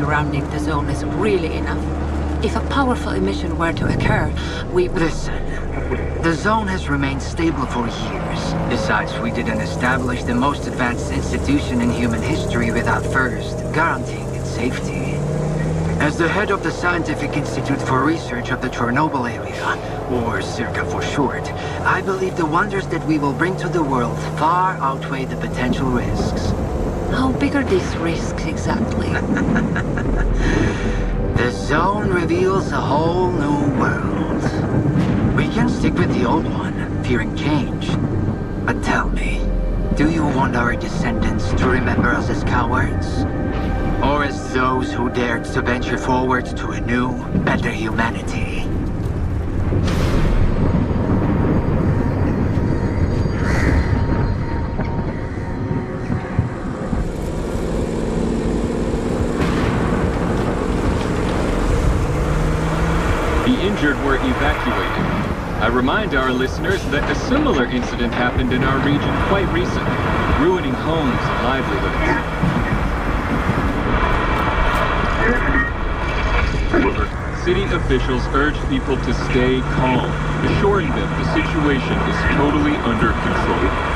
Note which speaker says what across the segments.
Speaker 1: surrounding the zone is really enough. If a powerful emission were to occur, we would...
Speaker 2: Listen, the zone has remained stable for years. Besides, we didn't establish the most advanced institution in human history without first guaranteeing its safety. As the head of the Scientific Institute for Research of the Chornobyl area, or CIRCA for short, I believe the wonders that we will bring to the world far outweigh the potential risks.
Speaker 1: How big are these risks exactly?
Speaker 2: The zone reveals a whole new world. We can stick with the old one, fearing change. But tell me, do you want our descendants to remember us as cowards? Or as those who dared to venture forward to a new, better humanity?
Speaker 3: The injured were evacuated. I remind our listeners that a similar incident happened in our region quite recently, ruining homes and livelihoods. City officials urge people to stay calm, assuring them the situation is totally under control.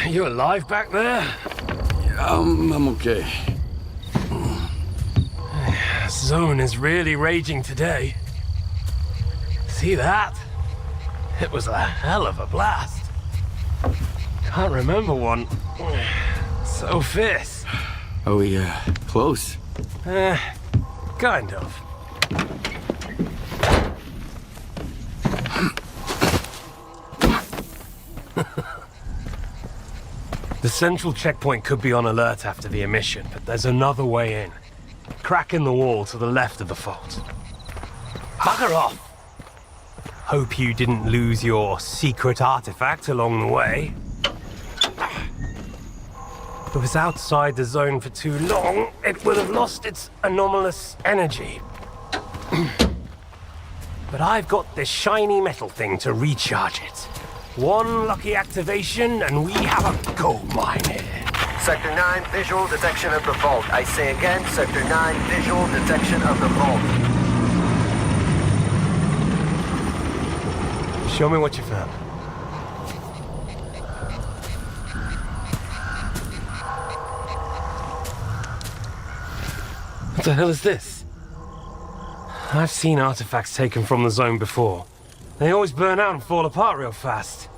Speaker 4: You alive back there?
Speaker 5: I'm okay.
Speaker 4: Zone is really raging today. See that? It was a hell of a blast. Can't remember one so fierce.
Speaker 5: Are we, close?
Speaker 4: Kind of. The central checkpoint could be on alert after the emission, but there's another way in. Crack in the wall to the left of the fault. Bugger off! Hope you didn't lose your secret artifact along the way. If it was outside the zone for too long, it would have lost its anomalous energy. But I've got this shiny metal thing to recharge it. One lucky activation, and we have a gold mine here.
Speaker 6: Sector 9, visual detection of the vault. I say again, Sector 9, visual detection of the vault.
Speaker 4: Show me what you found. What the hell is this? I've seen artifacts taken from the zone before. They always burn out and fall apart real fast.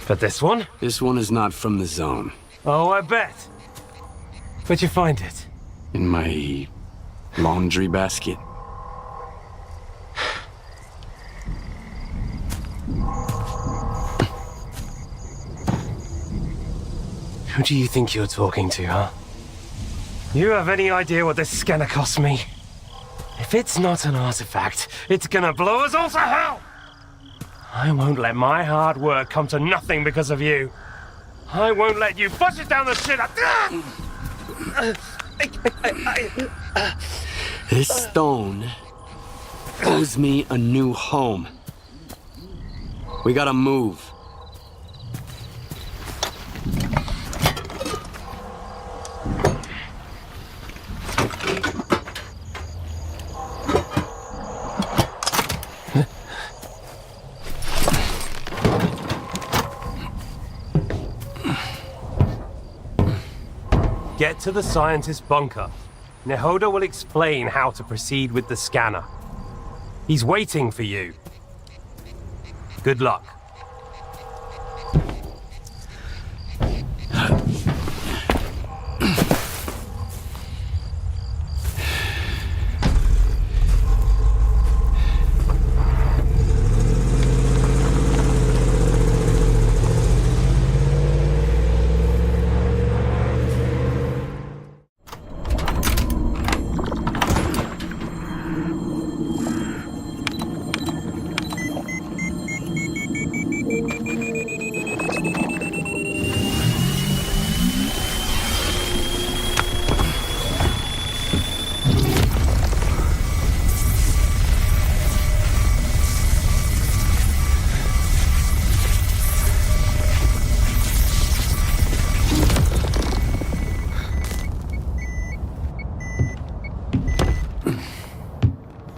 Speaker 4: But this one?
Speaker 5: This one is not from the zone.
Speaker 4: Oh, I bet. Where'd you find it?
Speaker 5: In my laundry basket.
Speaker 4: Who do you think you're talking to, huh? You have any idea what this scanner cost me? If it's not an artifact, it's gonna blow us all to hell! I won't let my hard work come to nothing because of you. I won't let you push it down the shit.
Speaker 5: This stone owes me a new home. We gotta move.
Speaker 4: Get to the scientist's bunker. Nehoda will explain how to proceed with the scanner. He's waiting for you. Good luck.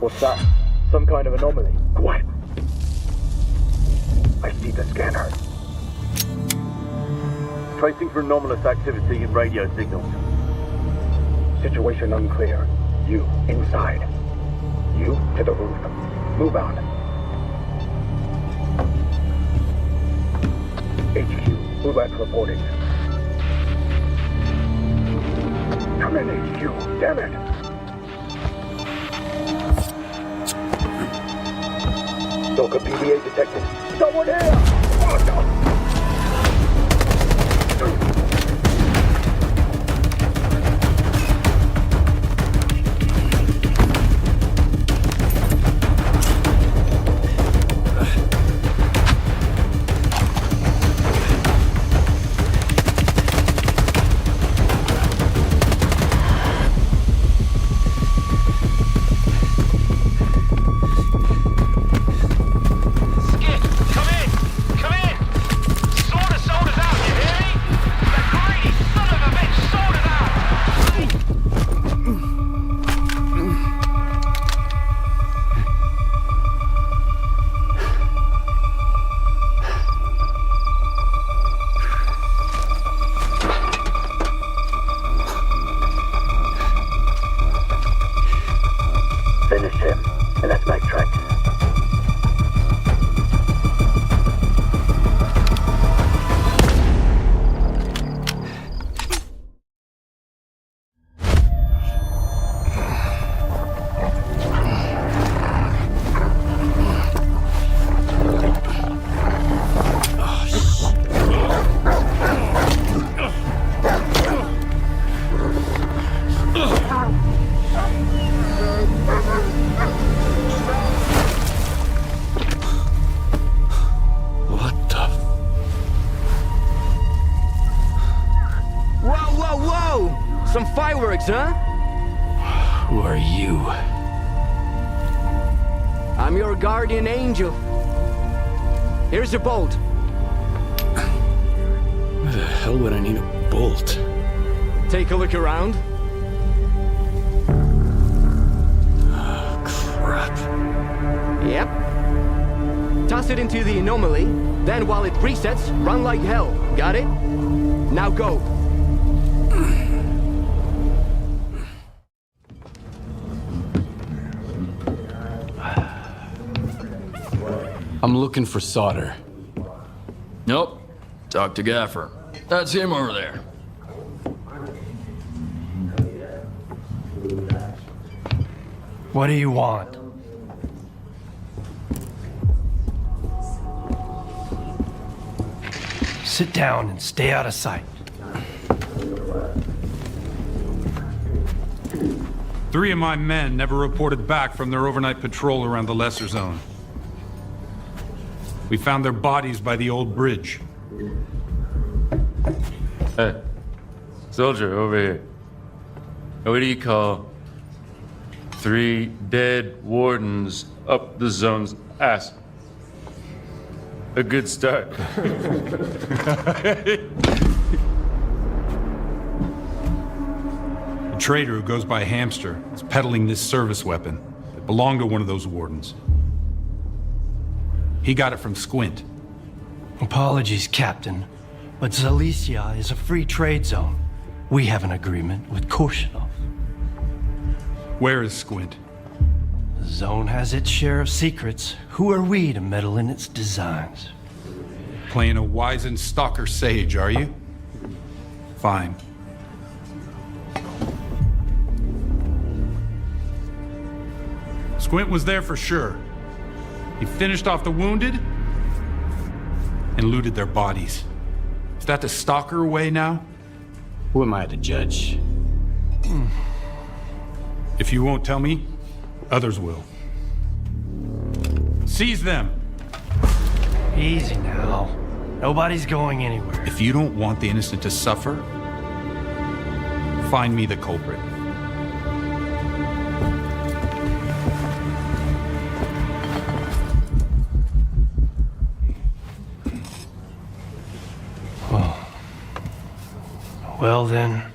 Speaker 7: What's that? Some kind of anomaly. Quiet. I see the scanner. Tracing for anomalous activity in radio signals. Situation unclear. You, inside. You, to the roof. Move out. HQ, move out reporting. Come in, HQ. Damn it! S.T.A.L.K.E.R PDA detected. Someone here! Oh, no. Finish him, and let's backtrack.
Speaker 5: Huh? Who are you? I'm your guardian angel. Here's your bolt. Why the hell would I need a bolt? Take a look around. Oh, crap. Yep. Toss it into the anomaly, then while it resets, run like hell. Got it? Now go. I'm looking for solder.
Speaker 8: Nope. Talk to Gaffer. That's him over there.
Speaker 4: What do you want? Sit down and stay out of sight.
Speaker 9: 3 of my men never reported back from their overnight patrol around the lesser zone. We found their bodies by the old bridge.
Speaker 10: Hey, soldier over here. What do you call 3 dead wardens up the zone's ass? A good start.
Speaker 9: A trader who goes by Hamster is peddling this service weapon that belonged to one of those wardens. He got it from Squint.
Speaker 4: Apologies, Captain, but Zalicia is a free trade zone. We have an agreement with Korshunov.
Speaker 9: Where is Squint?
Speaker 4: The zone has its share of secrets. Who are we to meddle in its designs?
Speaker 9: Playing a wizened stalker sage, are you? Fine. Squint was there for sure. He finished off the wounded and looted their bodies. Is that the stalker way now?
Speaker 5: Who am I to judge?
Speaker 9: If you won't tell me, others will. Seize them!
Speaker 4: Easy now. Nobody's going anywhere.
Speaker 9: If you don't want the innocent to suffer, find me the culprit.
Speaker 4: Well then,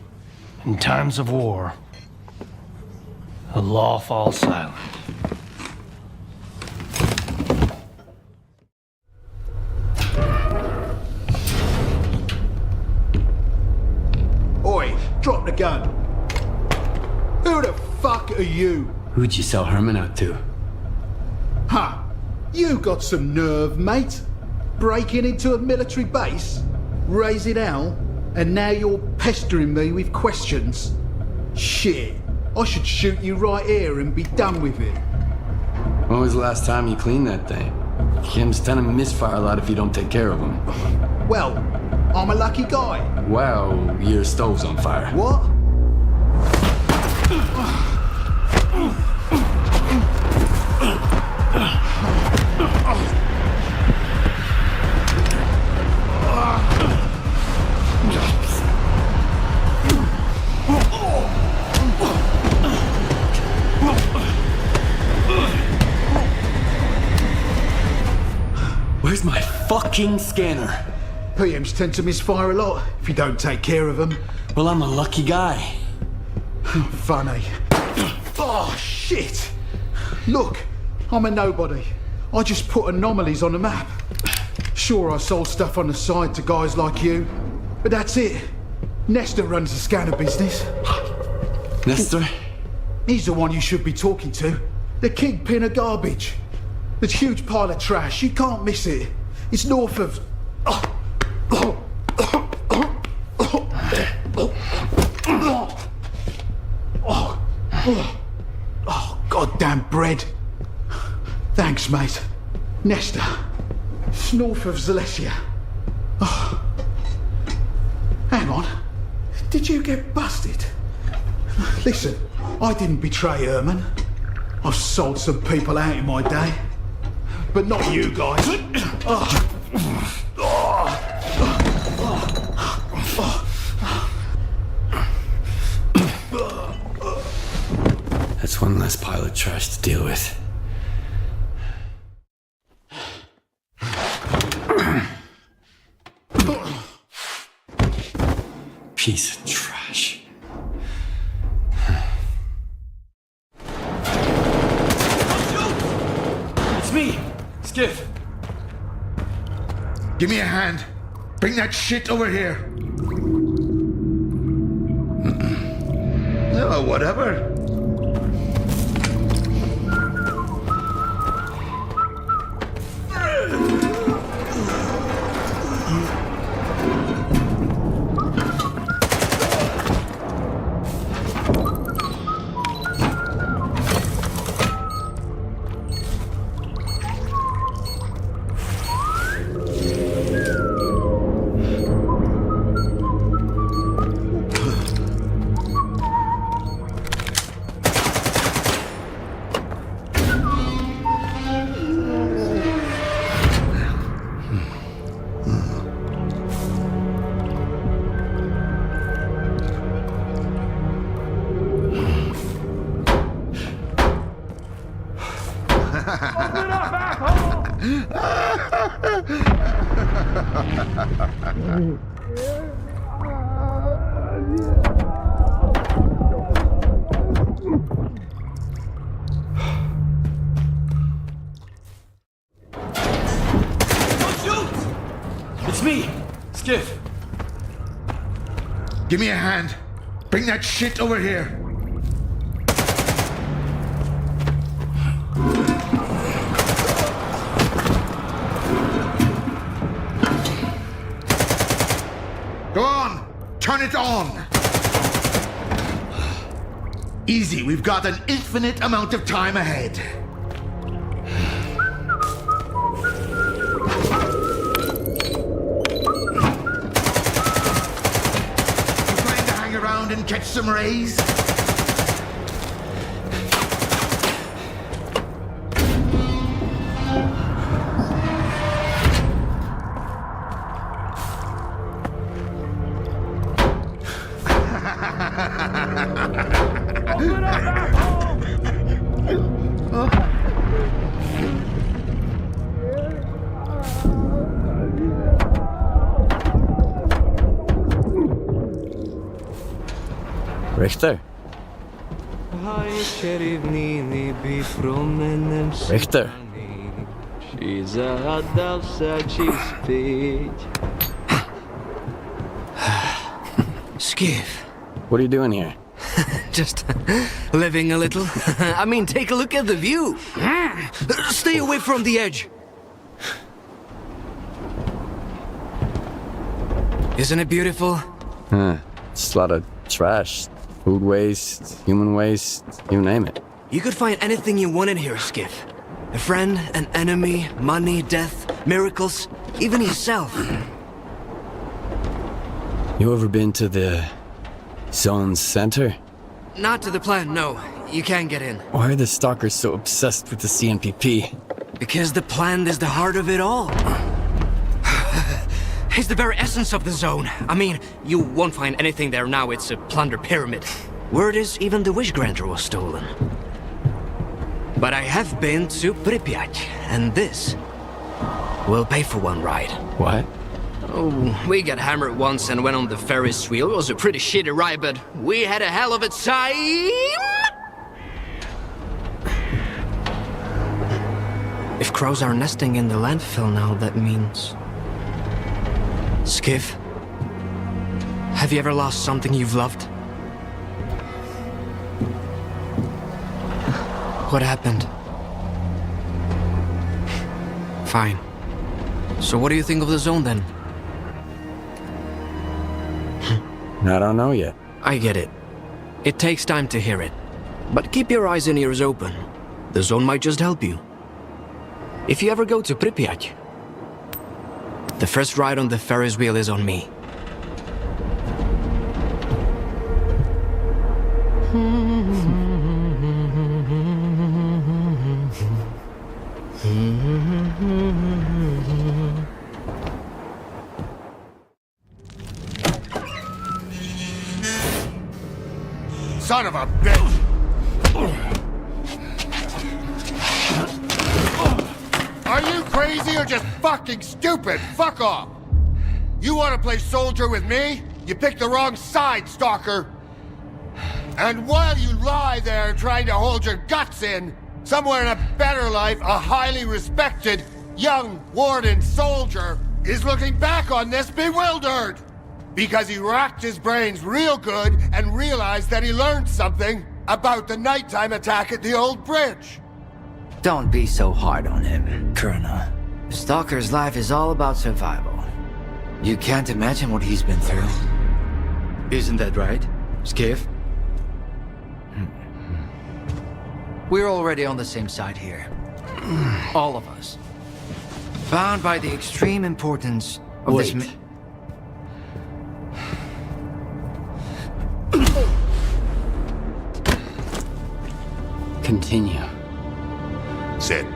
Speaker 4: in times of war, the law falls silent.
Speaker 11: are you?
Speaker 5: Who'd you sell Herman out to?
Speaker 11: Ha! You got some nerve, mate. Breaking into a military base, raising hell, and now you're pestering me with questions. Shit, I should shoot you right here and be done with it.
Speaker 5: When was the last time you cleaned that thing? Kim's tend to misfire a lot if you don't take care of them.
Speaker 11: Well, I'm a lucky guy.
Speaker 5: Well, your stove's on fire.
Speaker 11: What?
Speaker 5: Where's my fucking scanner?
Speaker 11: PMs tend to misfire a lot if you don't take care of them.
Speaker 5: Well, I'm a lucky guy.
Speaker 11: Funny. Oh, shit! Look, I'm a nobody. I just put anomalies on the map. Sure, I sold stuff on the side to guys like you, but that's it. Nestor runs the scanner business.
Speaker 5: Nestor?
Speaker 11: He's the one you should be talking to. The kingpin of garbage. It's a huge pile of trash. You can't miss it. It's north of... Oh, goddamn bread. Thanks, mate. Nestor. It's north of Zalesia. Oh. Hang on. Did you get busted? Listen, I didn't betray Herman. I've sold some people out in my day. But not you guys.
Speaker 5: That's one less pile of trash to deal with. Piece of trash. It's me, Skif.
Speaker 12: Give me a hand. Bring that shit over here. Oh, whatever.
Speaker 5: It's me, Skif.
Speaker 12: Give me a hand. Bring that shit over here. Go on! Turn it on! Easy, we've got an infinite amount of time ahead. You trying to hang around and catch some rays?
Speaker 5: Richter? Richter?
Speaker 13: Skif.
Speaker 5: What are you doing here? Just living a little. I mean, take a look at the view. Stay away from the edge. Isn't it beautiful?
Speaker 13: Just a lot of trash. Food waste, human waste, you name it.
Speaker 5: You could find anything you wanted here, Skif. A friend, an enemy, money, death, miracles, even yourself.
Speaker 13: You ever been to the zone's center?
Speaker 5: Not to the plant, no. You can't get in.
Speaker 13: Why are the stalkers so obsessed with the CNPP?
Speaker 5: Because the plant is the heart of it all. It's the very essence of the zone. I mean, you won't find anything there now. It's a plunder pyramid. Word is even the wish granter was stolen. But I have been to Pripyat, and this will pay for one ride.
Speaker 13: What?
Speaker 5: Oh, we got hammered once and went on the Ferris wheel. It was a pretty shitty ride, but we had a hell of a time! If crows are nesting in the landfill now, that means... Skif, have you ever lost something you've loved? What happened? Fine. So what do you think of the zone then?
Speaker 13: I don't know yet.
Speaker 5: I get it. It takes time to hear it. But keep your eyes and ears open. The zone might just help you. If you ever go to Pripyat, the first ride on the Ferris wheel is on me.
Speaker 12: Son of a bitch! Are you crazy or just fucking stupid? Fuck off! You want to play soldier with me? You picked the wrong side, stalker! And while you lie there trying to hold your guts in, somewhere in a better life, a highly respected, young warden soldier is looking back on this bewildered! Because he racked his brains real good and realized that he learned something about the nighttime attack at the old bridge.
Speaker 2: Don't be so hard on him, Colonel. The Stalker's life is all about survival. You can't imagine what he's been through. Isn't that right, Skif? We're already on the same side here. All of us. Bound by the extreme importance of this...
Speaker 13: Continue.
Speaker 12: Sit.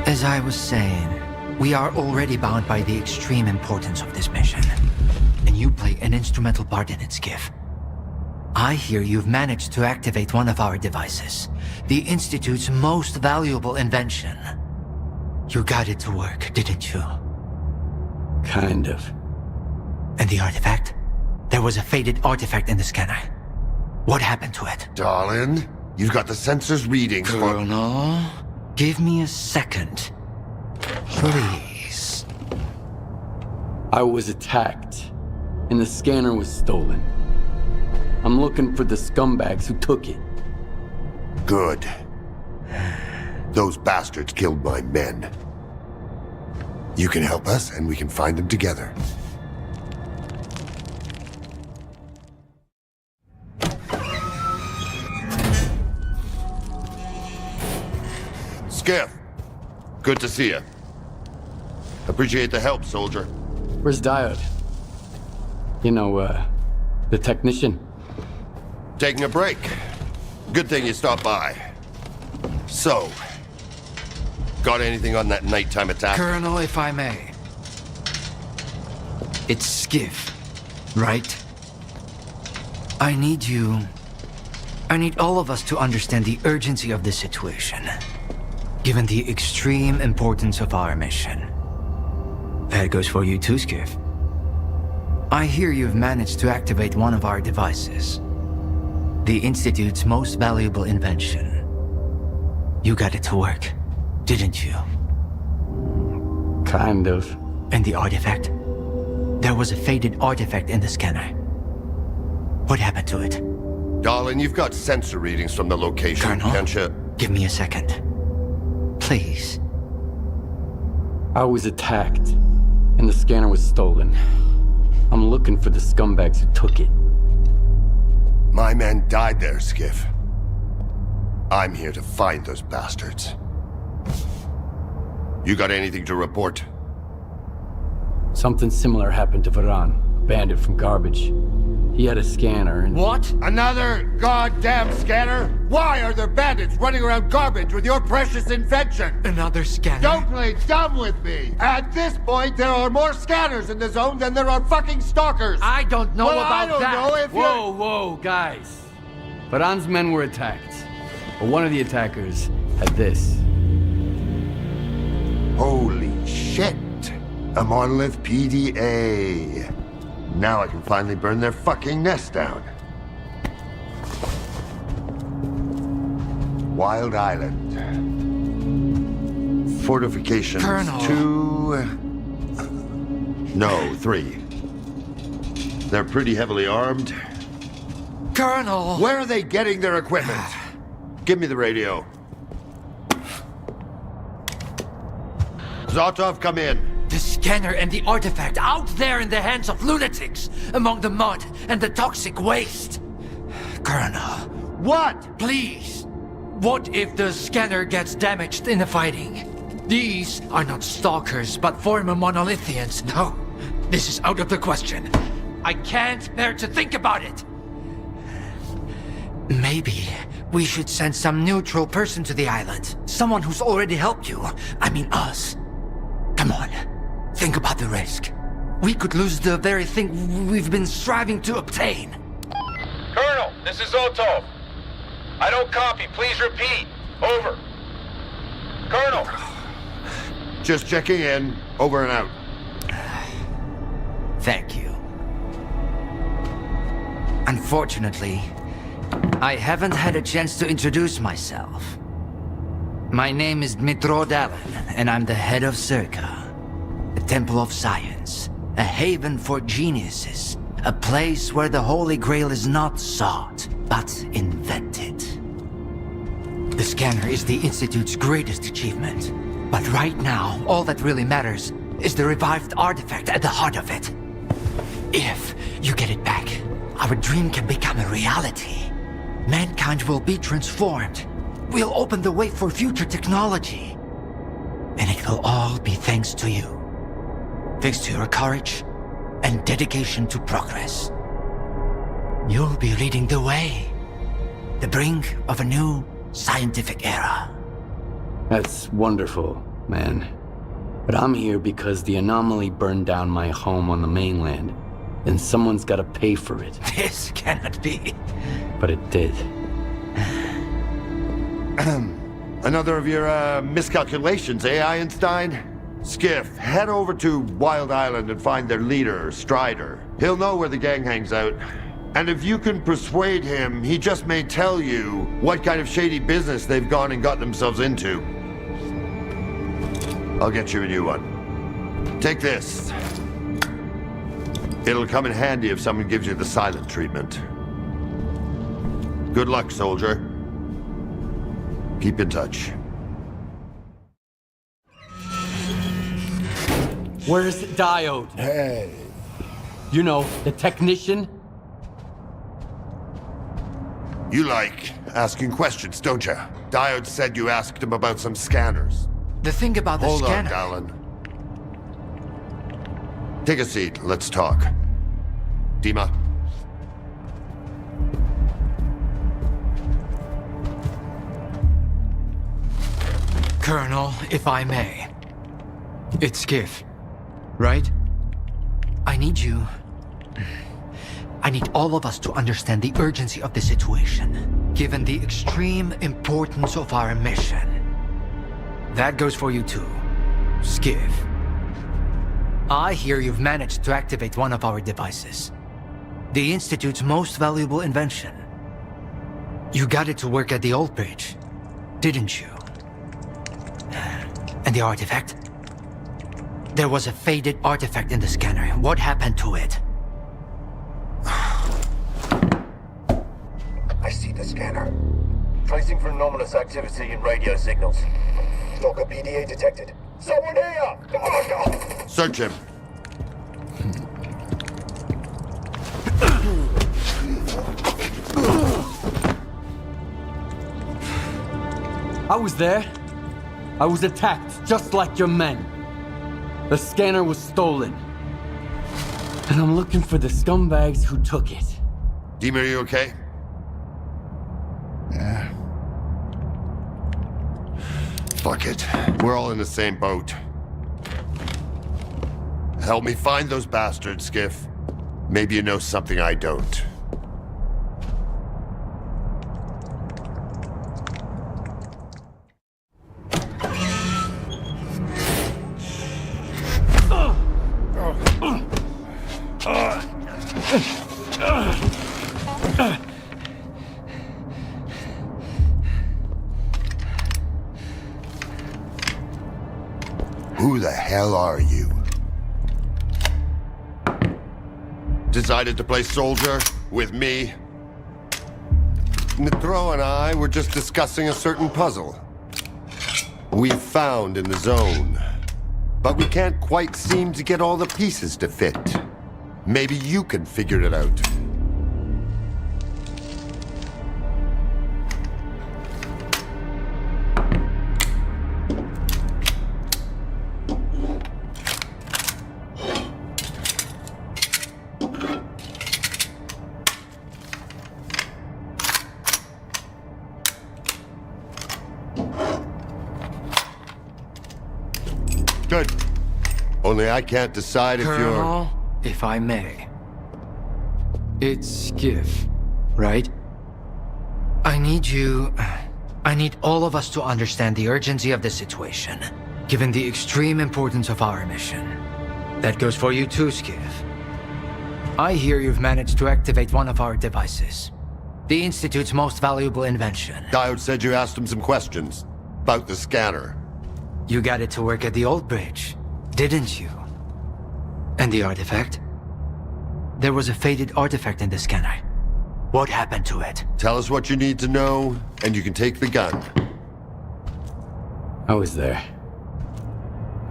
Speaker 2: As I was saying, we are already bound by the extreme importance of this mission. And you play an instrumental part in it, Skif. I hear you've managed to activate one of our devices. The Institute's most valuable invention. You got it to work, didn't you?
Speaker 13: Kind of.
Speaker 2: And the artifact? There was a faded artifact in the scanner. What happened to it?
Speaker 12: Darling, you've got the sensors reading.
Speaker 2: Colonel, give me a second. Please.
Speaker 13: I was attacked, and the scanner was stolen. I'm looking for the scumbags who took it.
Speaker 12: Good. Those bastards killed my men. You can help us, and we can find them together. Skif, good to see you. Appreciate the help, soldier.
Speaker 13: Where's Diode? You know, the technician?
Speaker 12: Taking a break. Good thing you stopped by. So, got anything on that nighttime attack?
Speaker 2: Colonel, if I may. It's Skif, right? I need all of us to understand the urgency of the situation, given the extreme importance of our mission. That goes for you too, Skif. I hear you've managed to activate one of our devices. The Institute's most valuable invention. You got it to work, didn't you?
Speaker 13: Kind of.
Speaker 2: And the artifact? There was a faded artifact in the scanner.
Speaker 5: What happened to it?
Speaker 12: Darling, you've got sensor readings from the location,
Speaker 5: Colonel,
Speaker 12: can't you?
Speaker 5: give me a second. Please.
Speaker 13: I was attacked, and the scanner was stolen. I'm looking for the scumbags who took it.
Speaker 12: My men died there, Skif. I'm here to find those bastards. You got anything to report?
Speaker 13: Something similar happened to Varan, a bandit from Garbage. He had a scanner and...
Speaker 12: What? Another goddamn scanner? Why are there bandits running around Garbage with your precious invention?
Speaker 5: Another scanner?
Speaker 12: Don't play dumb with me! At this point, there are more scanners in the zone than there are fucking stalkers!
Speaker 5: I don't know about that!
Speaker 12: I don't know if
Speaker 13: Whoa, guys. Varan's men were attacked. But one of the attackers had this.
Speaker 12: Holy shit! A monolith PDA. Now I can finally burn their fucking nest down. Wild Island. Fortifications.
Speaker 5: Colonel.
Speaker 12: 2... No, 3. They're pretty heavily armed.
Speaker 5: Colonel!
Speaker 12: Where are they getting their equipment? Give me the radio. Zotov, come in.
Speaker 5: The scanner and the artifact out there in the hands of lunatics, among the mud and the toxic waste. Colonel.
Speaker 12: What?
Speaker 5: Please. What if the scanner gets damaged in the fighting? These are not stalkers, but former monolithians. No, this is out of the question. I can't bear to think about it. Maybe we should send some neutral person to the island. Someone who's already helped you. I mean us. Come on. Think about the risk. We could lose the very thing we've been striving to obtain.
Speaker 14: Colonel, this is Zotov. I don't copy. Please repeat. Over. Colonel.
Speaker 12: Just checking in. Over and out.
Speaker 5: Thank you. Unfortunately, I haven't had a chance to introduce myself. My name is Dmitro Dalin, and I'm the head of S.T.A.L.K.E.R. A temple of science, a haven for geniuses, a place where the Holy Grail is not sought, but invented. The scanner is the Institute's greatest achievement, but right now, all that really matters is the revived artifact at the heart of it. If you get it back, our dream can become a reality. Mankind will be transformed. We'll open the way for future technology. And it will all be thanks to you. Thanks to your courage and dedication to progress. You'll be leading the way. The brink of a new scientific era.
Speaker 13: That's wonderful, man. But I'm here because the anomaly burned down my home on the mainland. And someone's gotta pay for it.
Speaker 5: This cannot be.
Speaker 13: But it did.
Speaker 12: Another of your miscalculations, eh, Einstein? Skif, head over to Wild Island and find their leader, Strider. He'll know where the gang hangs out. And if you can persuade him, he just may tell you what kind of shady business they've gone and got themselves into. I'll get you a new one. Take this. It'll come in handy if someone gives you the silent treatment. Good luck, soldier. Keep in touch.
Speaker 13: Where's Diode?
Speaker 12: Hey.
Speaker 13: You know, the technician?
Speaker 12: You like asking questions, don't you? Diode said you asked him about some scanners.
Speaker 5: The thing about the scanner...
Speaker 12: Hold on, Dallin. Take a seat. Let's talk. Dima.
Speaker 5: Colonel, if I may. It's Skif, right? I need you. I need all of us to understand the urgency of the situation, given the extreme importance of our mission. That goes for you too, Skif. I hear you've managed to activate one of our devices. The Institute's most valuable invention. You got it to work at the old bridge, didn't you? And the artifact? There was a faded artifact in the scanner. What happened to it?
Speaker 7: I see the scanner. Tracing for anomalous activity in radio signals. S.T.A.L.K.E.R PDA detected. Someone here! Oh,
Speaker 12: Search him.
Speaker 13: I was there. I was attacked, just like your men. The scanner was stolen. And I'm looking for the scumbags who took it.
Speaker 12: Deemer, are you okay?
Speaker 11: Yeah.
Speaker 12: Fuck it. We're all in the same boat. Help me find those bastards, Skif. Maybe you know something I don't. Who the hell are you? Decided to play soldier with me? Montyro and I were just discussing a certain puzzle we found in the zone, but we can't quite seem to get all the pieces to fit. Maybe you can figure it out. Good. Only I can't decide if
Speaker 5: Colonel, if I may. It's Skif, right? I need all of us to understand the urgency of the situation, given the extreme importance of our mission. That goes for you too, Skif. I hear you've managed to activate one of our devices. The Institute's most valuable invention.
Speaker 12: Diode said you asked him some questions about the scanner.
Speaker 5: You got it to work at the old bridge, didn't you? And the artifact? There was a faded artifact in the scanner. What happened to it?
Speaker 12: Tell us what you need to know, and you can take the gun.
Speaker 13: I was there.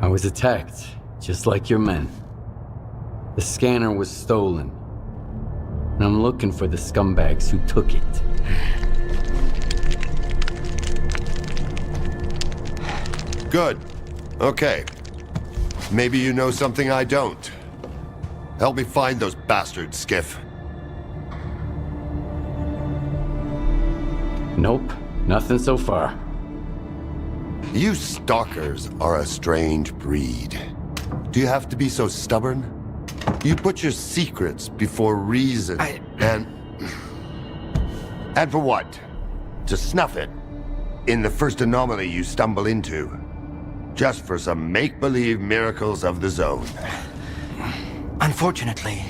Speaker 13: I was attacked, just like your men. The scanner was stolen. And I'm looking for the scumbags who took it.
Speaker 12: Good. Okay. Maybe you know something I don't. Help me find those bastards, Skif.
Speaker 13: Nope, nothing so far.
Speaker 12: You stalkers are a strange breed. Do you have to be so stubborn? You put your secrets before reason, and for what? To snuff it in the first anomaly you stumble into. Just for some make-believe miracles of the zone.
Speaker 5: Unfortunately,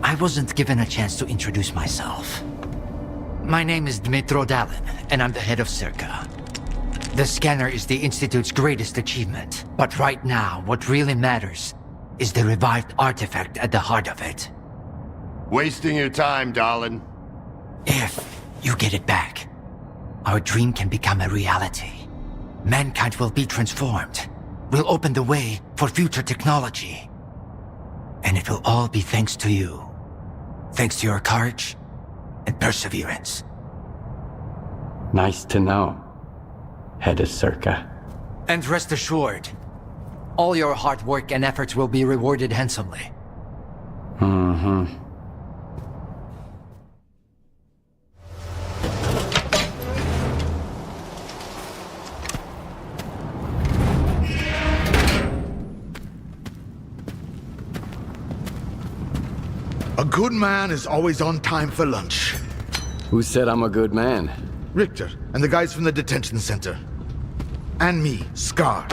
Speaker 5: I wasn't given a chance to introduce myself. My name is Dmytro Dalin, and I'm the head of S.T.A.L.K.E.R. The scanner is the Institute's greatest achievement, but right now, what really matters is the revived artifact at the heart of it.
Speaker 12: Wasting your time, darling.
Speaker 5: If you get it back, our dream can become a reality. Mankind will be transformed. We'll open the way for future technology. And it will all be thanks to you. Thanks to your courage and perseverance.
Speaker 13: Nice to know, head of S.T.A.L.K.E.R.
Speaker 5: And rest assured, all your hard work and efforts will be rewarded handsomely.
Speaker 13: Mm-hmm.
Speaker 11: A good man is always on time for lunch.
Speaker 13: Who said I'm a good man?
Speaker 11: Richter and the guys from the detention center. And me, Scar.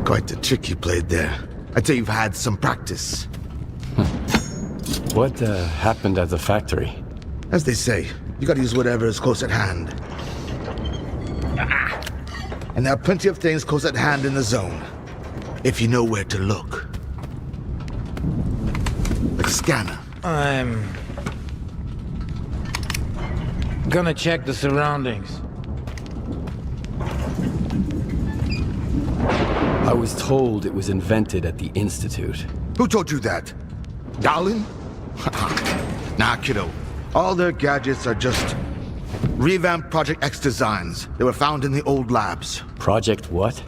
Speaker 11: Quite the trick you played there. I'd say you've had some practice.
Speaker 13: What happened at the factory?
Speaker 11: As they say, you gotta use whatever is close at hand. And there are plenty of things close at hand in the zone, if you know where to look. Like a scanner.
Speaker 15: Gonna check the surroundings.
Speaker 13: I was told it was invented at the Institute.
Speaker 16: Who told you that? Darlin? Nah, kiddo. All their gadgets are just revamped Project X designs. They were found in the old labs.
Speaker 13: Project what?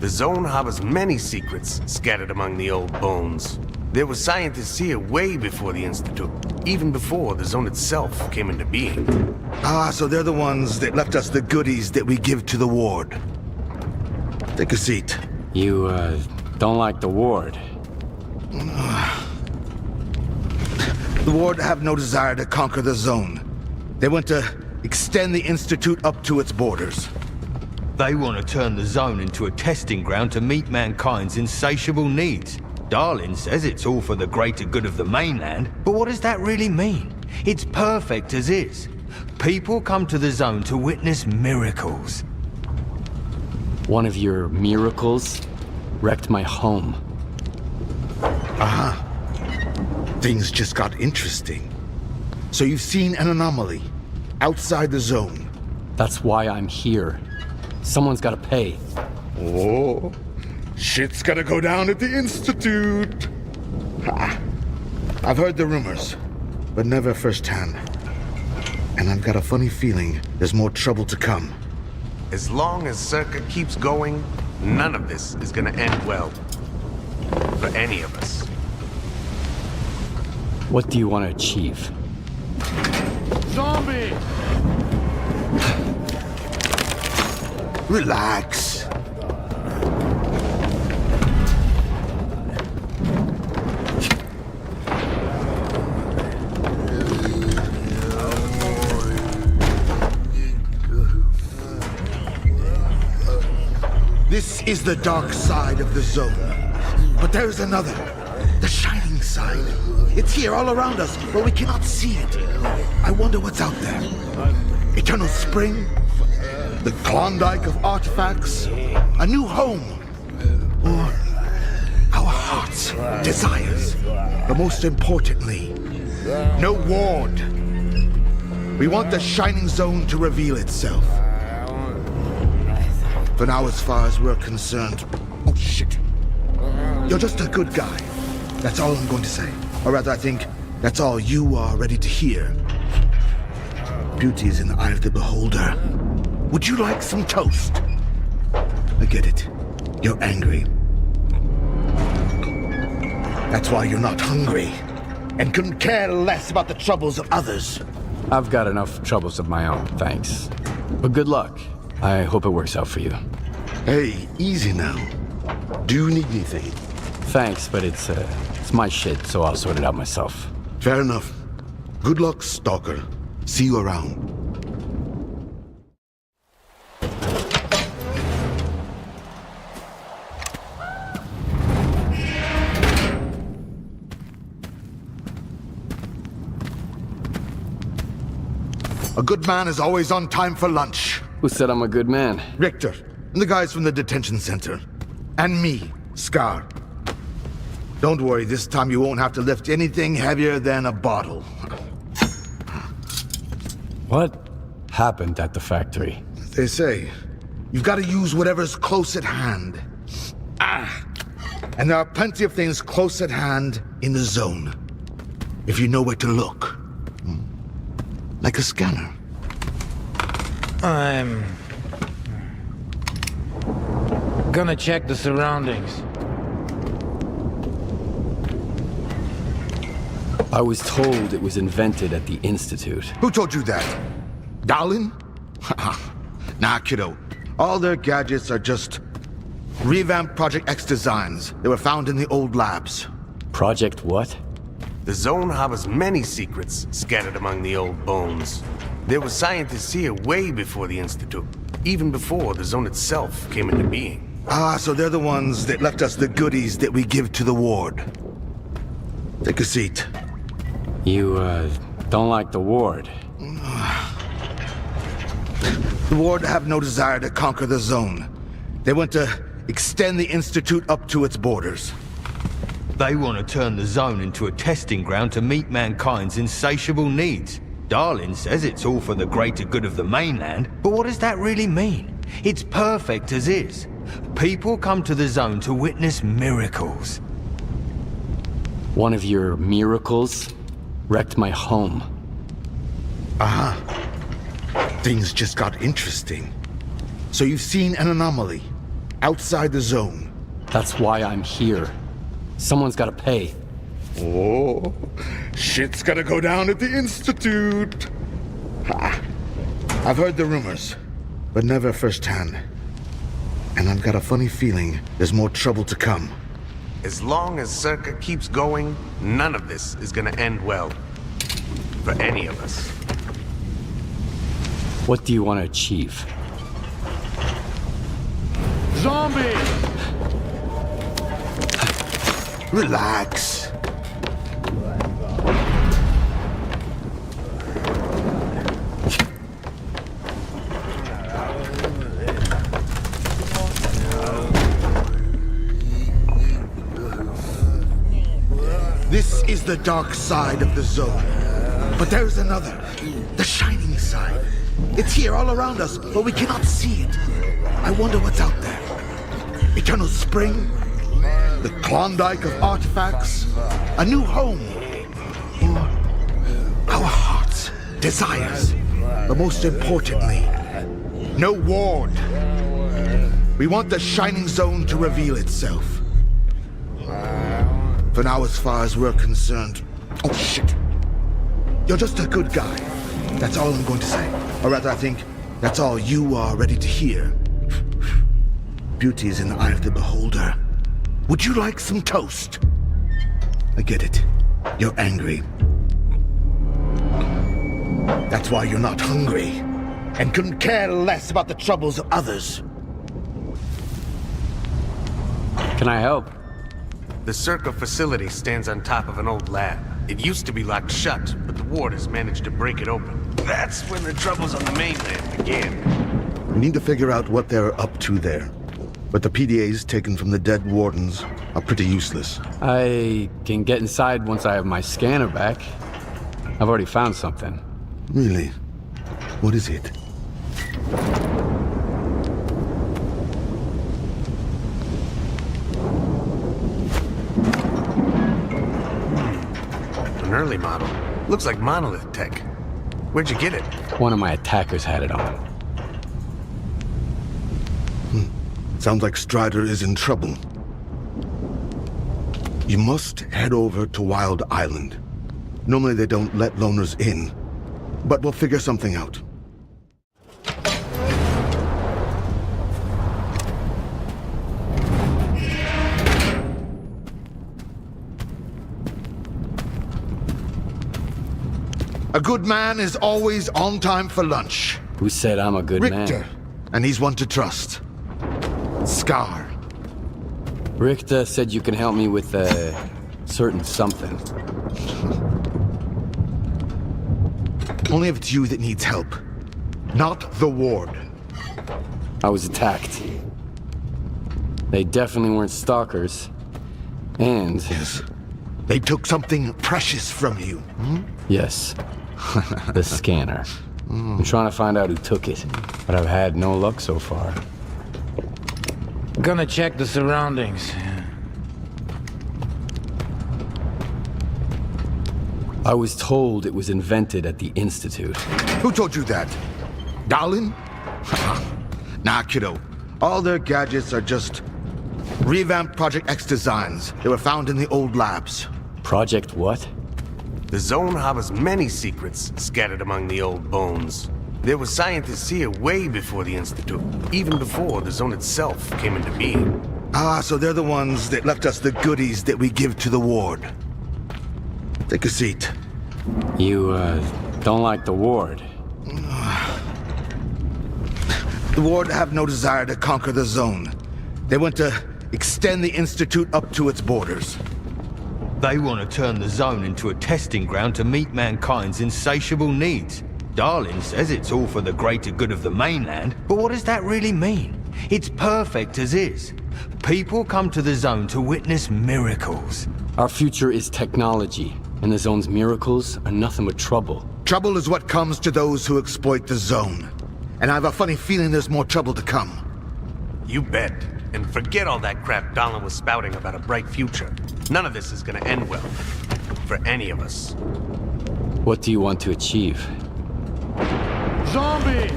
Speaker 17: The zone harbors many secrets scattered among the old bones. There were scientists here way before the Institute, even before the zone itself came into being.
Speaker 16: Ah, so they're the ones that left us the goodies that we give to the ward. Take a seat.
Speaker 13: You, don't like the ward?
Speaker 16: The ward have no desire to conquer the zone. They want to extend the Institute up to its borders.
Speaker 18: They want to turn the zone into a testing ground to meet mankind's insatiable needs. Darlin says it's all for the greater good of the mainland, but what does that really mean? It's perfect as is. People come to the zone to witness miracles.
Speaker 13: One of your miracles wrecked my home.
Speaker 16: Uh-huh. Things just got interesting. So you've seen an anomaly outside the zone.
Speaker 13: That's why I'm here. Someone's gotta pay.
Speaker 16: Oh, shit's gonna go down at the Institute. I've heard the rumors, but never firsthand. And I've got a funny feeling there's more trouble to come.
Speaker 17: As long as S.T.A.L.K.E.R keeps going, none of this is gonna end well. For any of us.
Speaker 13: What do you want to achieve?
Speaker 15: Zombie!
Speaker 16: Relax. This is the dark side of the zone. But there's another. The shining side. It's here all around us, but we cannot see it. I wonder what's out there. Eternal spring? The Klondike of artifacts? A new home? Or our hearts' desires? But most importantly, no ward. We want the shining zone to reveal itself. For now, as far as we're concerned... Oh, shit. You're just a good guy. That's all I'm going to say. Or rather, I think that's all you are ready to hear. Beauty is in the eye of the beholder. Would you like some toast? I get it. You're angry. That's why you're not hungry. And couldn't care less about the troubles of others.
Speaker 13: I've got enough troubles of my own, thanks. But good luck. I hope it works out for you.
Speaker 16: Hey, easy now. Do you need anything?
Speaker 13: Thanks, but it's my shit, so I'll sort it out myself.
Speaker 16: Fair enough. Good luck, Stalker. See you around. A good man is always on time for lunch.
Speaker 13: Who said I'm a good man?
Speaker 16: Richter, and the guys from the detention center. And me, Scar. Don't worry, this time you won't have to lift anything heavier than a bottle.
Speaker 13: What happened at the factory?
Speaker 16: They say, you've got to use whatever's close at hand. And there are plenty of things close at hand in the zone. If you know where to look. Like a scanner.
Speaker 15: I'm gonna check the surroundings.
Speaker 13: I was told it was invented at the Institute.
Speaker 16: Who told you that? Darlin? Nah, kiddo. All their gadgets are just revamped Project X designs. They were found in the old labs.
Speaker 13: Project what?
Speaker 17: The zone harbors many secrets scattered among the old bones. There were scientists here way before the Institute, even before the zone itself came into being.
Speaker 16: Ah, so they're the ones that left us the goodies that we give to the ward. Take a seat.
Speaker 13: You, don't like the ward?
Speaker 16: The ward have no desire to conquer the zone. They want to extend the Institute up to its borders.
Speaker 18: They want to turn the zone into a testing ground to meet mankind's insatiable needs. Darling says it's all for the greater good of the mainland, but what does that really mean? It's perfect as is. People come to the zone to witness miracles.
Speaker 13: One of your miracles wrecked my home.
Speaker 16: Aha. Things just got interesting. So you've seen an anomaly outside the zone.
Speaker 13: That's why I'm here. Someone's gotta pay.
Speaker 16: Oh, shit's gonna go down at the Institute. Ha. I've heard the rumors, but never firsthand. And I've got a funny feeling there's more trouble to come.
Speaker 17: As long as S.T.A.L.K.E.R keeps going, none of this is gonna end well. For any of us.
Speaker 13: What do you want to achieve?
Speaker 9: Zombie!
Speaker 16: Relax. This is the dark side of the zone. But there's another, the shining side. It's here all around us, but we cannot see it. I wonder what's out there. Eternal spring? The Klondike of artifacts? A new home? Or our hearts, desires? But most importantly, no ward. We want the shining zone to reveal itself. For now, as far as we're concerned... Oh, shit. You're just a good guy. That's all I'm going to say. Or rather, I think that's all you are ready to hear. Beauty is in the eye of the beholder. Would you like some toast? I get it. You're angry. That's why you're not hungry. And couldn't care less about the troubles of others.
Speaker 13: Can I help?
Speaker 17: The S.T.A.L.K.E.R facility stands on top of an old lab. It used to be locked shut, but the ward has managed to break it open. That's when the troubles on the mainland began.
Speaker 16: We need to figure out what they're up to there. But the PDAs taken from the dead wardens are pretty useless.
Speaker 13: I can get inside once I have my scanner back. I've already found something.
Speaker 16: Really? What is it?
Speaker 17: An early model. Looks like monolith tech. Where'd you get it?
Speaker 13: One of my attackers had it on.
Speaker 16: Sounds like Strider is in trouble. You must head over to Wild Island. Normally they don't let loners in, but we'll figure something out. A good man is always on time for lunch.
Speaker 13: Who said I'm a good man?
Speaker 16: Richter, and he's one to trust. Scar.
Speaker 13: Richter said you can help me with a certain something.
Speaker 16: Only if it's you that needs help, not the ward.
Speaker 13: I was attacked. They definitely weren't stalkers. And...
Speaker 16: Yes. They took something precious from you.
Speaker 13: Yes. The scanner. I'm trying to find out who took it, but I've had no luck so far.
Speaker 15: Gonna check the surroundings.
Speaker 13: I was told it was invented at the Institute.
Speaker 16: Who told you that? Darlin? Nah, kiddo. All their gadgets are just revamped Project X designs. They were found in the old labs.
Speaker 13: Project what?
Speaker 17: The zone harbors many secrets scattered among the old bones. There were scientists here way before the Institute, even before the zone itself came into being.
Speaker 16: Ah, so they're the ones that left us the goodies that we give to the ward. Take a seat.
Speaker 13: You, don't like the ward?
Speaker 16: The ward have no desire to conquer the zone. They want to extend the Institute up to its borders.
Speaker 18: They want to turn the zone into a testing ground to meet mankind's insatiable needs. Darling says it's all for the greater good of the mainland, but what does that really mean? It's perfect as is. People come to the zone to witness miracles.
Speaker 13: Our future is technology, and the zone's miracles are nothing but trouble.
Speaker 16: Trouble is what comes to those who exploit the zone. And I have a funny feeling there's more trouble to come.
Speaker 17: You bet. And forget all that crap Dahlin was spouting about a bright future. None of this is gonna end well. For any of us.
Speaker 13: What do you want to achieve?
Speaker 11: Zombies!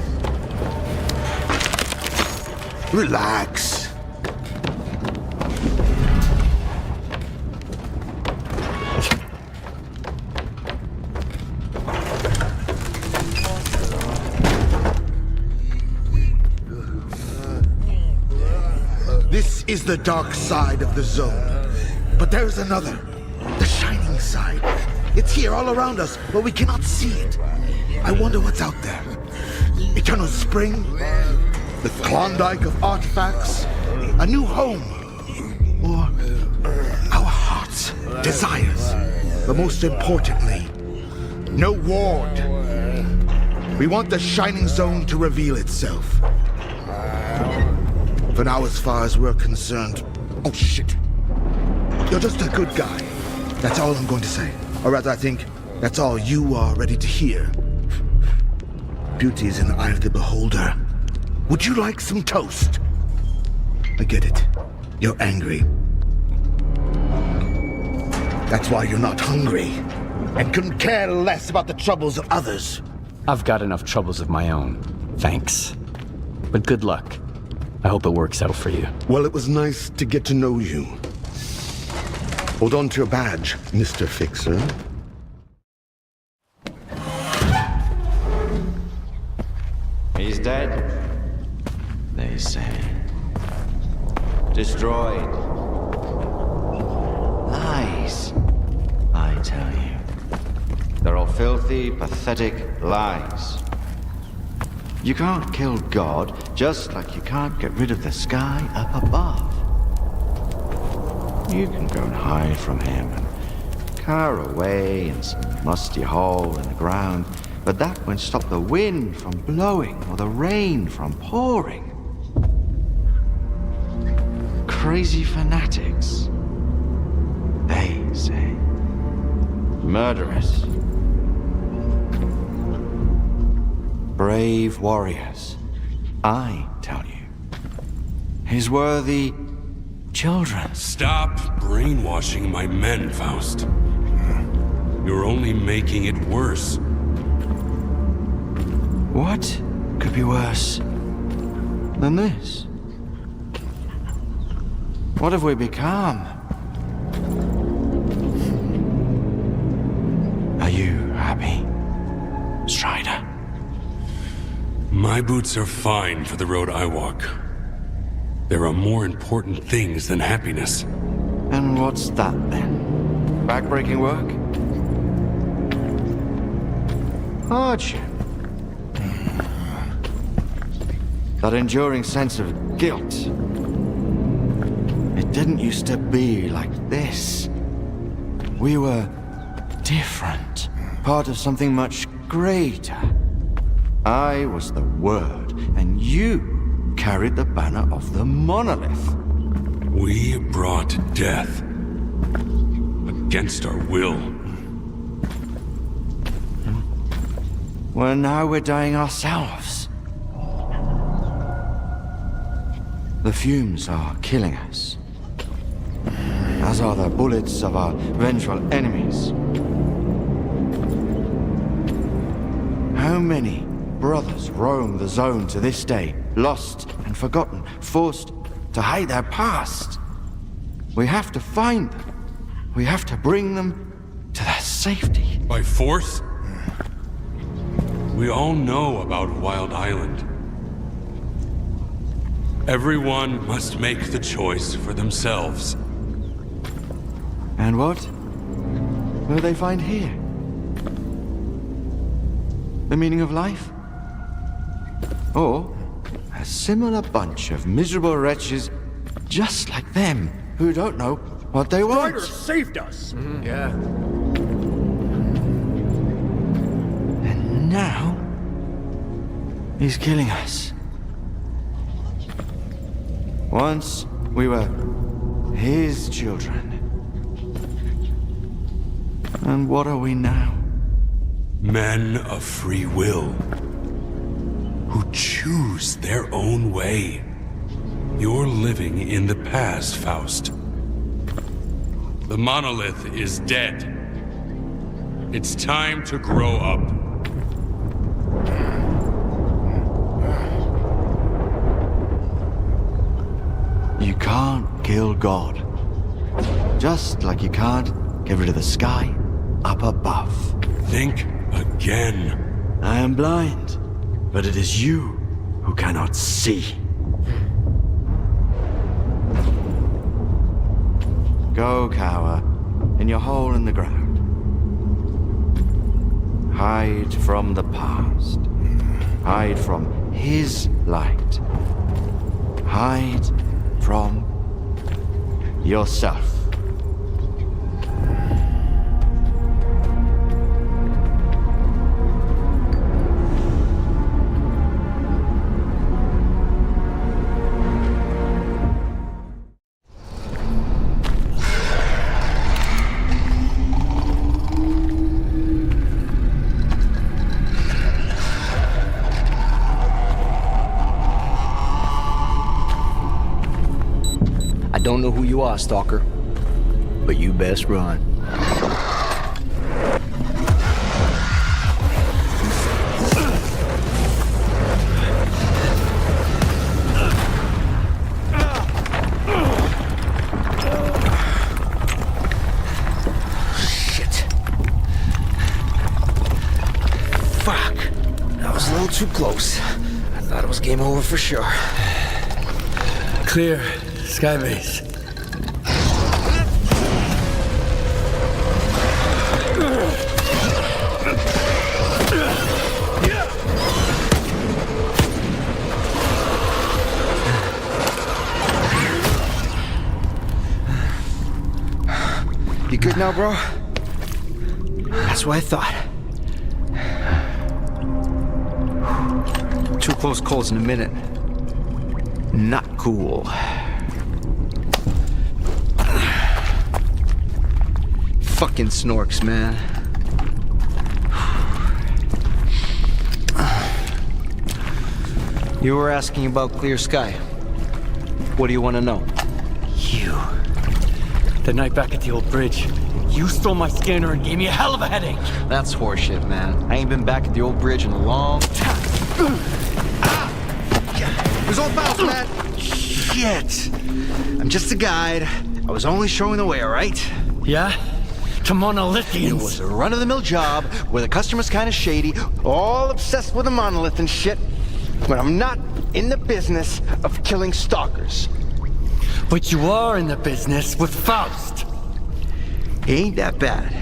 Speaker 16: Relax. This is the dark side of the zone. But there's another. The shining side. It's here all around us, but we cannot see it. I wonder what's out there. Eternal spring? The Klondike of artifacts? A new home? Or our hearts, desires? But most importantly, no ward. We want the shining zone to reveal itself. For now, as far as we're concerned... Oh, shit. You're just a good guy. That's all I'm going to say. Or rather, I think that's all you are ready to hear. Beauty is in the eye of the beholder. Would you like some toast? I get it. You're angry. That's why you're not hungry. And couldn't care less about the troubles of others.
Speaker 13: I've got enough troubles of my own. Thanks. But good luck. I hope it works out for you.
Speaker 19: Well, it was nice to get to know you. Hold on to your badge, Mr. Fixer.
Speaker 20: He's dead, they say. Destroyed. Lies, I tell you. They're all filthy, pathetic lies. You can't kill God, just like you can't get rid of the sky up above. You can go and hide from him and cower away in some musty hole in the ground, but that won't stop the wind from blowing or the rain from pouring. Crazy fanatics, they say. Murderers. Brave warriors, I tell you. His worthy children.
Speaker 21: Stop brainwashing my men, Faust. You're only making it worse.
Speaker 20: What could be worse than this? What have we become? Are you happy, Strider?
Speaker 21: My boots are fine for the road I walk. There are more important things than happiness.
Speaker 20: And what's that then? Backbreaking work? Hardship? That enduring sense of guilt? It didn't used to be like this. We were different, part of something much greater. I was the Word, and you carried the banner of the monolith.
Speaker 21: We brought death. Against our will.
Speaker 20: Well, now we're dying ourselves. The fumes are killing us. As are the bullets of our vengeful enemies. How many brothers roam the zone to this day, lost and forgotten, forced to hide their past? We have to find them. We have to bring them to their safety.
Speaker 21: By force? We all know about Wild Island. Everyone must make the choice for themselves.
Speaker 20: And what will they find here? The meaning of life? Or a similar bunch of miserable wretches just like them who don't know what they want?
Speaker 11: Strider saved us!
Speaker 5: Yeah.
Speaker 20: And now he's killing us. Once we were his children. And what are we now?
Speaker 21: Men of free will. Who choose their own way. You're living in the past, Faust. The monolith is dead. It's time to grow up.
Speaker 20: You can't kill God. Just like you can't get rid of the sky up above.
Speaker 21: Think again.
Speaker 20: I am blind, but it is you who cannot see. Go cower in your hole in the ground. Hide from the past. Hide from his light. Hide from yourself.
Speaker 5: I don't know who you are, Stalker, but you best run. Shit. Fuck. That was a little too close. I thought it was game over for sure.
Speaker 13: Clear. Skybase.
Speaker 5: You good now, bro? That's what I thought. Two close calls in a minute. Not cool. Fucking snorks, man. You were asking about clear sky. What do you want to know?
Speaker 13: You. The night back at the old bridge, you stole my scanner and gave me a hell of a headache.
Speaker 5: That's horseshit, man. I ain't been back at the old bridge in a long time.
Speaker 16: It was all Faust, man. Shit. I'm just a guide. I was only showing the way, all right?
Speaker 13: Yeah? To Monolithians.
Speaker 16: It was a run-of-the-mill job where the customer's kind of shady, all obsessed with a monolith and shit. But I'm not in the business of killing stalkers.
Speaker 13: But you are in the business with Faust.
Speaker 16: He ain't that bad.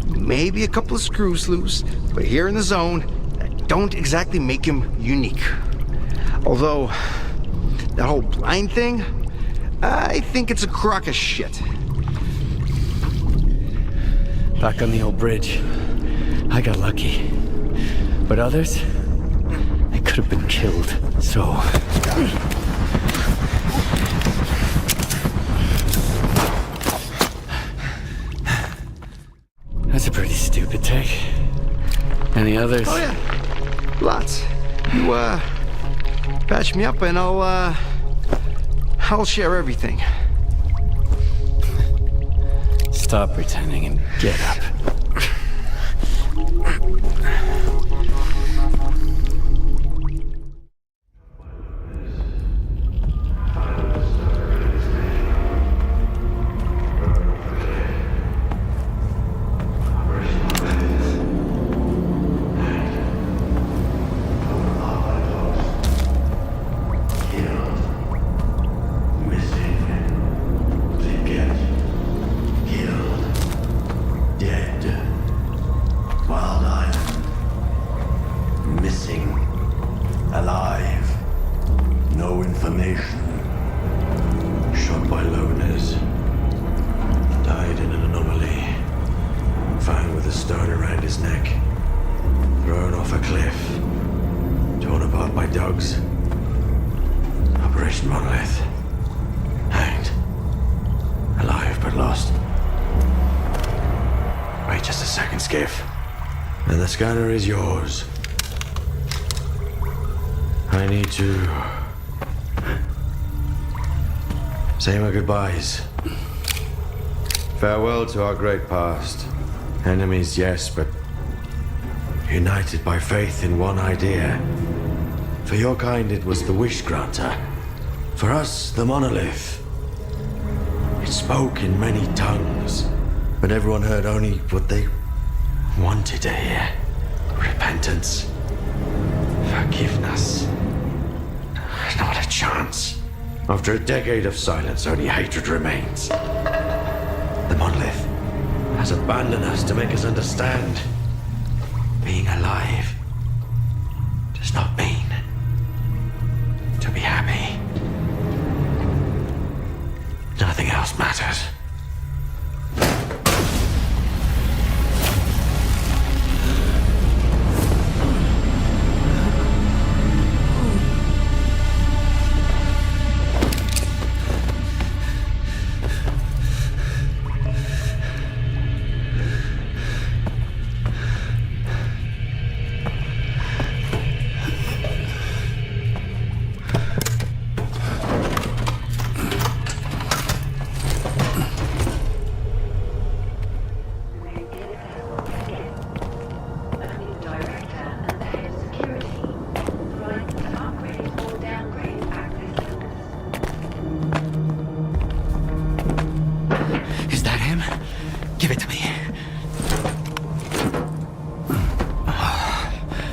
Speaker 16: Maybe a couple of screws loose, but here in the zone, that don't exactly make him unique. Although, that whole blind thing, I think it's a crock of shit.
Speaker 13: Back on the old bridge, I got lucky. But others, they could have been killed, so... That's a pretty stupid take. Any others?
Speaker 16: Oh yeah, lots. You, patch me up and I'll share everything.
Speaker 13: Stop pretending and get up.
Speaker 1: And the scanner is yours. I need to say my goodbyes. Farewell to our great past. Enemies, yes, but united by faith in one idea. For your kind, it was the wish granter. For us, the monolith. It spoke in many tongues, but everyone heard only what they wanted to hear. Repentance. Forgiveness. Not a chance. After a decade of silence, only hatred remains. The monolith has abandoned us to make us understand. Being alive does not mean to be happy. Nothing else matters.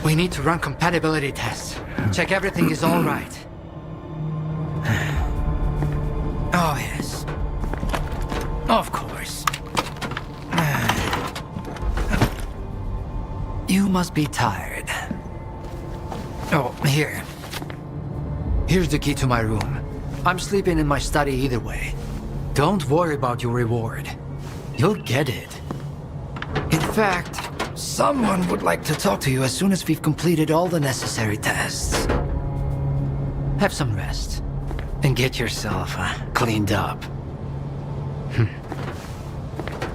Speaker 2: We need to run compatibility tests. Check everything is all right. Oh, yes. Of course. You must be tired. Oh, here. Here's the key to my room. I'm sleeping in my study either way. Don't worry about your reward. You'll get it. In fact, someone would like to talk to you as soon as we've completed all the necessary tests. Have some rest, and get yourself cleaned up.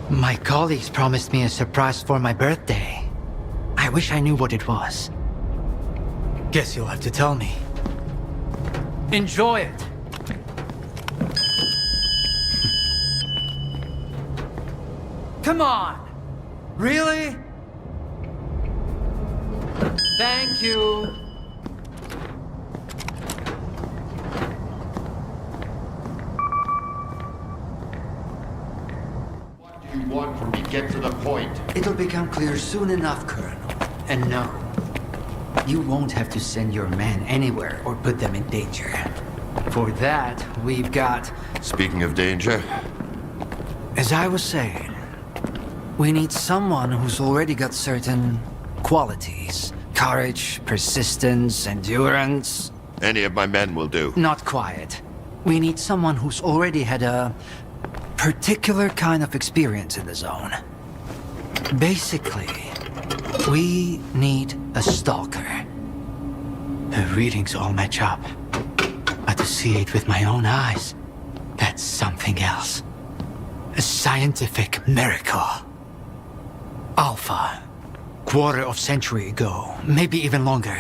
Speaker 2: My colleagues promised me a surprise for my birthday. I wish I knew what it was. Guess you'll have to tell me. Enjoy it! Come on! Really? Thank you.
Speaker 12: What do you want from me? Get to the point.
Speaker 2: It'll become clear soon enough, Colonel. And no, you won't have to send your men anywhere or put them in danger. For that, we've got...
Speaker 12: Speaking of danger...
Speaker 2: As I was saying, we need someone who's already got certain qualities. Courage, persistence, endurance.
Speaker 12: Any of my men will do.
Speaker 2: Not quiet. We need someone who's already had a particular kind of experience in the zone. Basically, we need a stalker. The readings all match up. But to see it with my own eyes, that's something else. A scientific miracle. Alpha. Quarter of century ago, maybe even longer.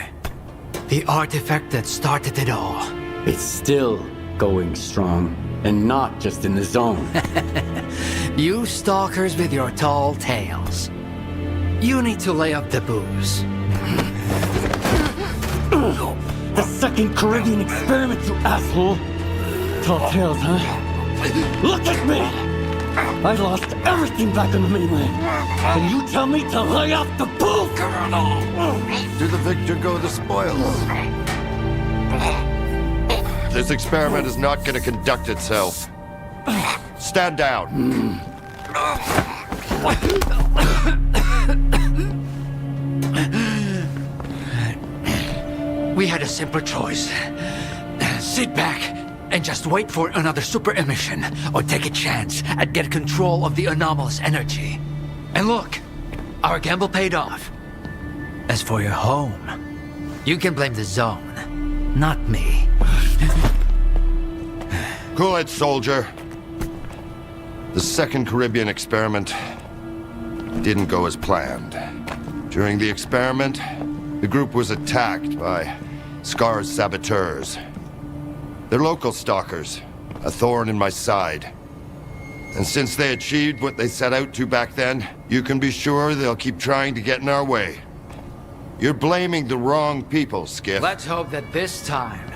Speaker 2: The artifact that started it all.
Speaker 13: It's still going strong, and not just in the zone.
Speaker 2: You stalkers with your tall tales. You need to lay up the booze.
Speaker 13: The second Caribbean experiment, you asshole! Tall tales, huh? Look at me! I lost everything back on the mainland. And you tell me to lay off the booze!
Speaker 12: To the victor go the spoils. This experiment is not going to conduct itself. Stand down.
Speaker 2: We had a simple choice. Sit back and just wait for another super emission, or take a chance at get control of the anomalous energy. And look, our gamble paid off. As for your home, you can blame the zone, not me.
Speaker 12: Cool it, soldier. The second Caribbean experiment didn't go as planned.
Speaker 3: During the experiment, the group was attacked by S.T.A.L.K.E.R's saboteurs. They're local stalkers, a thorn in my side. And since they achieved what they set out to back then, you can be sure they'll keep trying to get in our way. You're blaming the wrong people, Skif.
Speaker 2: Let's hope that this time,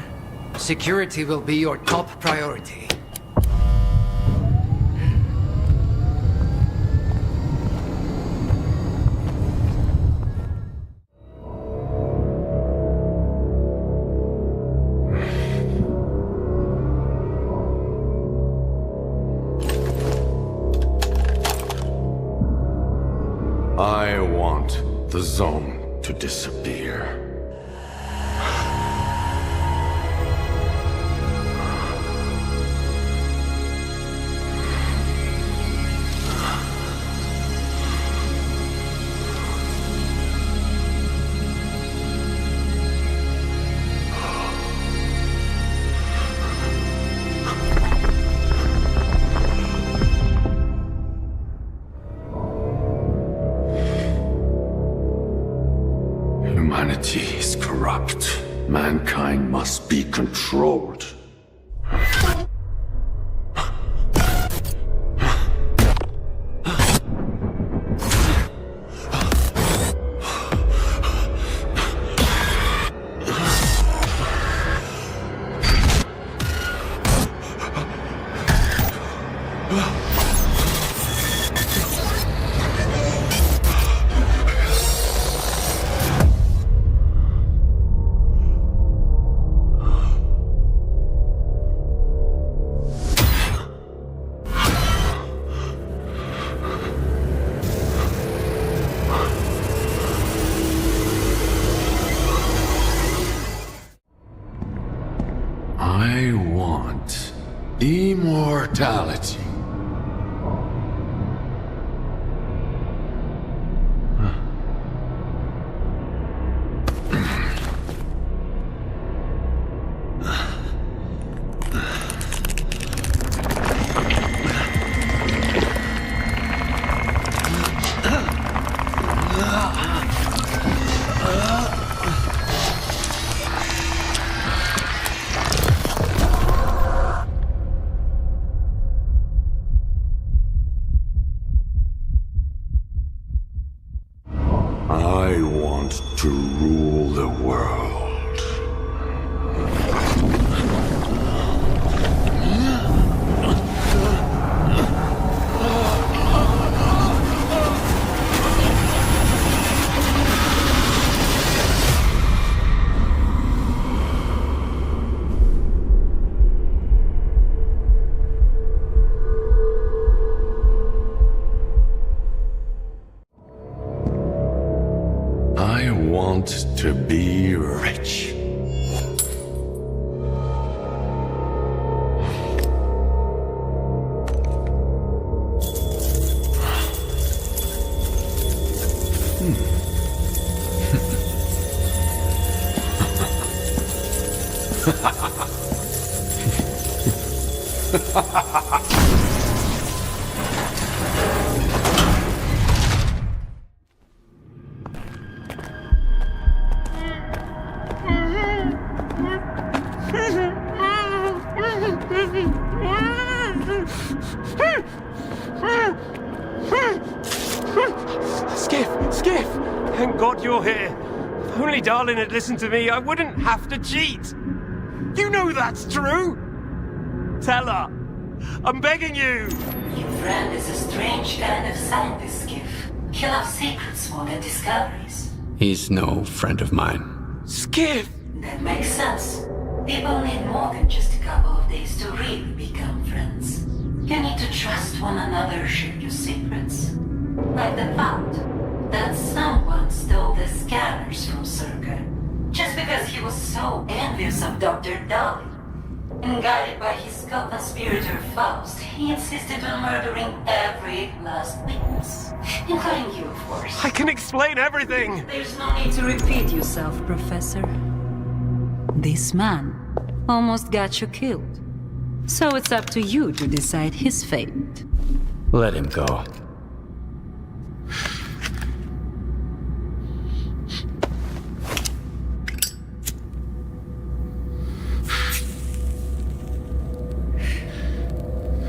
Speaker 2: security will be your top priority.
Speaker 1: I want the zone to disappear. Humanity is corrupt. Mankind must be controlled. I want immortality. I want to rule the world. I want to be rich.
Speaker 4: Skif! Thank God you're here. If only Darlin had listened to me, I wouldn't have to cheat. You know that's true. Tell her. I'm begging you.
Speaker 22: Your friend is a strange kind of scientist, Skif. He loves secrets more than discoveries.
Speaker 13: He's no friend of mine.
Speaker 4: Skif!
Speaker 22: That makes sense. People need more than just a couple of days to really become friends. You need to trust one another, share your secrets. Like the fact that someone stole the scanners from S.T.A.L.K.E.R. just because he was so envious of Dr. Dolly. And guided by his co-conspirator Faust, he insisted on murdering every last witness. Including you, of course.
Speaker 4: I can explain everything!
Speaker 22: There's no need to repeat yourself, Professor. This man almost got you killed. So it's up to you to decide his fate.
Speaker 13: Let him go.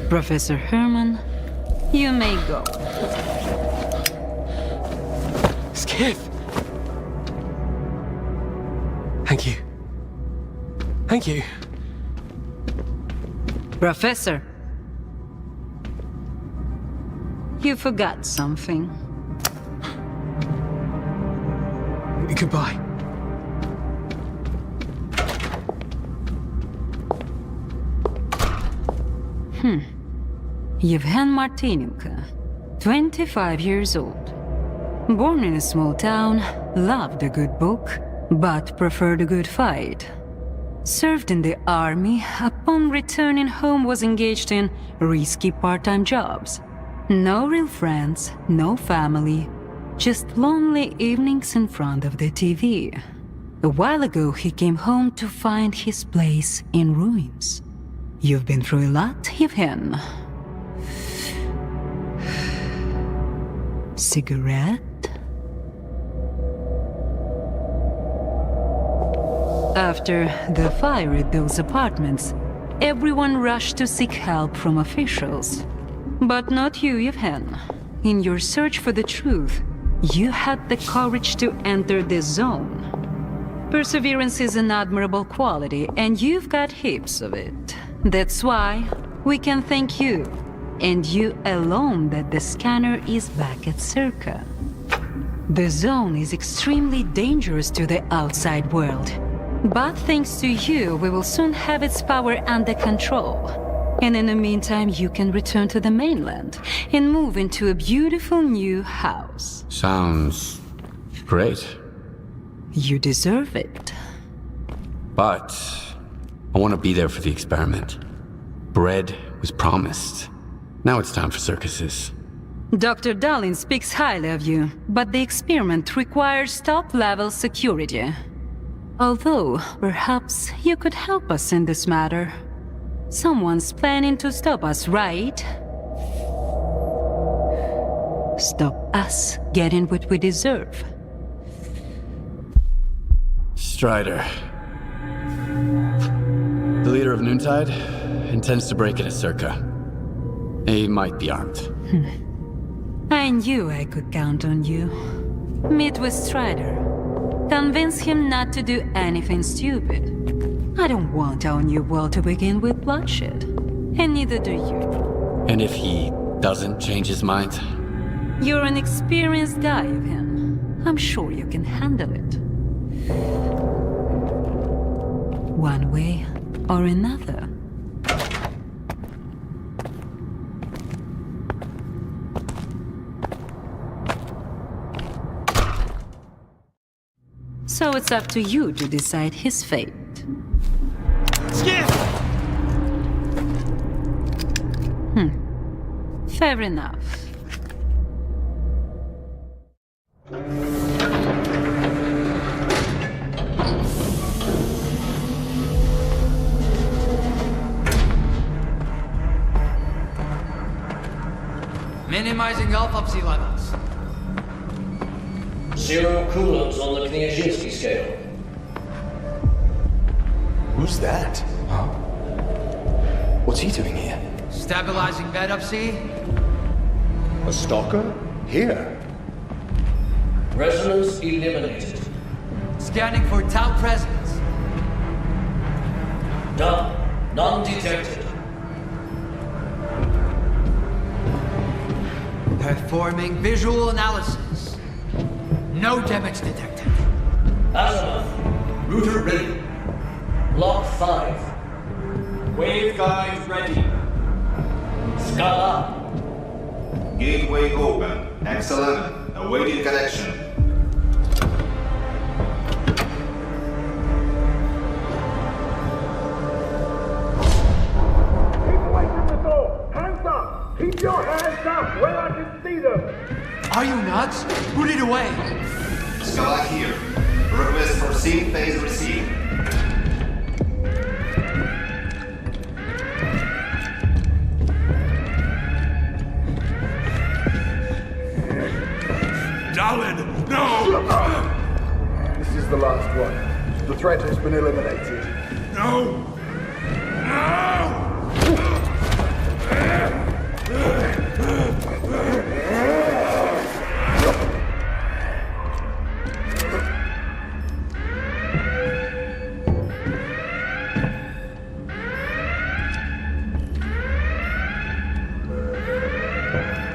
Speaker 6: Professor Herman, you may go.
Speaker 4: Skif! Thank you. Thank you.
Speaker 6: Professor, you forgot something.
Speaker 4: Goodbye.
Speaker 6: Jewhen Martinenka, 25 years old. Born in a small town, loved a good book, but preferred a good fight. Served in the army, upon returning home was engaged in risky part-time jobs. No real friends, no family, just lonely evenings in front of the TV. A while ago, he came home to find his place in ruins. You've been through a lot, Jewhen. Cigarette? After the fire at those apartments, everyone rushed to seek help from officials. But not you, Jewhen. In your search for the truth, you had the courage to enter the zone. Perseverance is an admirable quality, and you've got heaps of it. That's why we can thank you, and you alone, that the scanner is back at S.T.A.L.K.E.R. The zone is extremely dangerous to the outside world. But thanks to you, we will soon have its power under control. And in the meantime, you can return to the mainland and move into a beautiful new house.
Speaker 21: Sounds great.
Speaker 6: You deserve it.
Speaker 21: But I want to be there for the experiment. Bread was promised. Now it's time for circuses.
Speaker 6: Dr. Darling speaks highly of you, but the experiment requires top-level security. Although, perhaps you could help us in this matter. Someone's planning to stop us, right? Stop us getting what we deserve.
Speaker 21: Strider. The leader of Noontide intends to break into S.T.A.L.K.E.R. He might be armed.
Speaker 6: I knew I could count on you. Meet with Strider. Convince him not to do anything stupid. I don't want our new world to begin with bloodshed. And neither do you.
Speaker 21: And if he doesn't change his mind?
Speaker 6: You're an experienced guy of him. I'm sure you can handle it. One way or another. So it's up to you to decide his fate.
Speaker 4: Skif!
Speaker 6: Fair enough.
Speaker 5: Minimizing autopsy levels.
Speaker 8: 0 coulombs on the Kniazinski scale.
Speaker 23: Who's that? Huh? What's he doing here?
Speaker 5: Stabilizing Wydawcy.
Speaker 23: A stalker? Here?
Speaker 8: Resonance eliminated.
Speaker 5: Scanning for Tau presence.
Speaker 8: Done. None detected.
Speaker 5: Performing visual analysis. No damage detected.
Speaker 8: Azimuth. Router ready. Block 5.
Speaker 24: Waveguide ready.
Speaker 8: Scala.
Speaker 24: Gateway open. X11. Awaiting connection.
Speaker 7: Keep away from the door! Hands up! Keep your hands up where I can see them!
Speaker 5: Are you nuts? Put it away!
Speaker 24: Scala here. Request for sync phase received.
Speaker 21: Darling, no!
Speaker 7: This is the last one. The threat has been eliminated.
Speaker 21: No! No!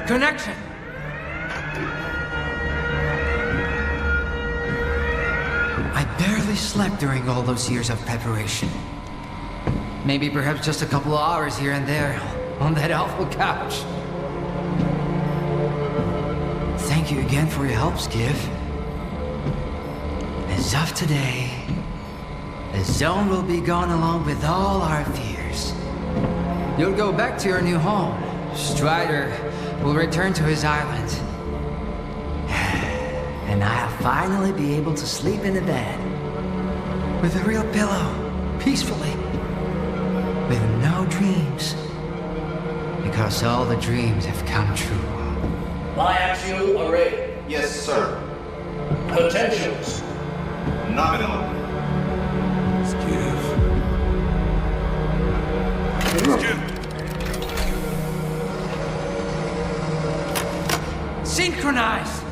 Speaker 2: Connection! I barely slept during all those years of preparation. Maybe perhaps just a couple of hours here and there on that awful couch. Thank you again for your help, Skif. As of today, the zone will be gone along with all our fears. You'll go back to your new home. Strider will return to his island. And I'll finally be able to sleep in a bed. With a real pillow. Peacefully. With no dreams. Because all the dreams have come true.
Speaker 8: Biaxial array.
Speaker 24: Yes, sir.
Speaker 8: Potentials.
Speaker 24: Nominal.
Speaker 21: Skif.
Speaker 2: Synchronize!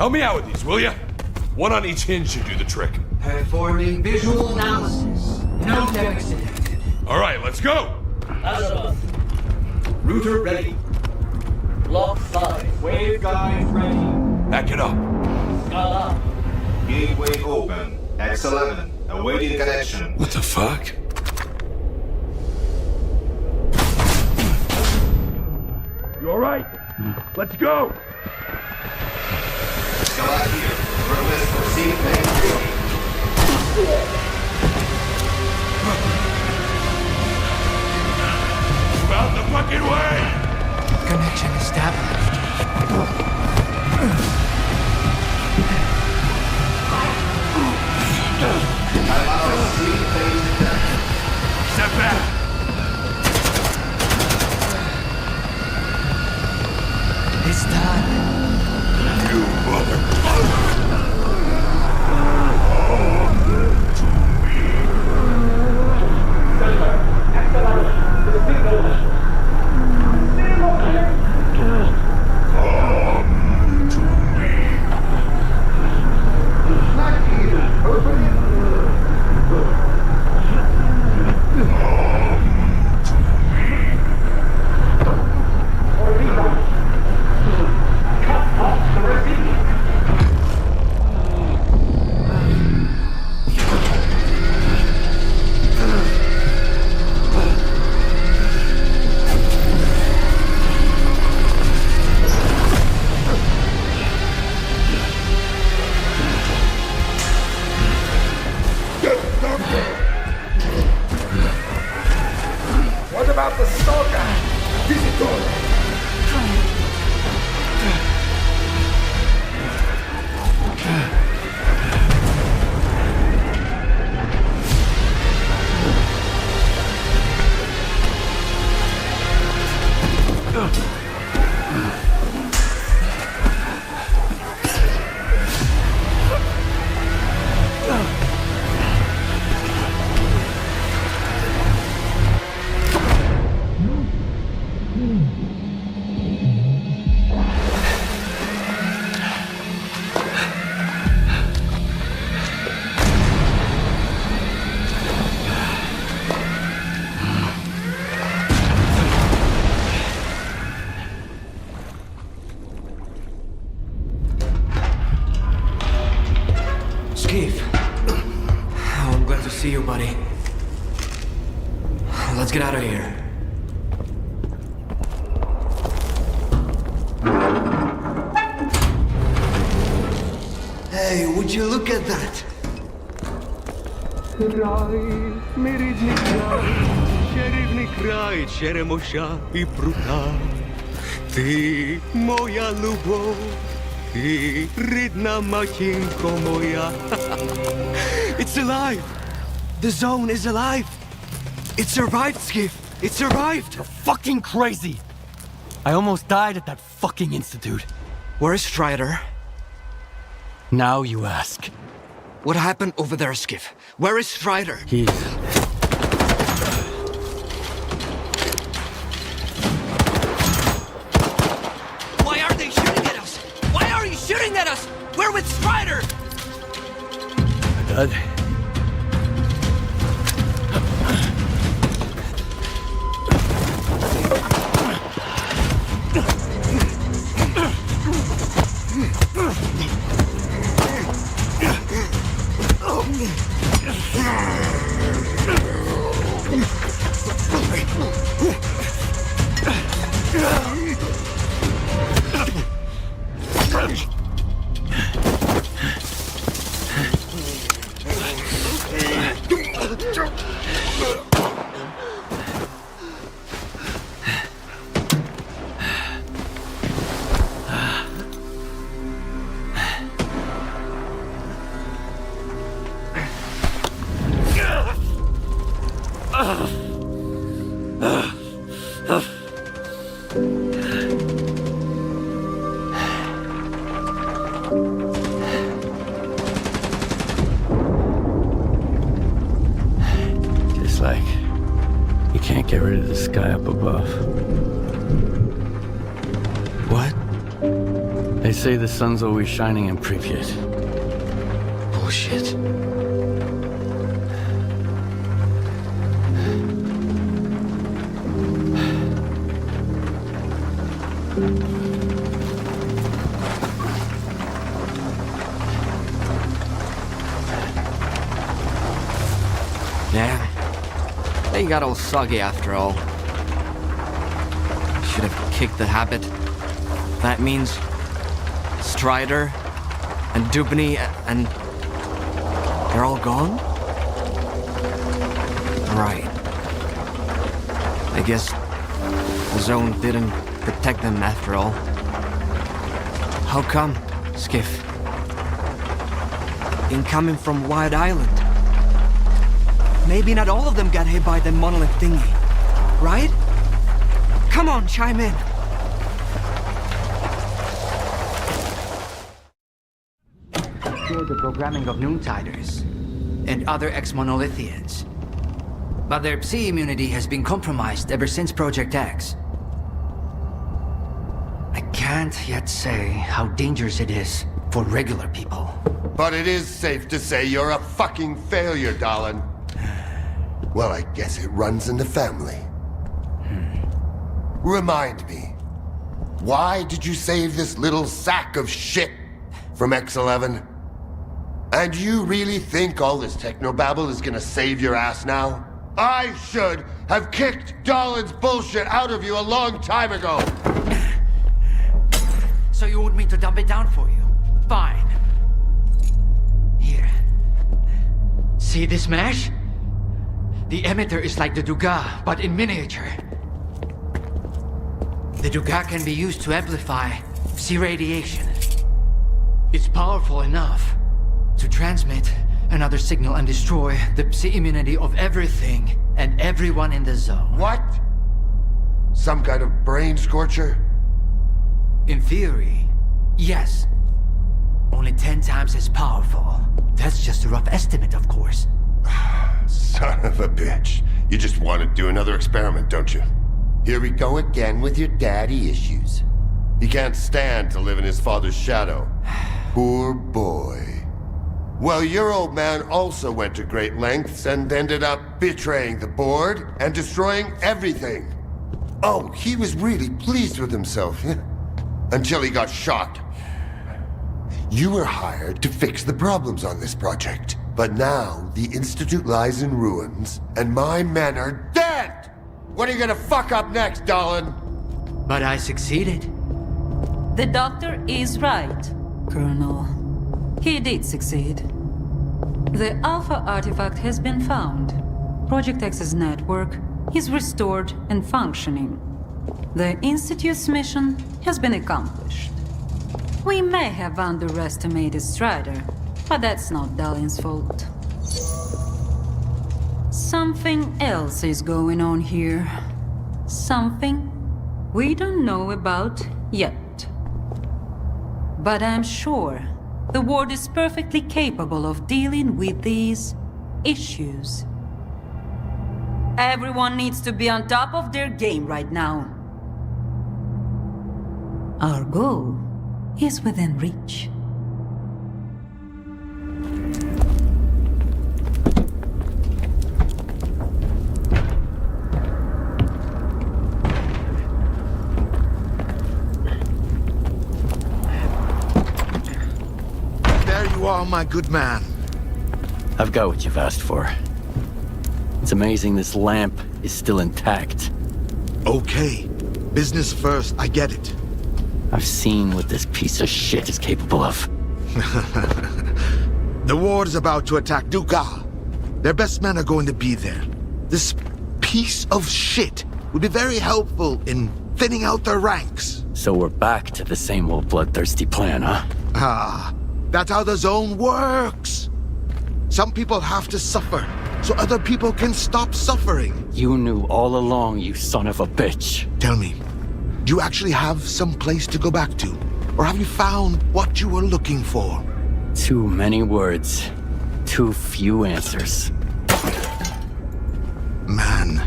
Speaker 21: Help me out with these, will ya? One on each hinge should do the trick.
Speaker 2: Performing visual analysis. No demics detected.
Speaker 21: All right, let's go!
Speaker 8: Azimuth. Router ready. Block 5. Waveguide ready.
Speaker 21: Back it up.
Speaker 8: Scala.
Speaker 24: Gateway open. X11. Awaiting connection.
Speaker 21: What the fuck?
Speaker 7: You alright? Let's go!
Speaker 24: S.T.A.L.K.E.R. Request for scene phase 3.
Speaker 5: Skif. Oh, I'm glad to see you, buddy. Let's get out of here. Hey, would you look at that?
Speaker 9: Край, мій рідний край, чарівний край, черемоша і прута. Ти моя любов, ти рідна матінко моя.
Speaker 5: It's alive! The zone is alive! It survived, Skif! It survived!
Speaker 13: You're fucking crazy! I almost died at that fucking institute.
Speaker 5: Where is Strider?
Speaker 13: Now you ask.
Speaker 5: What happened over there, Skif? Where is Strider?
Speaker 13: He's...
Speaker 5: Why are they shooting at us? Why are you shooting at us? We're with Strider!
Speaker 13: Dad? Just like you can't get rid of the sky up above.
Speaker 5: What?
Speaker 13: They say the sun's always shining in Pripyat.
Speaker 5: Bullshit. Yeah, they got all soggy after all. Should have kicked the habit. That means Strider and Dubny and they're all gone? Right. I guess the zone didn't protect them after all. How come, Skif? Incoming from White Island. Maybe not all of them got hit by the monolith thingy, right? Come on, chime in. The programming of Noontiders and other ex-monolithians. But their psi immunity has been compromised ever since Project X. I can't yet say how dangerous it is for regular people.
Speaker 12: But it is safe to say you're a fucking failure, darling. Well, I guess it runs in the family. Remind me, why did you save this little sack of shit from X11? And you really think all this technobabble is gonna save your ass now? I should have kicked Dahlon's bullshit out of you a long time ago!
Speaker 2: So you want me to dump it down for you? Fine. Here. See this mesh? The emitter is like the Dugas, but in miniature. The Dugas can be used to amplify psi radiation. It's powerful enough to transmit another signal and destroy the psi immunity of everything and everyone in the zone.
Speaker 12: What? Some kind of brain scorcher?
Speaker 2: In theory, yes. Only 10 times as powerful. That's just a rough estimate, of course.
Speaker 12: Son of a bitch. You just want to do another experiment, don't you? Here we go again with your daddy issues. He can't stand to live in his father's shadow. Poor boy. Well, your old man also went to great lengths and ended up betraying the board and destroying everything. Oh, he was really pleased with himself, until he got shot. You were hired to fix the problems on this project. But now, the Institute lies in ruins, and my men are dead! What are you gonna fuck up next, Dolan?
Speaker 2: But I succeeded.
Speaker 6: The doctor is right, Colonel. He did succeed. The Alpha artifact has been found. Project X's network is restored and functioning. The Institute's mission has been accomplished. We may have underestimated Strider, but that's not Dalin's fault. Something else is going on here. Something we don't know about yet. But I'm sure the Ward is perfectly capable of dealing with these issues. Everyone needs to be on top of their game right now. Our goal is within reach.
Speaker 16: There you are, my good man.
Speaker 13: I've got what you've asked for. It's amazing this lamp is still intact.
Speaker 16: Okay. Business first, I get it.
Speaker 13: I've seen what this piece of shit is capable of.
Speaker 16: The Ward is about to attack Duka. Their best men are going to be there. This piece of shit would be very helpful in thinning out their ranks.
Speaker 13: So we're back to the same old bloodthirsty plan, huh?
Speaker 16: Ah, that's how the zone works. Some people have to suffer, so other people can stop suffering.
Speaker 13: You knew all along, you son of a bitch.
Speaker 16: Tell me, do you actually have some place to go back to? Or have you found what you were looking for?
Speaker 13: Too many words, too few answers.
Speaker 16: Man.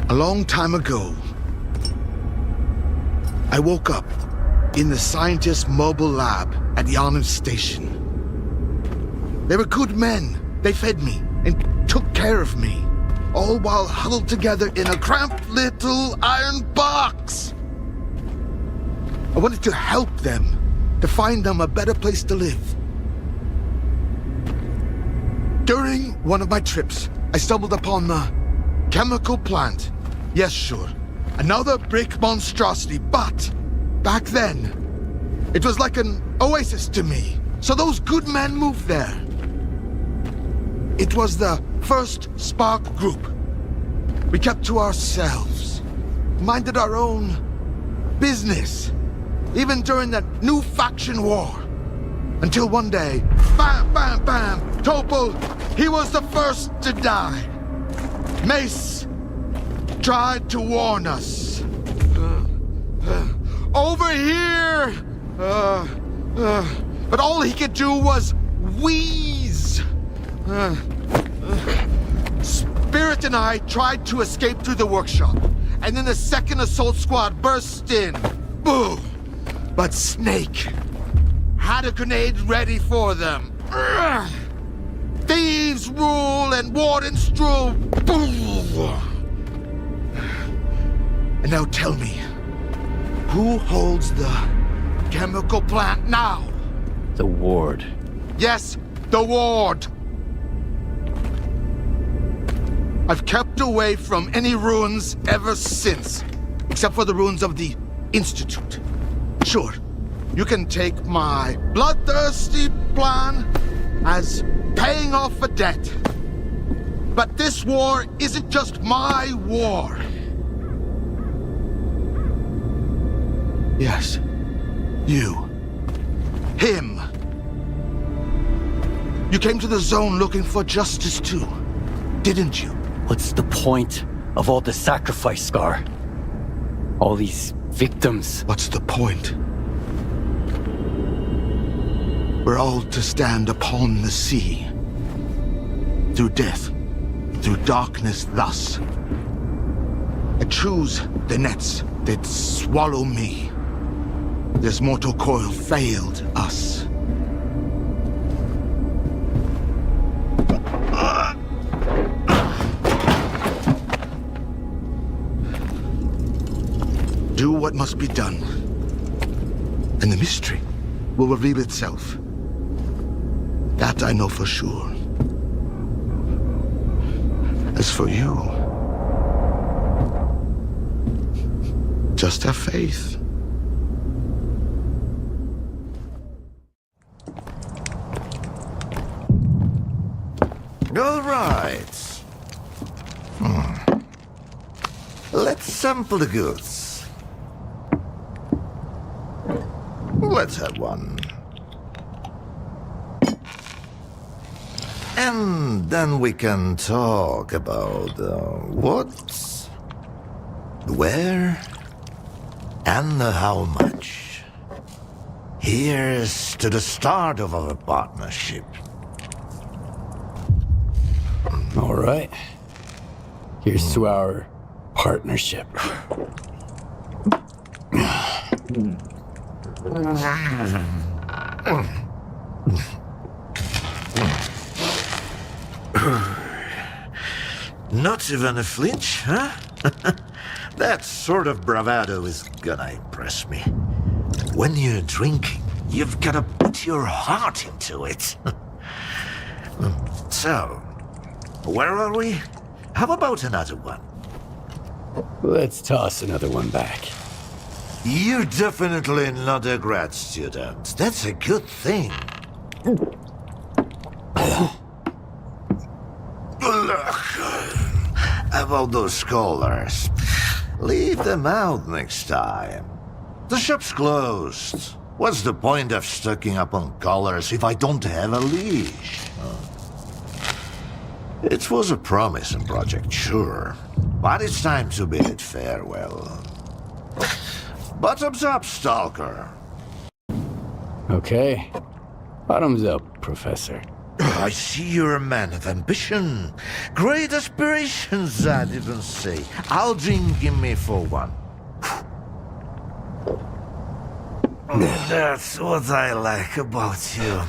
Speaker 16: A long time ago, I woke up in the scientist's mobile lab at Yavin Station. They were good men. They fed me and took care of me, all while huddled together in a cramped little iron box. I wanted to help them, to find them a better place to live. During one of my trips, I stumbled upon the chemical plant. Yes, sure, another brick monstrosity, but back then, it was like an oasis to me. So those good men moved there. It was the first Spark group. We kept to ourselves, minded our own business, even during the new faction war. Until one day, bam, bam, bam, Topol, he was the first to die. Mace tried to warn us. Over here! But all he could do was wheeze. Spirit and I tried to escape through the workshop, and then the second assault squad burst in. Boom! But Snake had a grenade ready for them. Thieves rule and wardens rule. Boom! And now tell me, who holds the chemical plant now?
Speaker 13: The Ward.
Speaker 16: Yes, the Ward. I've kept away from any ruins ever since, except for the ruins of the Institute. Sure, you can take my bloodthirsty plan as paying off a debt. But this war isn't just my war. Yes, you. Him. You came to the zone looking for justice too, didn't you?
Speaker 13: What's the point of all the sacrifice, Scar? All these victims.
Speaker 16: What's the point? We're all to stand upon the sea. Through death, through darkness thus. I choose the nets that swallow me. This mortal coil failed us. Do what must be done. And the mystery will reveal itself. That I know for sure. As for you, just have faith.
Speaker 10: All right. Let's sample the goods. Let's have one. And then we can talk about what, where, and how much. Here's to the start of our partnership.
Speaker 13: All right. Here's to our partnership.
Speaker 10: Not even a flinch, huh? That sort of bravado is gonna impress me. When you're drinking, you've gotta put your heart into it. So, where are we? How about another one?
Speaker 13: Let's toss another one back.
Speaker 10: You're definitely not a grad student. That's a good thing. About those scholars. Leave them out next time. The shop's closed. What's the point of stocking up on collars if I don't have a leash? It was a promising project, sure. But it's time to bid it farewell. Bottoms up, Stalker.
Speaker 13: Okay. Bottoms up, Professor.
Speaker 10: I see you're a man of ambition. Great aspirations, I'd even say. I'll drink in me for one. That's what I like about you.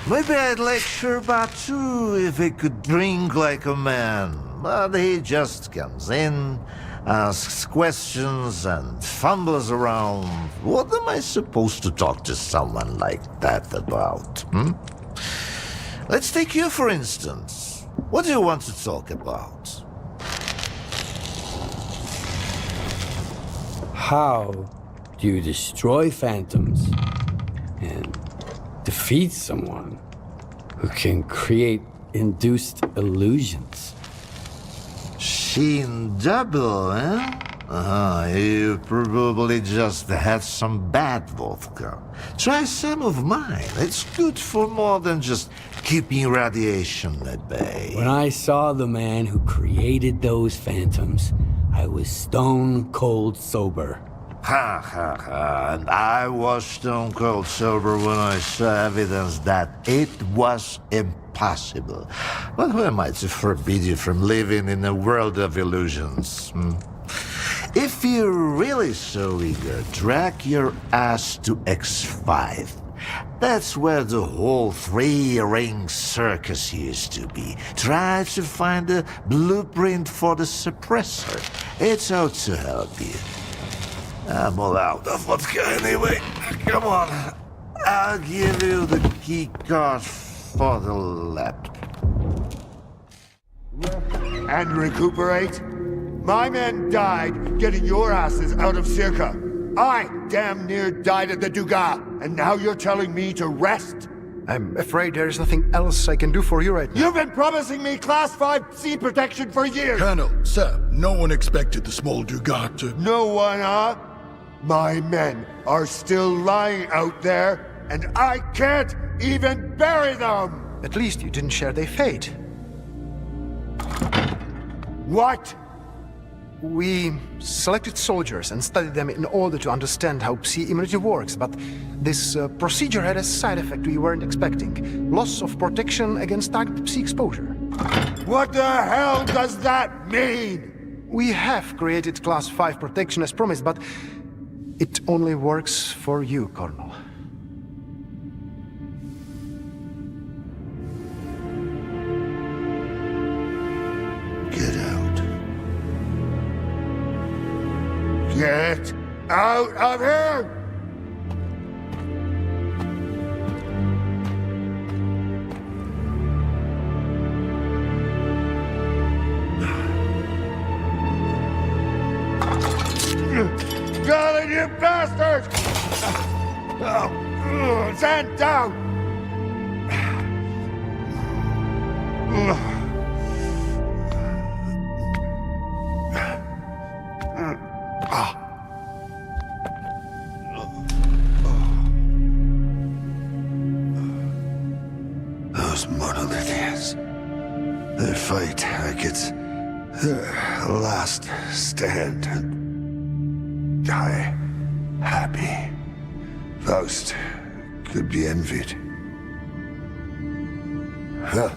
Speaker 10: Maybe I'd like Sherbat too, if he could drink like a man. But he just comes in, asks questions, and fumbles around. What am I supposed to talk to someone like that about, Let's take you, for instance. What do you want to talk about?
Speaker 13: How do you destroy phantoms and defeat someone who can create induced illusions?
Speaker 10: Seen double, eh? You probably just had some bad vodka. Try some of mine. It's good for more than just keeping radiation at bay.
Speaker 13: When I saw the man who created those phantoms, I was stone cold sober.
Speaker 10: Ha ha ha. And I was stone cold sober when I saw evidence that it was impossible. But who am I to forbid you from living in a world of illusions? If you're really so eager, drag your ass to X5. That's where the whole three-ring circus used to be. Try to find a blueprint for the suppressor. It's out to help you. I'm all out of vodka anyway. Come on. I'll give you the key card for the laptop.
Speaker 12: And recuperate? My men died getting your asses out of Circa. I damn near died at the Dugas, and now you're telling me to rest?
Speaker 14: I'm afraid there's nothing else I can do for you right now.
Speaker 12: You've been promising me Class 5 sea protection for years!
Speaker 11: Colonel, sir, no one expected the small Dugas to...
Speaker 12: No one, huh? My men are still lying out there, and I can't even bury them!
Speaker 14: At least you didn't share their fate.
Speaker 12: What?
Speaker 14: We selected soldiers and studied them in order to understand how Psi immunity works, but this procedure had a side effect we weren't expecting. Loss of protection against target Psi exposure.
Speaker 12: What the hell does that mean?
Speaker 14: We have created Class 5 protection as promised, but it only works for you, Colonel.
Speaker 12: Get out. Get out of here! you bastards! Stand down!
Speaker 3: Those monolithians. They fight like it's their last stand and die happy. Faust could be envied. Huh.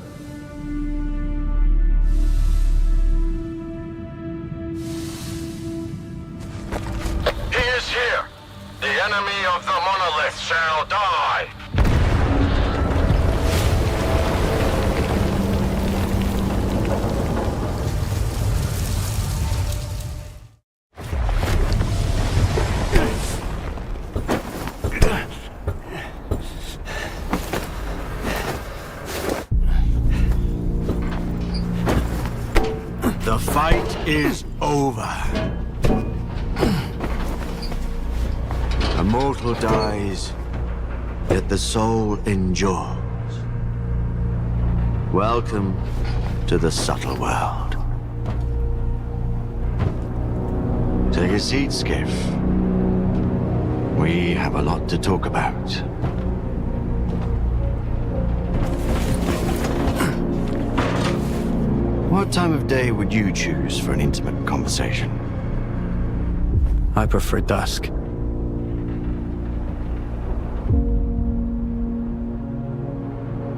Speaker 15: He is here. The enemy of the monolith shall die.
Speaker 1: The fight is over. A mortal dies, yet the soul endures. Welcome to the subtle world. Take a seat, Skif. We have a lot to talk about. What time of day would you choose for an intimate conversation?
Speaker 13: I prefer dusk.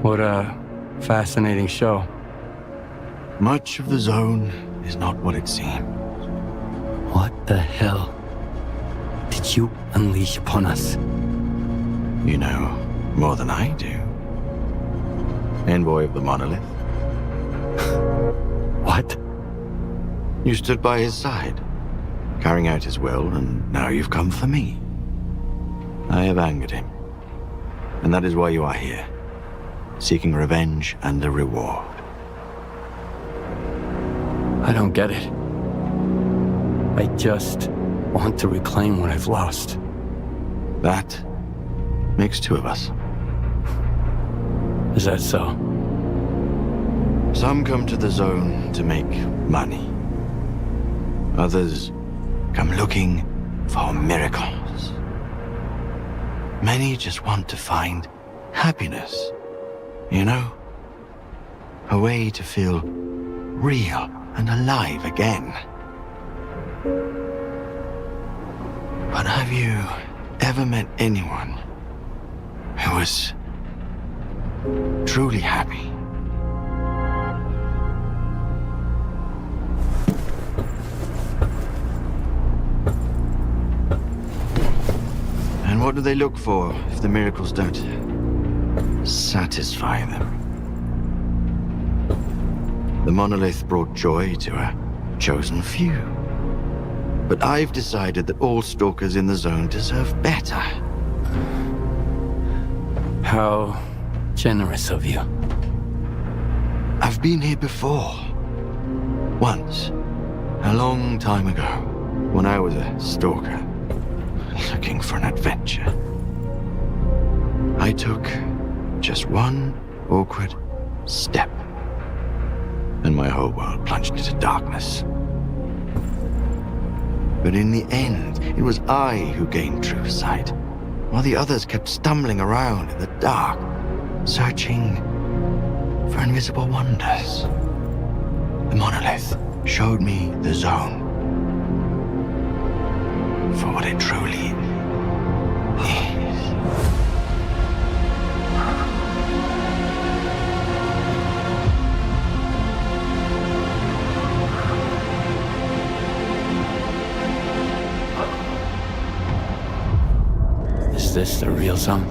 Speaker 13: What a fascinating show.
Speaker 1: Much of the zone is not what it seems.
Speaker 13: What the hell did you unleash upon us?
Speaker 1: You know more than I do. Envoy of the monolith.
Speaker 13: What?
Speaker 1: You stood by his side, carrying out his will, and now you've come for me. I have angered him, and that is why you are here, seeking revenge and a reward.
Speaker 13: I don't get it. I just want to reclaim what I've lost.
Speaker 1: That makes two of us.
Speaker 13: Is that so?
Speaker 1: Some come to the zone to make money. Others come looking for miracles. Many just want to find happiness. You know? A way to feel real and alive again. But have you ever met anyone who was truly happy? And what do they look for if the miracles don't satisfy them? The monolith brought joy to a chosen few. But I've decided that all stalkers in the zone deserve better.
Speaker 13: How generous of you.
Speaker 1: I've been here before. Once. A long time ago. When I was a stalker. Looking for an adventure. I took just one awkward step. And my whole world plunged into darkness. But in the end, it was I who gained true sight, while the others kept stumbling around in the dark, searching for invisible wonders. The monolith showed me the zone for what it truly is.
Speaker 13: Is this the real zone?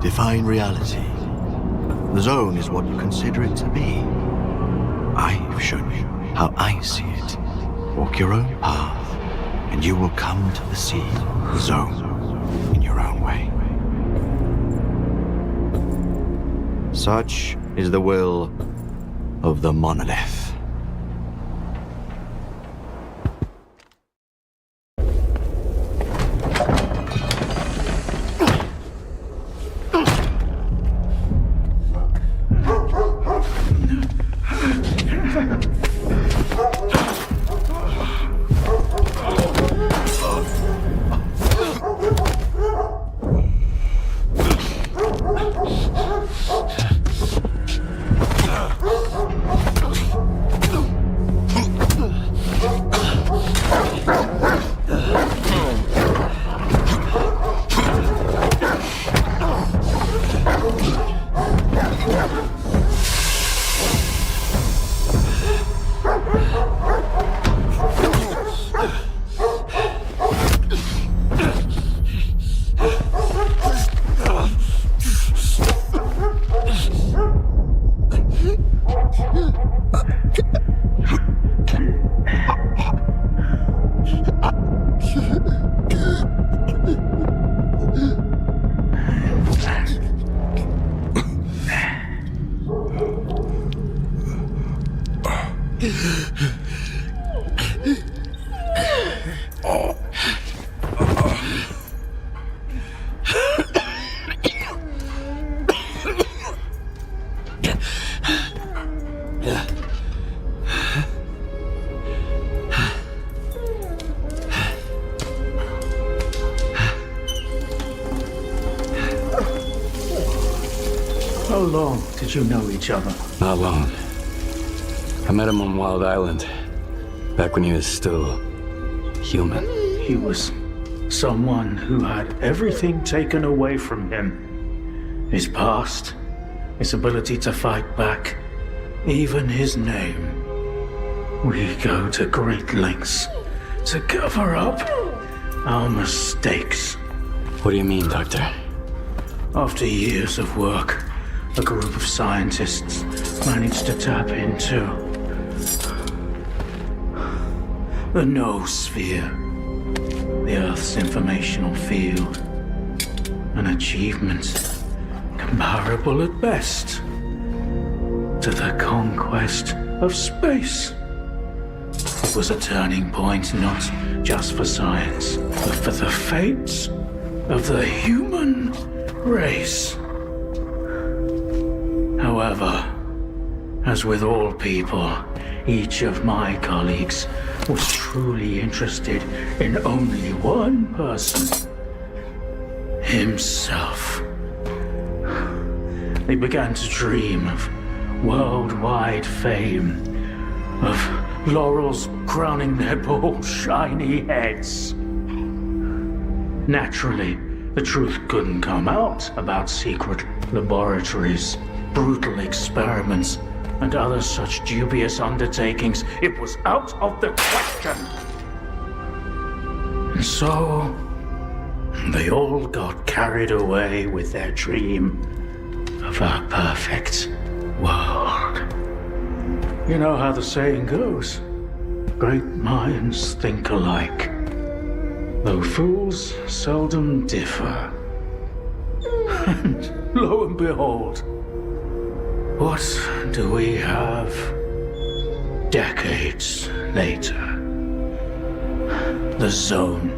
Speaker 1: Define reality. The zone is what you consider it to be. I've shown you how I see it. Walk your own path, and you will come to see the zone in your own way. Such is the will of the monolith.
Speaker 11: How long did you know each other?
Speaker 13: Not long. I met him on Wild Island, back when he was still human.
Speaker 11: He was someone who had everything taken away from him. His past, his ability to fight back, even his name. We go to great lengths to cover up our mistakes.
Speaker 13: What do you mean, Doctor?
Speaker 11: After years of work, a group of scientists managed to tap into the noosphere, the Earth's informational field. An achievement comparable at best to the conquest of space. It was a turning point not just for science, but for the fates of the human race. However, as with all people, each of my colleagues was truly interested in only one person: himself. They began to dream of worldwide fame, of laurels crowning their bald, shiny heads. Naturally, the truth couldn't come out about secret laboratories, brutal experiments, and other such dubious undertakings. It was out of the question. And so, they all got carried away with their dream of a perfect world. You know how the saying goes, great minds think alike, though fools seldom differ. And lo and behold, what do we have decades later? The Zone,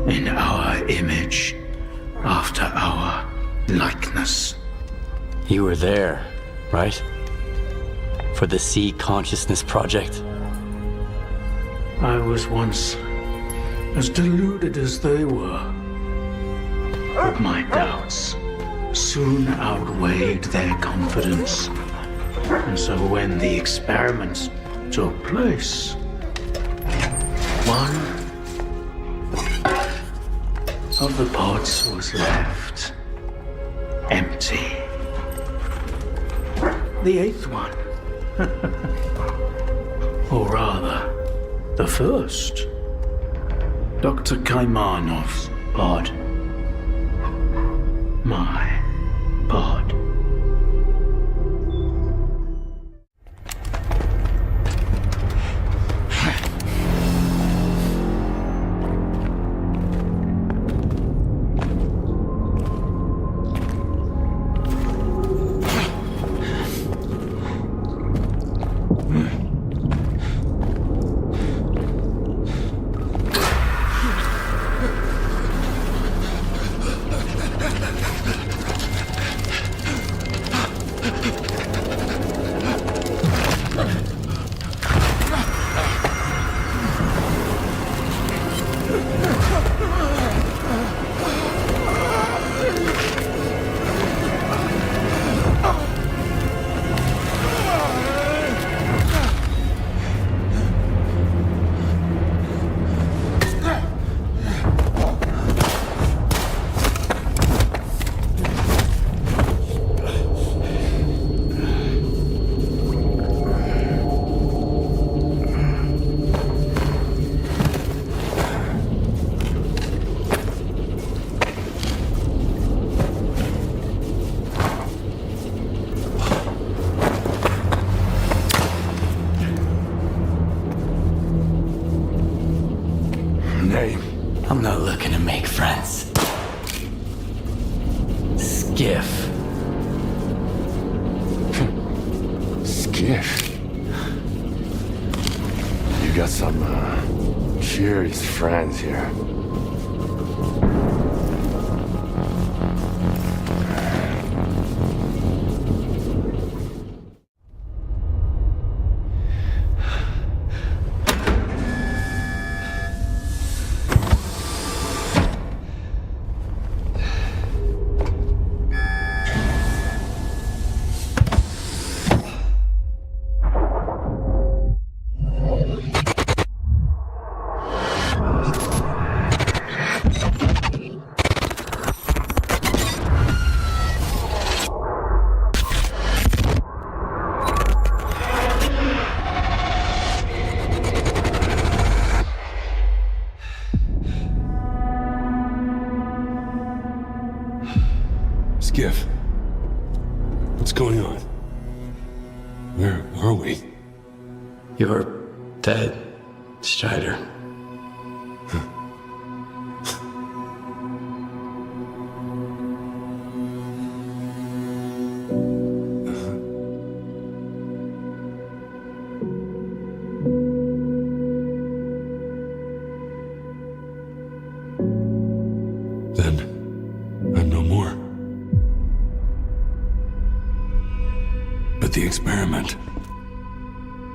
Speaker 11: in our image, after our likeness.
Speaker 13: You were there, right? For the Sea Consciousness Project?
Speaker 11: I was once as deluded as they were, but my doubts soon outweighed their confidence. And so when the experiments took place, one of the pods was left empty. The eighth one, or rather, the first, Dr. Kaimanov's pod. My pod.
Speaker 13: I'm not looking to make friends. Skif.
Speaker 17: Skif? You got some, curious friends here.
Speaker 21: Skif. What's going on? Where are we?
Speaker 18: You're dead, Strider.
Speaker 21: Then I'm no more. But the experiment.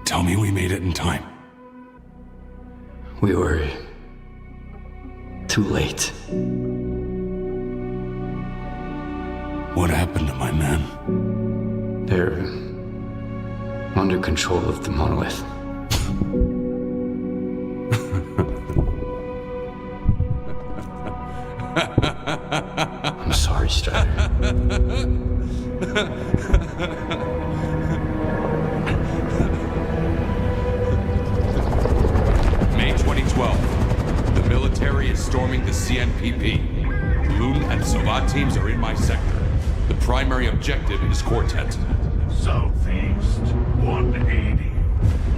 Speaker 21: Tell me we made it in time.
Speaker 18: We were too late.
Speaker 21: What happened to my men?
Speaker 18: They're under control of the monolith. I'm sorry, Strider.
Speaker 21: May 2012. The military is storming the CNPP. Loon and Sovat teams are in my sector. The primary objective is Quartet.
Speaker 19: Southeast, 180.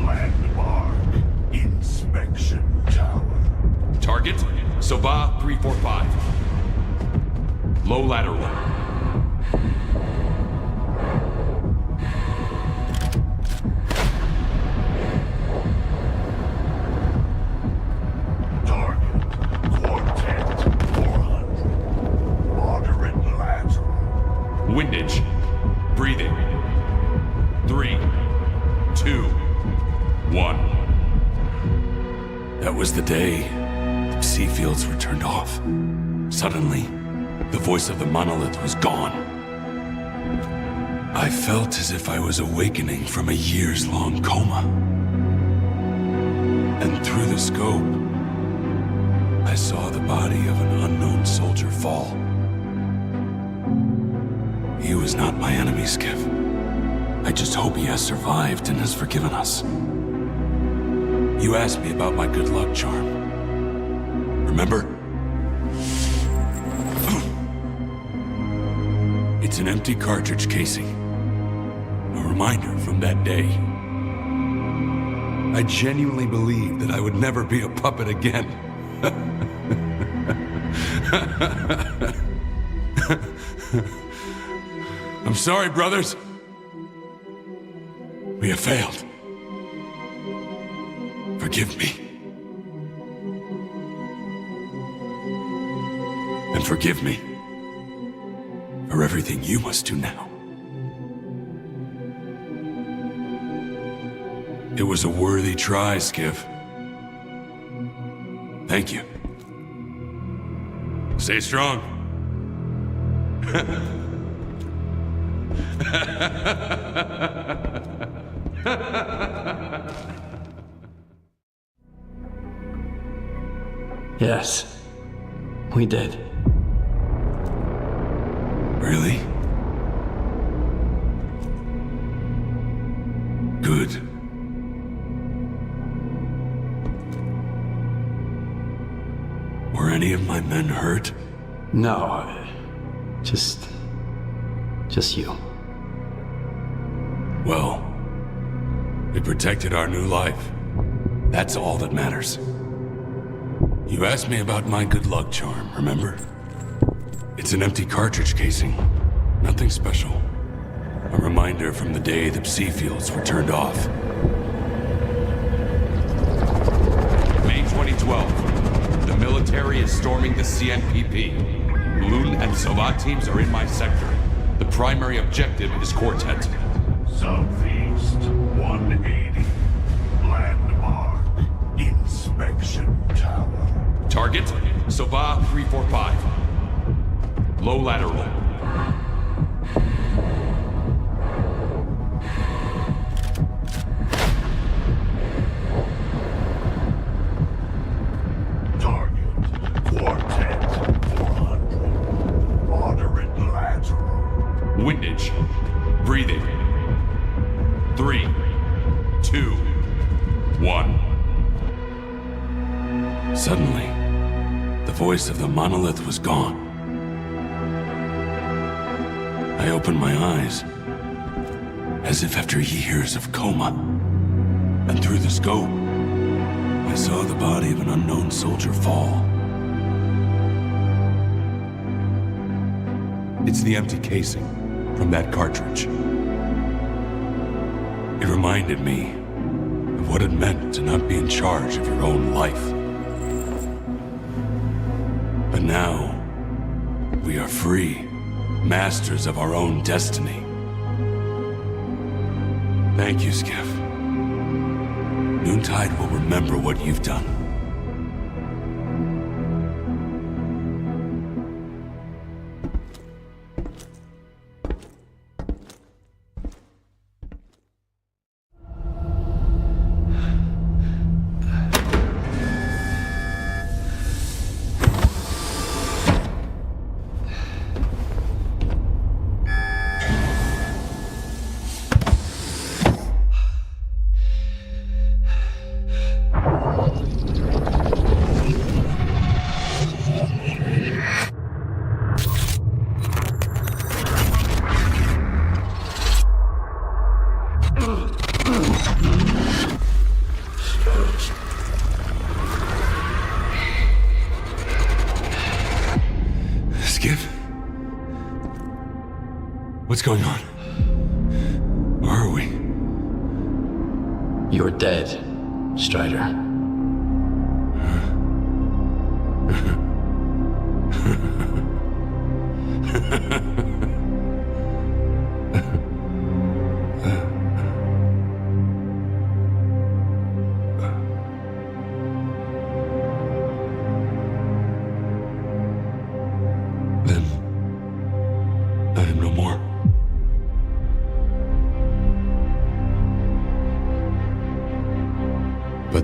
Speaker 19: Landmark. Inspection tower.
Speaker 21: Target, Soba 345. Low lateral.
Speaker 19: Target, Quartet, 400. Moderate lateral.
Speaker 21: Windage. Breathing. 3, 2, 1. That was the day the sea fields were turned off. Suddenly, the voice of the monolith was gone. I felt as if I was awakening from a years-long coma. And through the scope, I saw the body of an unknown soldier fall. He was not my enemy, Skif. I just hope he has survived and has forgiven us. You asked me about my good luck charm. Remember? It's an empty cartridge casing. A reminder from that day. I genuinely believed that I would never be a puppet again. I'm sorry, brothers. We have failed. Forgive me. And forgive me for everything you must do now. It was a worthy try, Skif. Thank you. Stay strong.
Speaker 18: Yes, we did.
Speaker 21: Really? Good. Were any of my men hurt?
Speaker 18: No, just you.
Speaker 21: Well, it protected our new life. That's all that matters. You asked me about my good luck charm, remember? It's an empty cartridge casing. Nothing special. A reminder from the day the sea fields were turned off. May 2012. The military is storming the CNPP. Loon and Sovat teams are in my sector. The primary objective is Quartet.
Speaker 19: Southeast, 180. Landmark. Inspection tower.
Speaker 21: Target, Soba 345. Low lateral.
Speaker 19: Target, Quartet, 400. Moderate lateral.
Speaker 21: Windage. Breathing. 3, 2, 1. Suddenly, the voice of the monolith was gone. I opened my eyes, as if after years of coma. And through the scope, I saw the body of an unknown soldier fall. It's the empty casing from that cartridge. It reminded me of what it meant to not be in charge of your own life. But now, we are free, masters of our own destiny. Thank you, Skif. Noontide will remember what you've done. What's going on? Where are we?
Speaker 18: You're dead, Strider.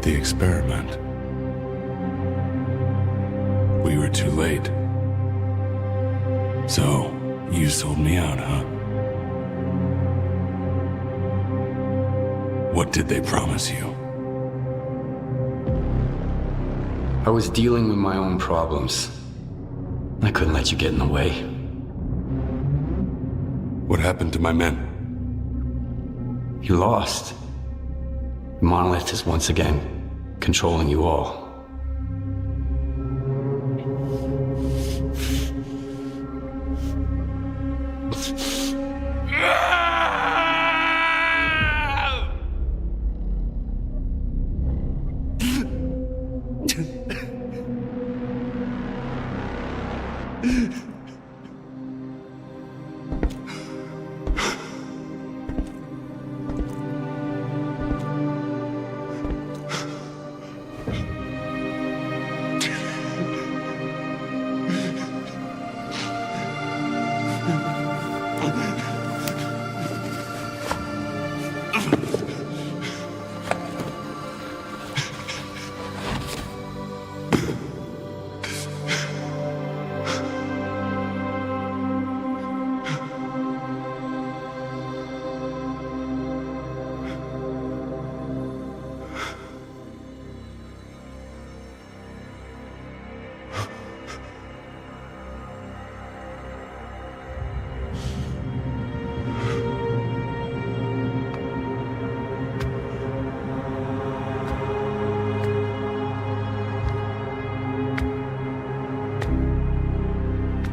Speaker 21: The experiment. We were too late. So, you sold me out, huh? What did they promise you?
Speaker 18: I was dealing with my own problems. I couldn't let you get in the way.
Speaker 21: What happened to my men?
Speaker 18: You lost. The monolith is once again controlling you all.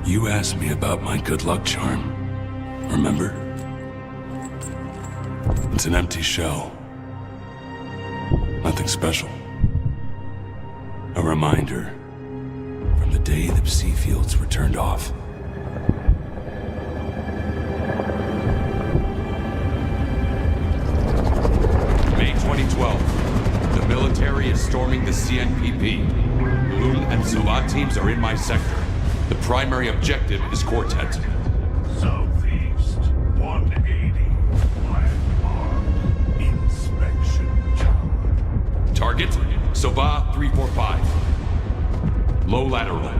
Speaker 21: You asked me about my good luck charm, remember? It's an empty shell. Nothing special. A reminder from the day the sea fields were turned off.
Speaker 4: May 2012. The military is storming the CNPP. Lul and Suvat teams are in my sector. The primary objective is Quartet.
Speaker 19: Southeast, 180. Landmark. Inspection tower.
Speaker 4: Target, Sova 345. Low lateral.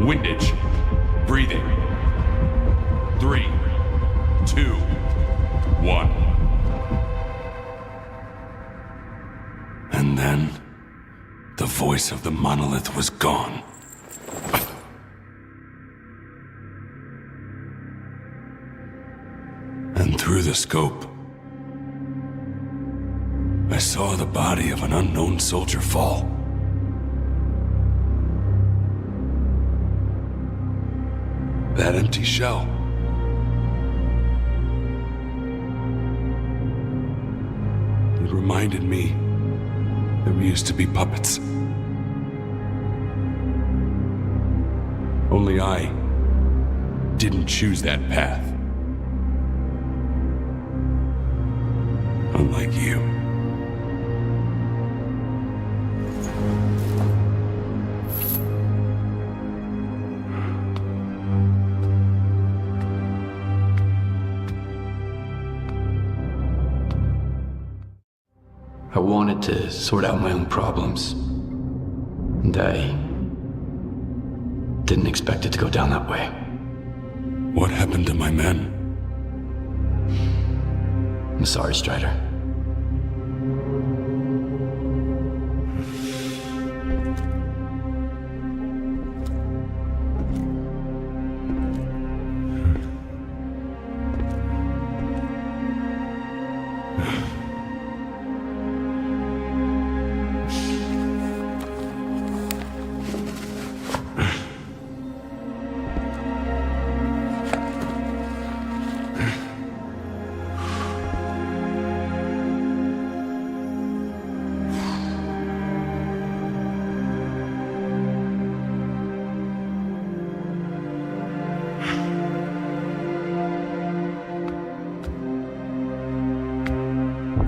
Speaker 4: Windage. Breathing. 3, 2, 1.
Speaker 21: And then, the voice of the monolith was gone. And through the scope, I saw the body of an unknown soldier fall. That empty shell. It reminded me that we used to be puppets. Only I didn't choose that path. Unlike you.
Speaker 18: I wanted to sort out my own problems. And I didn't expect it to go down that way.
Speaker 21: What happened to my men?
Speaker 18: I'm sorry, Strider.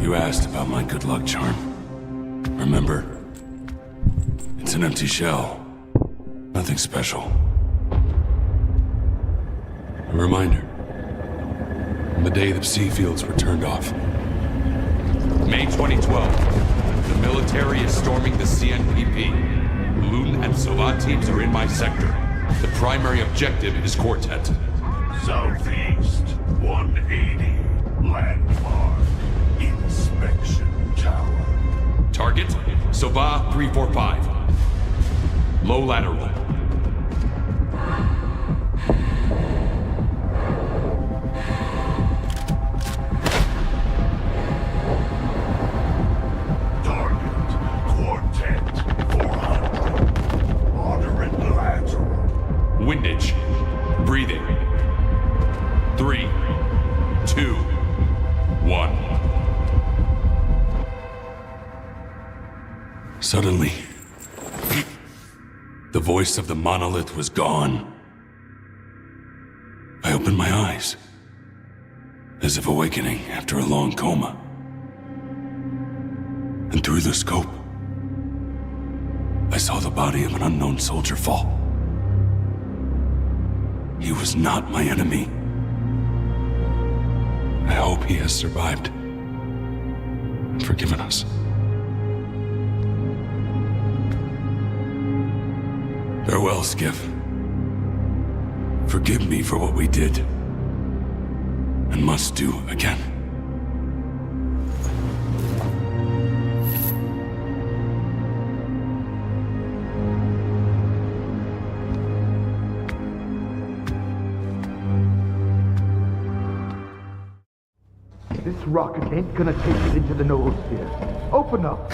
Speaker 21: You asked about my good luck charm. Remember? It's an empty shell. Nothing special. A reminder. On the day the Psi fields were turned off.
Speaker 4: May 2012. The military is storming the CNPP. Lul and Soviet teams are in my sector. The primary objective is Quartet.
Speaker 19: Southeast, 180. Landmark. Inspection tower.
Speaker 4: Target, Sova 345. Low lateral.
Speaker 19: Target, Quartet 400. Moderate lateral.
Speaker 4: Windage. Breathing. 3, 2, 1.
Speaker 21: Suddenly, the voice of the monolith was gone. I opened my eyes, as if awakening after a long coma. And through the scope, I saw the body of an unknown soldier fall. He was not my enemy. I hope he has survived and forgiven us. Farewell, Skif. Forgive me for what we did, and must do again.
Speaker 16: This rocket ain't gonna take it into the noosphere. Open up!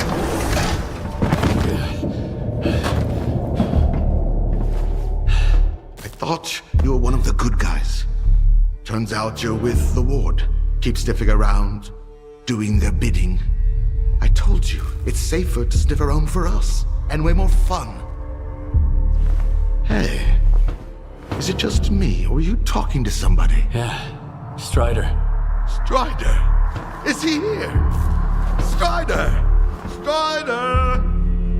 Speaker 16: I thought you were one of the good guys. Turns out you're with the ward. Keep sniffing around, doing their bidding. I told you, it's safer to sniff around for us, and way more fun. Hey, is it just me, or are you talking to somebody?
Speaker 18: Yeah, Strider.
Speaker 16: Strider? Is he here? Strider! Strider!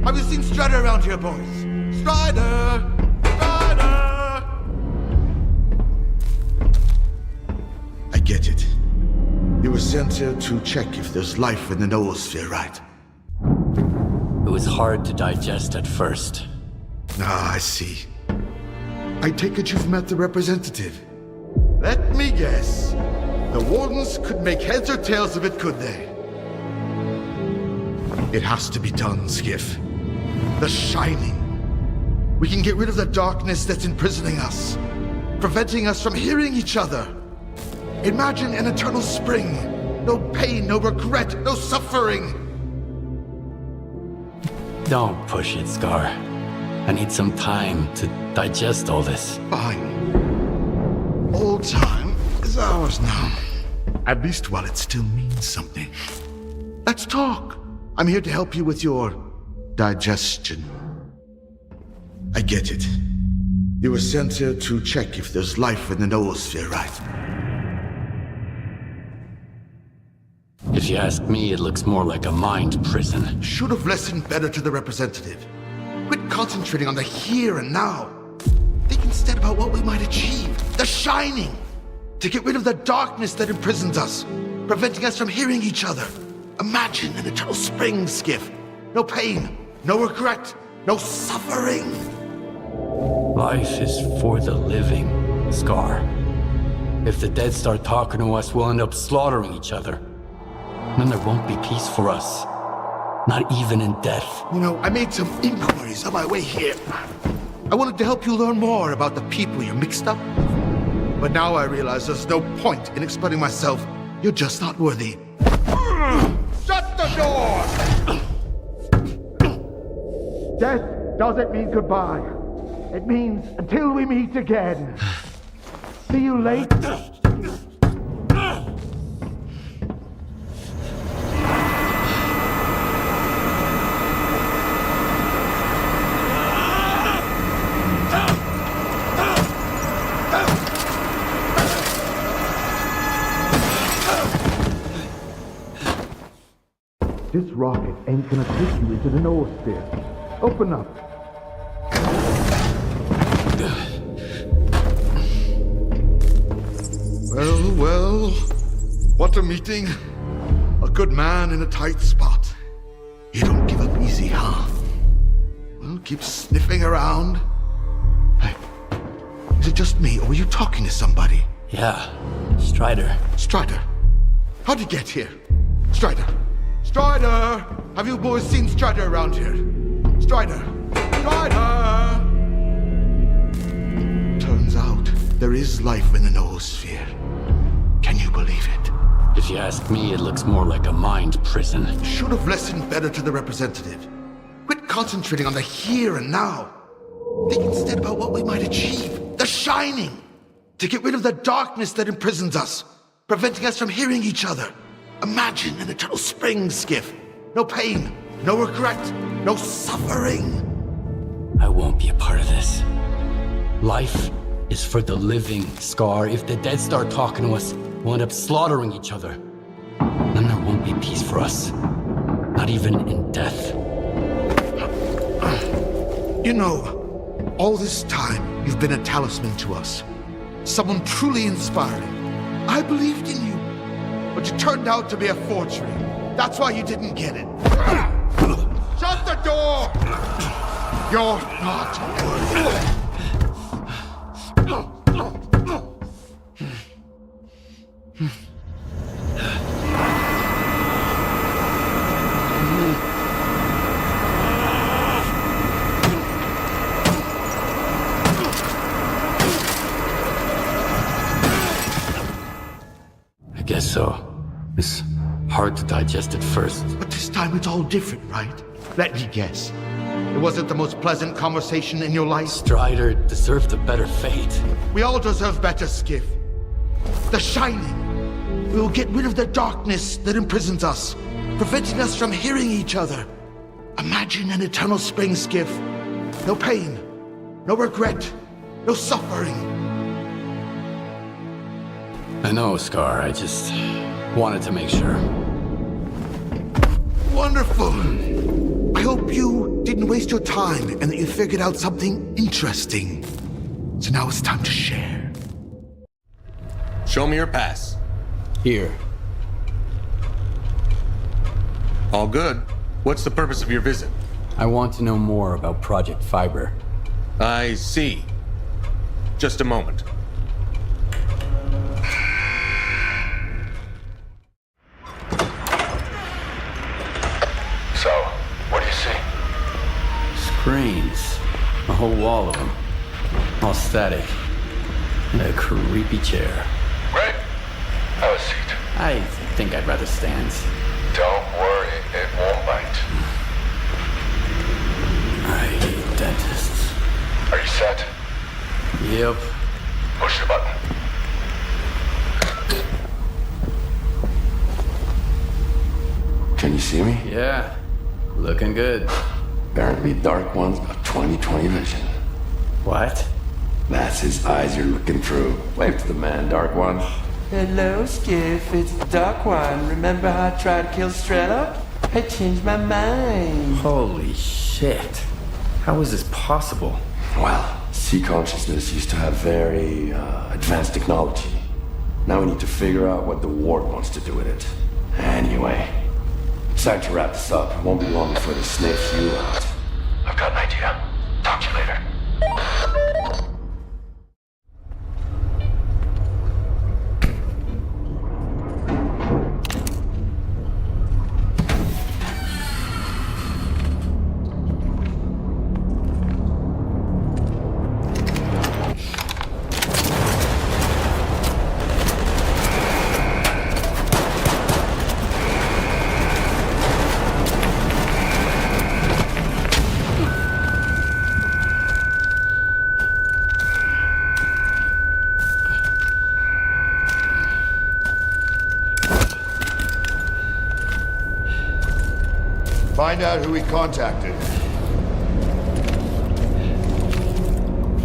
Speaker 16: Have you seen Strider around here, boys? Strider! Strider! I get it. You were sent here to check if there's life in the noosphere, right?
Speaker 18: It was hard to digest at first.
Speaker 16: Ah, I see. I take it you've met the representative. Let me guess. The Wardens could make heads or tails of it, could they? It has to be done, Skif. The Shining. We can get rid of the darkness that's imprisoning us, preventing us from hearing each other. Imagine an eternal spring. No pain, no regret, no suffering.
Speaker 18: Don't push it, Scar. I need some time to digest all this.
Speaker 16: Fine. All time is ours now. At least while it still means something. Let's talk. I'm here to help you with your digestion. I get it. You were sent here to check if there's life in the noosphere, right?
Speaker 18: If you ask me, it looks more like a mind prison.
Speaker 16: Should have listened better to the representative. Quit concentrating on the here and now. Think instead about what we might achieve. The Shining! To get rid of the darkness that imprisons us, preventing us from hearing each other. Imagine an eternal spring, Skif. No pain, no regret, no suffering.
Speaker 18: Life is for the living, Scar. If the dead start talking to us, we'll end up slaughtering each other. Then there won't be peace for us. Not even in death.
Speaker 16: You know, I made some inquiries on my way here. I wanted to help you learn more about the people you're mixed up. But now I realize there's no point in explaining myself. You're just not worthy. Shut the door! Death doesn't mean goodbye. It means until we meet again. See you later. This rocket ain't gonna take you into the noosphere. Open up. Well, well. What a meeting. A good man in a tight spot. You don't give up easy, huh? Well, keep sniffing around. Hey, is it just me, or were you talking to somebody?
Speaker 18: Yeah, Strider.
Speaker 16: Strider? How'd you get here? Strider! Strider! Have you boys seen Strider around here? Strider! Strider! Turns out there is life in the noosphere. Can you believe it?
Speaker 18: If you ask me, it looks more like a mind prison.
Speaker 16: Should have listened better to the representative. Quit concentrating on the here and now. Think instead about what we might achieve. The Shining! To get rid of the darkness that imprisons us, preventing us from hearing each other. Imagine an eternal spring, Skif. No pain, no regret, no suffering.
Speaker 18: I won't be a part of this. Life is for the living, Scar. If the dead start talking to us, we'll end up slaughtering each other. Then there won't be peace for us. Not even in death.
Speaker 16: You know, all this time, you've been a talisman to us. Someone truly inspiring. I believed in you. But you turned out to be a forgery. That's why you didn't get it. Shut the door! You're not worthy.
Speaker 18: I guess so. It's hard to digest at first.
Speaker 16: But this time it's all different, right? Let me guess. It wasn't the most pleasant conversation in your life?
Speaker 18: Strider deserved a better fate.
Speaker 16: We all deserve better, Skif. The Shining. We will get rid of the darkness that imprisons us, preventing us from hearing each other. Imagine an eternal spring, Skif. No pain, no regret, no suffering.
Speaker 18: I know, Scar. I just wanted to make sure.
Speaker 16: Wonderful. I hope you didn't waste your time and that you figured out something interesting. So now it's time to share.
Speaker 4: Show me your pass.
Speaker 18: Here.
Speaker 4: All good. What's the purpose of your visit?
Speaker 18: I want to know more about Project Fiber.
Speaker 4: I see. Just a moment.
Speaker 18: whole wall of them. All static. And a creepy chair.
Speaker 15: Right? Have a seat.
Speaker 18: I think I'd rather stand.
Speaker 15: Don't worry, it won't bite.
Speaker 18: I hate dentists.
Speaker 15: Are you set?
Speaker 18: Yep.
Speaker 15: Push the button.
Speaker 17: Can you see me?
Speaker 18: Yeah. Looking good.
Speaker 17: Apparently Dark One's got 20/20 vision.
Speaker 18: What?
Speaker 17: That's his eyes you're looking through. Wave to the man, Dark One.
Speaker 8: Hello, Skif. It's the Dark One. Remember how I tried to kill Strelok? I changed my mind.
Speaker 18: Holy shit. How is this possible?
Speaker 17: Well, sea consciousness used to have very advanced technology. Now we need to figure out what the ward wants to do with it. Anyway, it's time to wrap this up. It won't be long before they sniff you out.
Speaker 15: I've got an idea. Talk to you later.
Speaker 12: Find out who he contacted.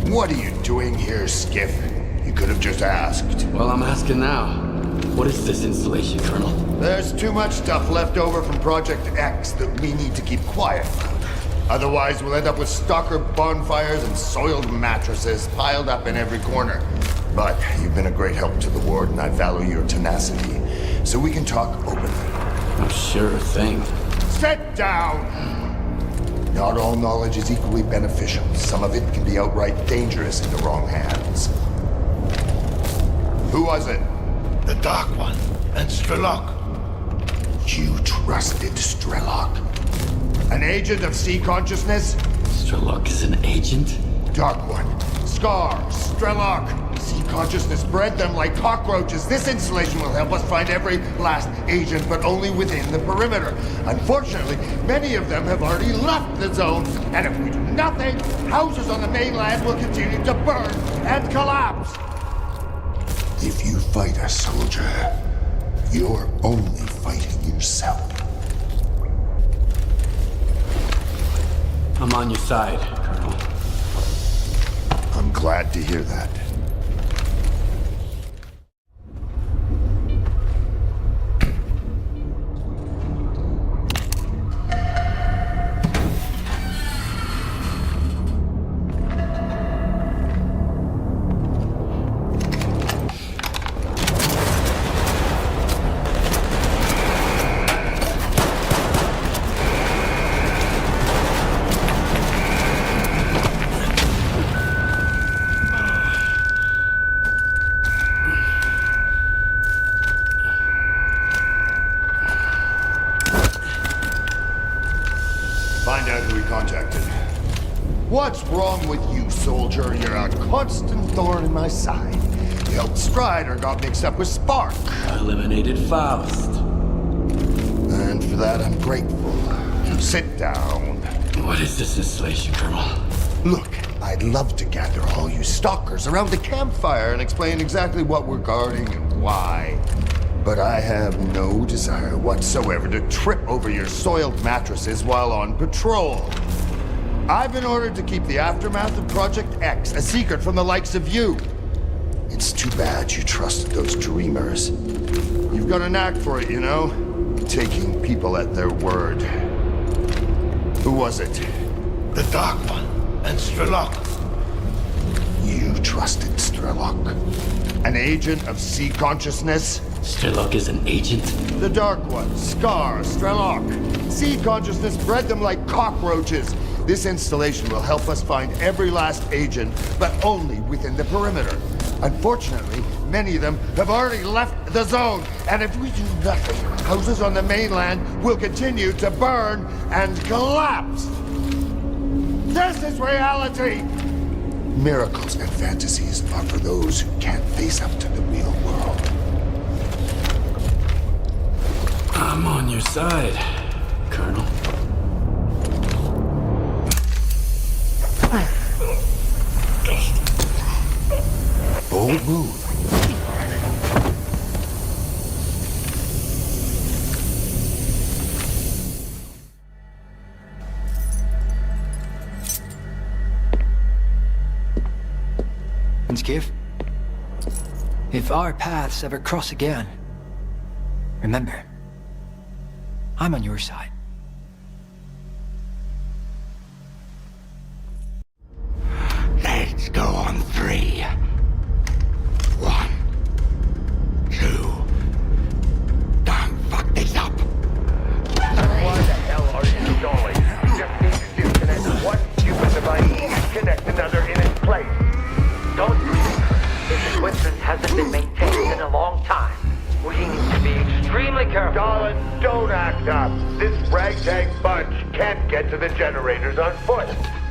Speaker 12: What are you doing here, Skif? You could have just asked.
Speaker 18: Well, I'm asking now. What is this installation, Colonel?
Speaker 12: There's too much stuff left over from Project X that we need to keep quiet about. Otherwise, we'll end up with stalker bonfires and soiled mattresses piled up in every corner. But you've been a great help to the ward, and I value your tenacity. So we can talk openly.
Speaker 18: Oh, sure thing.
Speaker 12: Sit down! Not all knowledge is equally beneficial. Some of it can be outright dangerous in the wrong hands. Who was it?
Speaker 16: The Dark One and Strelok.
Speaker 12: You trusted Strelok? An agent of sea consciousness?
Speaker 18: Strelok is an agent?
Speaker 12: Dark One, S.T.A.L.K.E.R, Strelok. Sea consciousness bred them like cockroaches. This installation will help us find every last agent, but only within the perimeter. Unfortunately, many of them have already left the zone, and if we do nothing, houses on the mainland will continue to burn and collapse. If you fight a soldier, you're only fighting yourself.
Speaker 18: I'm on your side, Colonel.
Speaker 12: I'm glad to hear that. Find out who he contacted. What's wrong with you, soldier? You're a constant thorn in my side. You helped Strider, got mixed up with Spark.
Speaker 18: I eliminated Faust.
Speaker 12: And for that, I'm grateful. Sit down.
Speaker 18: What is this installation, Colonel?
Speaker 12: Look, I'd love to gather all you stalkers around the campfire and explain exactly what we're guarding and why. But I have no desire whatsoever to trip over your soiled mattresses while on patrol. I've been ordered to keep the aftermath of Project X a secret from the likes of you. It's too bad you trusted those dreamers. You've got a knack for it, you know? Taking people at their word. Who was it?
Speaker 16: The Dark One and Strelok.
Speaker 12: You trusted Strelok? An agent of sea consciousness?
Speaker 18: Strelok is an agent?
Speaker 12: The Dark One, S.T.A.L.K.E.R, Strelok. Sea consciousness bred them like cockroaches. This installation will help us find every last agent, but only within the perimeter. Unfortunately, many of them have already left the zone, and if we do nothing, houses on the mainland will continue to burn and collapse. This is reality!
Speaker 16: Miracles and fantasies are for those who can't face up to the real world.
Speaker 18: I'm on your side, Colonel.
Speaker 16: Bold move.
Speaker 2: Skif, if our paths ever cross again, remember, I'm on your side.
Speaker 16: Let's go on 3. 1, 2. Don't fuck this up.
Speaker 15: Why the hell are you stalling? You just need to disconnect one stupid device and connect another in its place.
Speaker 2: Don't breathe. This equipment hasn't been maintained in a long time. We need to be extremely careful.
Speaker 15: Darling, don't act up. This ragtag bunch can't get to the generators on foot.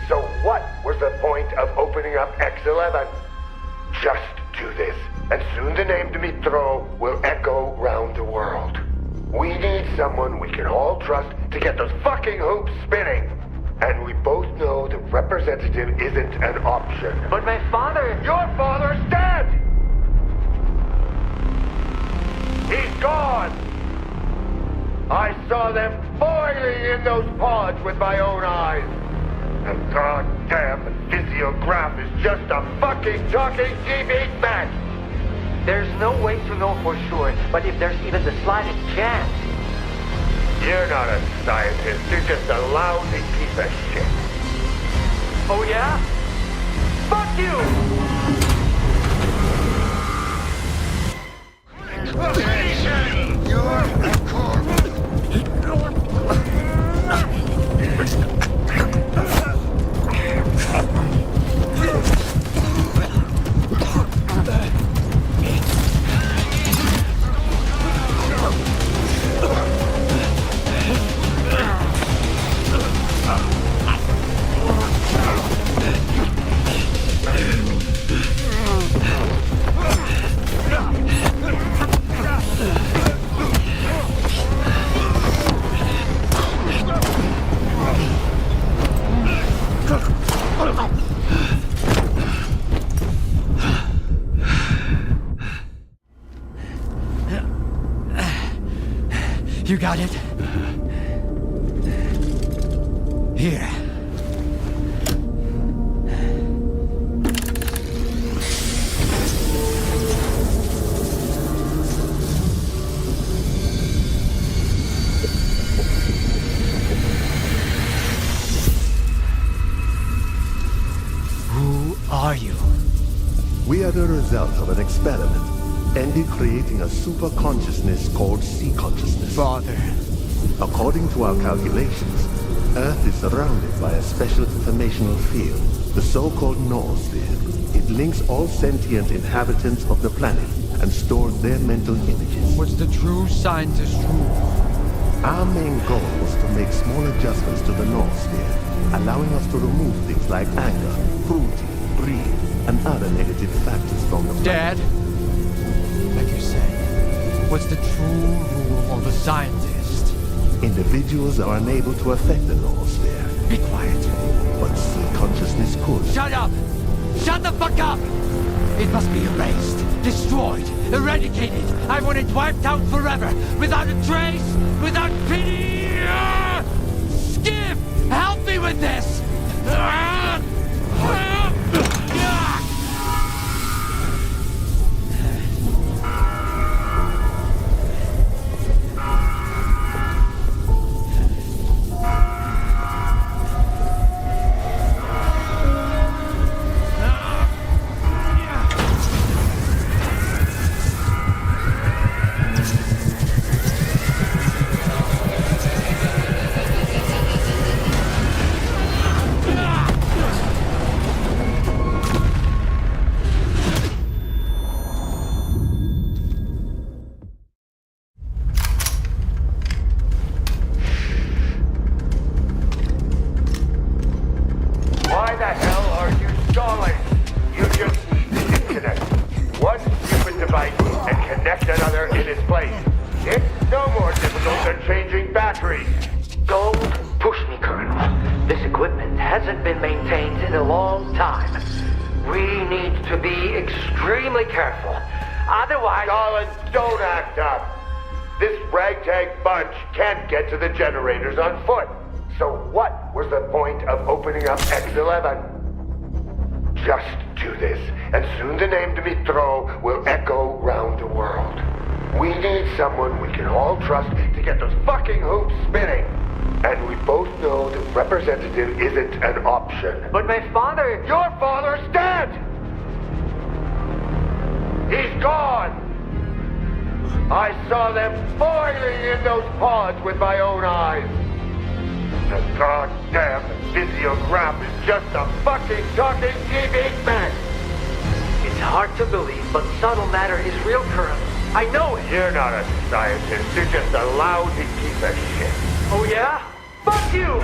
Speaker 15: So what was the point of opening up X11? Just do this, and soon the name Dmitro will echo round the world. We need someone we can all trust to get those fucking hoops spinning. And we both know the representative isn't an option.
Speaker 2: But my father...
Speaker 15: Your father's dead! He's gone! I saw them boiling in those pods with my own eyes. And goddamn, the physiograph is just a fucking talking TV match!
Speaker 2: There's no way to know for sure, but if there's even the slightest chance...
Speaker 15: You're not a scientist, you're just a lousy piece of shit.
Speaker 2: Oh yeah? Fuck you!
Speaker 12: You're a corpse!
Speaker 2: You got it? Here. Who are you?
Speaker 7: We are the result of an experiment, ended creating a super consciousness called sea consciousness.
Speaker 2: Father.
Speaker 7: According to our calculations, Earth is surrounded by a special informational field, the so-called noosphere. It links all sentient inhabitants of the planet and stores their mental images.
Speaker 8: What's the true scientist rule?
Speaker 7: Our main goal was to make small adjustments to the noosphere, allowing us to remove things like anger, cruelty, greed, and other negative factors from the planet.
Speaker 8: Dad? Like you said, what's the true rule of the scientist?
Speaker 7: Individuals are unable to affect the noosphere.
Speaker 8: Be quiet.
Speaker 7: But sea consciousness could.
Speaker 8: Shut up! Shut the fuck up! It must be erased, destroyed, eradicated. I want it wiped out forever, without a trace, without pity! Skif! Help me with this!
Speaker 15: eject another in its place. It's no more difficult than changing batteries.
Speaker 2: Don't push me, Colonel. This equipment hasn't been maintained in a long time. We need to be extremely careful. Otherwise...
Speaker 15: Darling, don't act up. This ragtag bunch can't get to the generators on foot. So what was the point of opening up X11? Just do this, and soon the name Dmitro will echo round the world. We need someone we can all trust to get those fucking hoops spinning. And we both know the representative isn't an option.
Speaker 2: But my father...
Speaker 15: Your father's dead! He's gone! I saw them boiling in those pods with my own eyes. The goddamn physiograph is just a fucking talking TV set!
Speaker 2: It's hard to believe, but subtle matter is real, Colonel. I know it!
Speaker 15: You're not a scientist, you're just a lousy piece of shit.
Speaker 2: Oh yeah? Fuck you!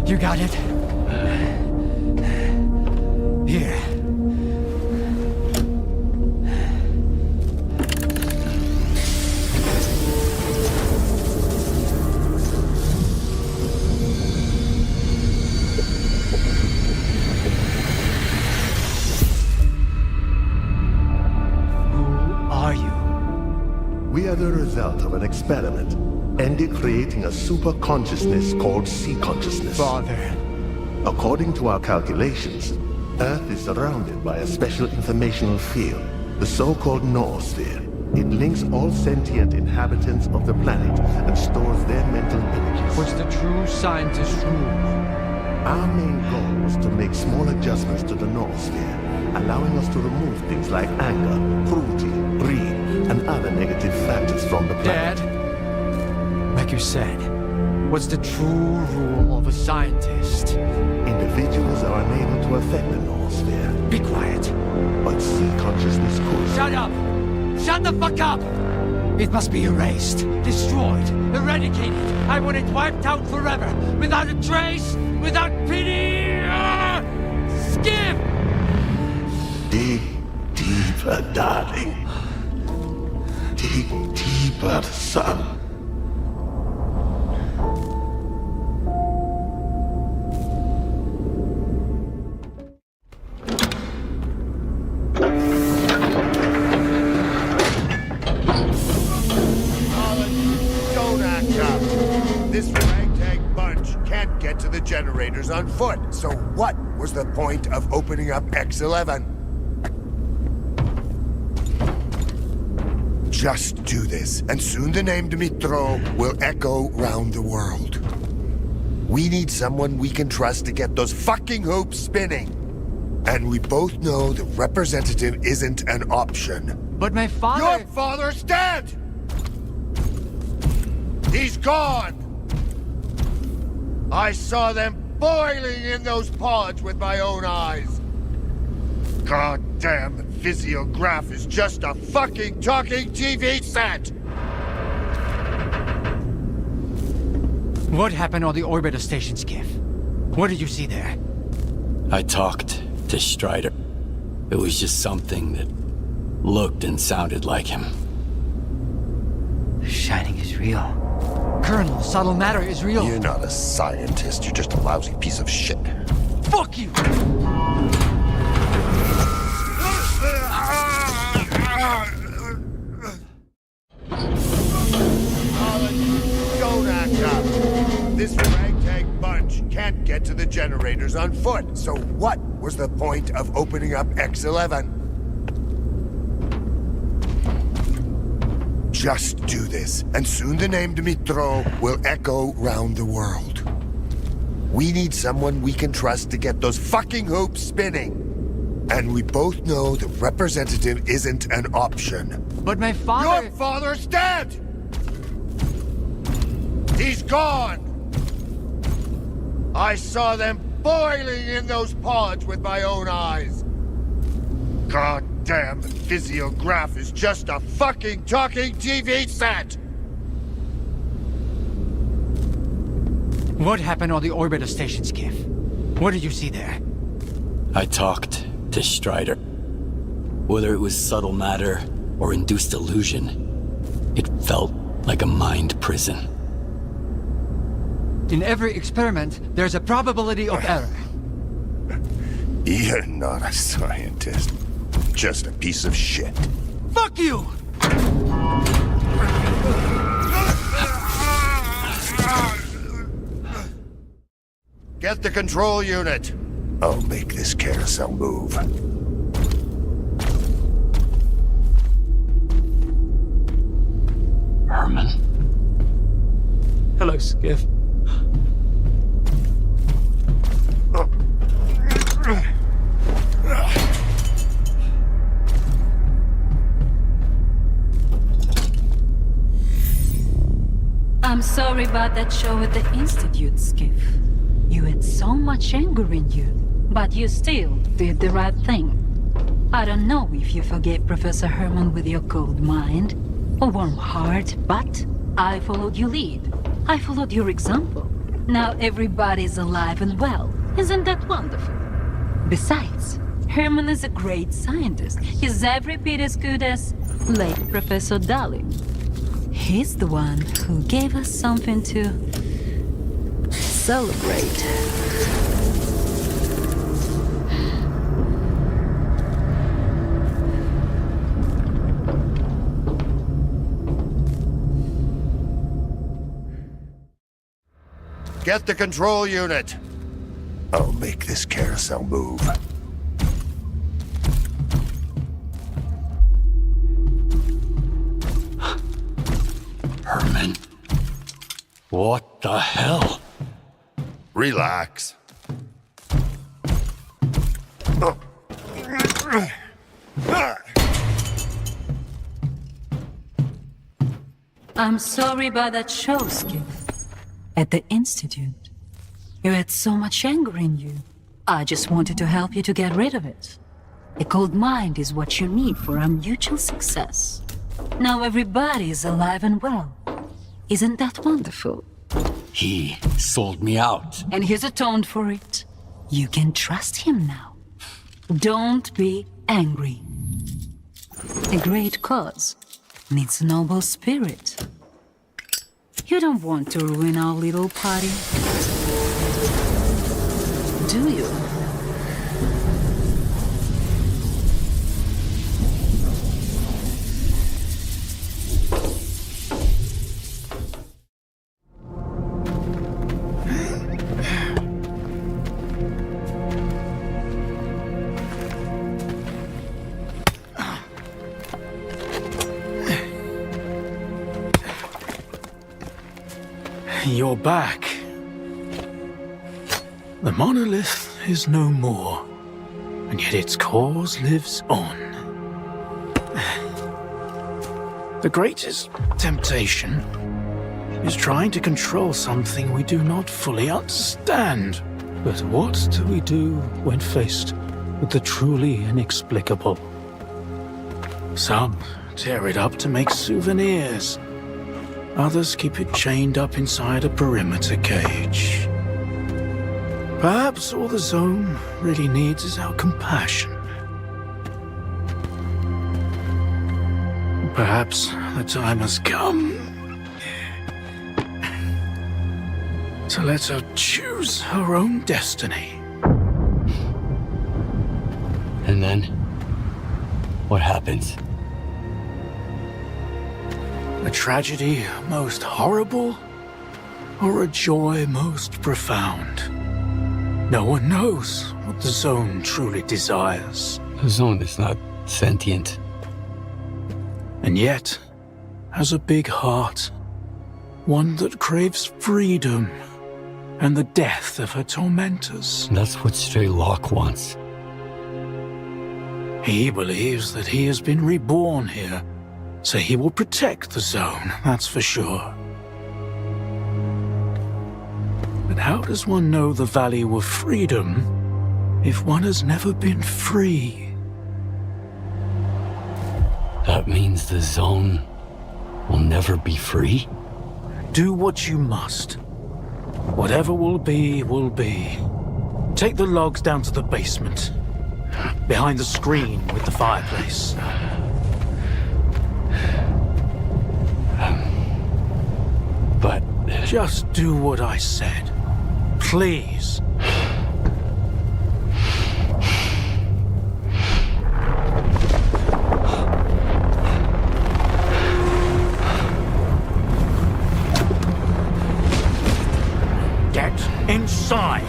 Speaker 8: You got it? Here.
Speaker 14: Who are you?
Speaker 7: We are the result of an experiment, ended creating a super consciousness called sea consciousness.
Speaker 14: Father.
Speaker 7: According to our calculations, Earth is surrounded by a special informational field, the so-called noosphere. It links all sentient inhabitants of the planet and stores their mental images.
Speaker 8: What's the true scientist rule?
Speaker 7: Our main goal was to make small adjustments to the noosphere, allowing us to remove things like anger, cruelty, greed, and other negative factors from the planet.
Speaker 8: Dad, like you said, what's the true rule of a scientist?
Speaker 7: Individuals are unable to affect the noosphere.
Speaker 8: Be quiet.
Speaker 7: But sea consciousness could.
Speaker 8: Shut up! Shut the fuck up! It must be erased, destroyed, eradicated. I want it wiped out forever, without a trace, without pity! Skip!
Speaker 7: Dig deeper, darling. Dig deeper, son.
Speaker 12: Don't act up. This ragtag bunch can't get to the generators on foot. So what was the point of opening up X11? Just do this, and soon the name Dmitro will echo round the world. We need someone we can trust to get those fucking hoops spinning. And we both know the representative isn't an option.
Speaker 8: But my father...
Speaker 12: Your father's dead! He's gone! I saw them boiling in those pods with my own eyes. Goddamn, the physiograph is just a fucking talking TV set!
Speaker 8: What happened on the orbiter station, Skif? What did you see there?
Speaker 18: I talked to Strider. It was just something that looked and sounded like him.
Speaker 2: The Shining is real.
Speaker 8: Colonel, subtle matter is real.
Speaker 3: You're not a scientist, you're just a lousy piece of shit.
Speaker 8: Fuck you!
Speaker 12: Don't act up. This ragtag bunch can't get to the generators on foot. So what was the point of opening up X11? Just do this, and soon the name Dmitro will echo round the world. We need someone we can trust to get those fucking hoops spinning. And we both know the representative isn't an option.
Speaker 8: But my father...
Speaker 12: Your father's dead! He's gone! I saw them boiling in those pods with my own eyes. Goddamn, the physiograph is just a fucking talking TV set!
Speaker 8: What happened on the orbiter station, Skif? What did you see there?
Speaker 18: I talked to Strider. Whether it was subtle matter or induced illusion, it felt like a mind prison.
Speaker 8: In every experiment, there's a probability of error.
Speaker 12: You're not a scientist. Just a piece of shit.
Speaker 8: Fuck you!
Speaker 12: Get the control unit. I'll make this carousel move.
Speaker 18: Herman?
Speaker 5: Hello, Skif.
Speaker 6: I'm sorry about that show at the Institute, Skif. You had so much anger in you, but you still did the right thing. I don't know if you forgave Professor Herman with your cold mind or warm heart, but I followed your lead. I followed your example. Now everybody's alive and well. Isn't that wonderful? Besides, Herman is a great scientist. He's every bit as good as late Professor Darling. He's the one who gave us something to celebrate.
Speaker 12: Get the control unit. I'll make this carousel move.
Speaker 18: Herman? What the hell?
Speaker 12: Relax.
Speaker 6: I'm sorry about that show, Skif. At the Institute. You had so much anger in you. I just wanted to help you to get rid of it. A cold mind is what you need for our mutual success. Now everybody is alive and well. Isn't that wonderful?
Speaker 18: He sold me out.
Speaker 6: And he's atoned for it. You can trust him now. Don't be angry. A great cause needs noble spirit. You don't want to ruin our little party, do you?
Speaker 20: You're back. The monolith is no more, and yet its cause lives on. The greatest temptation is trying to control something we do not fully understand. But what do we do when faced with the truly inexplicable? Some tear it up to make souvenirs. Others keep it chained up inside a perimeter cage. Perhaps all the zone really needs is our compassion. Perhaps the time has come to let her choose her own destiny.
Speaker 18: And then, what happens?
Speaker 20: A tragedy most horrible or a joy most profound. No one knows what the Zone truly desires.
Speaker 18: The Zone is not sentient.
Speaker 20: And yet, has a big heart. One that craves freedom and the death of her tormentors.
Speaker 18: That's what Strelok wants.
Speaker 20: He believes that he has been reborn here, so he will protect the Zone, that's for sure. But how does one know the value of freedom if one has never been free?
Speaker 18: That means the Zone will never be free?
Speaker 20: Do what you must. Whatever will be, will be. Take the logs down to the basement. Behind the screen with the fireplace.
Speaker 18: But...
Speaker 20: Just do what I said. Please. Get inside.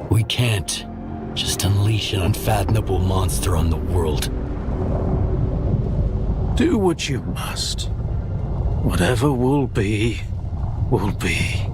Speaker 18: We can't just unleash an unfathomable monster on the world.
Speaker 20: Do what you must. Whatever will be, will be.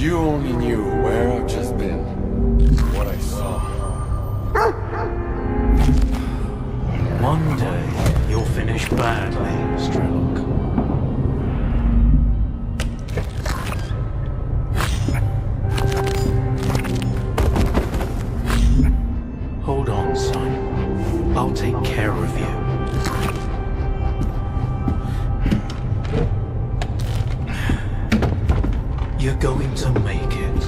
Speaker 17: you only knew where I've just been, what I saw.
Speaker 20: One day, you'll finish badly, Strelok. Hold on, son. I'll take care of you. You're going to make it.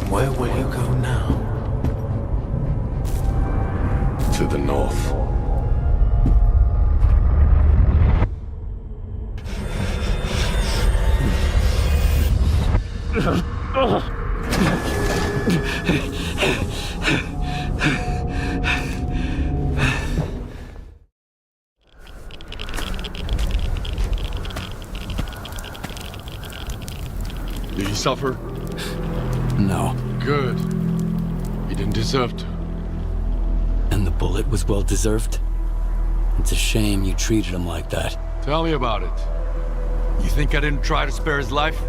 Speaker 20: Where will you go now?
Speaker 17: To the north.
Speaker 9: Did he suffer?
Speaker 18: No.
Speaker 9: Good. He didn't deserve to.
Speaker 18: And the bullet was well deserved? It's a shame you treated him like that.
Speaker 9: Tell me about it. You think I didn't try to spare his life?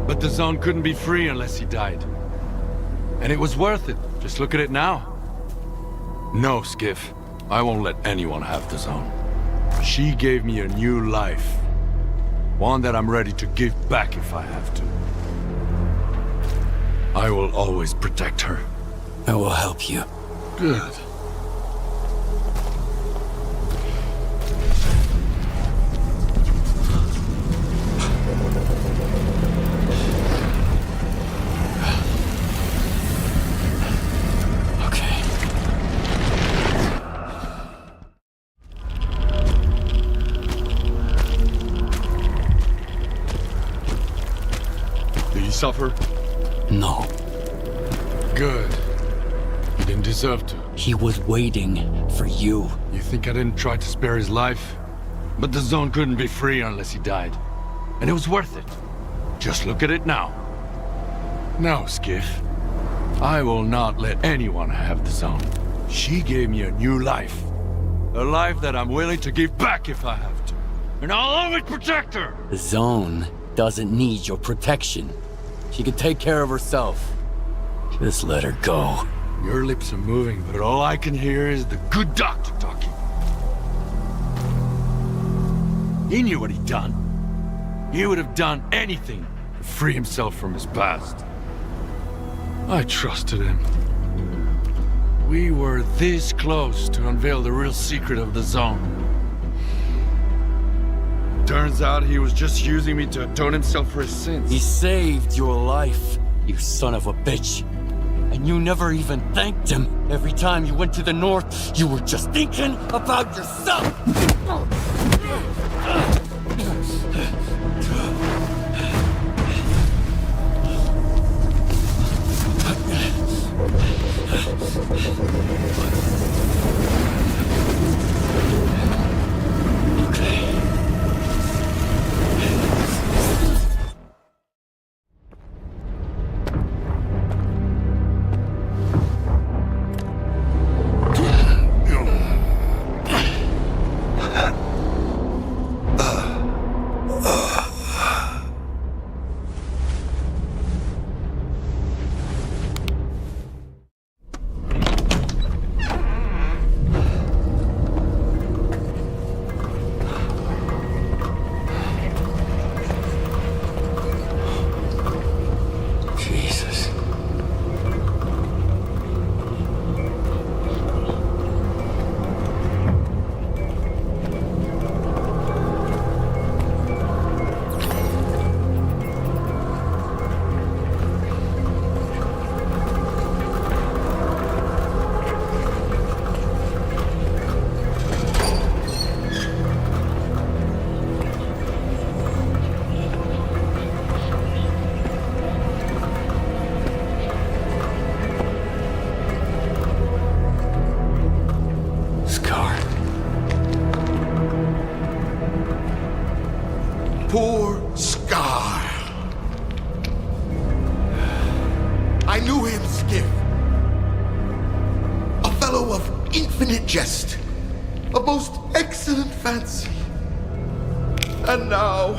Speaker 9: But the zone couldn't be free unless he died. And it was worth it. Just look at it now. No, Skif. I won't let anyone have the zone. She gave me a new life. One that I'm ready to give back if I have to. I will always protect her.
Speaker 18: I will help you.
Speaker 9: Good. Suffer?
Speaker 18: No.
Speaker 9: Good. He didn't deserve to.
Speaker 18: He was waiting for you.
Speaker 9: You think I didn't try to spare his life? But the zone couldn't be free unless he died. And it was worth it. Just look at it now. No, Skif. I will not let anyone have the zone. She gave me a new life. A life that I'm willing to give back if I have to. And I'll always protect her!
Speaker 18: The zone doesn't need your protection. She can take care of herself. Just let her go.
Speaker 9: Your lips are moving, but all I can hear is the good doctor talking. He knew what he'd done. He would have done anything to free himself from his past. I trusted him. We were this close to unveil the real secret of the zone. Turns out he was just using me to atone himself for his sins.
Speaker 18: He saved your life, you son of a bitch. And you never even thanked him. Every time you went to the north, you were just thinking about yourself!
Speaker 16: infinite jest, a most excellent fancy. And now,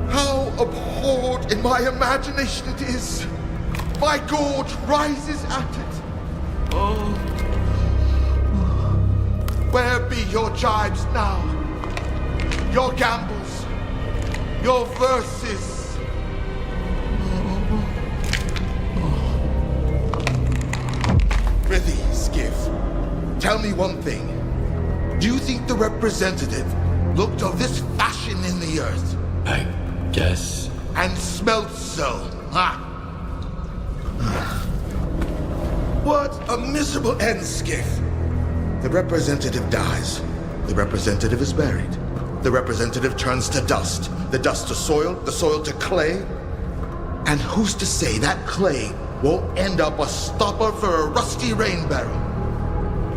Speaker 16: how abhorred in my imagination it is. My gorge rises at it. Oh. Where be your jibes now? Your gambles? Your verses? Prithee, Skif, tell me one thing. Do you think the representative looked of this fashion in the earth?
Speaker 18: I guess.
Speaker 16: And smelt so, huh? What a miserable end, Skif. The representative dies. The representative is buried. The representative turns to dust. The dust to soil, the soil to clay. And who's to say that clay won't end up a stopper for a rusty rain barrel?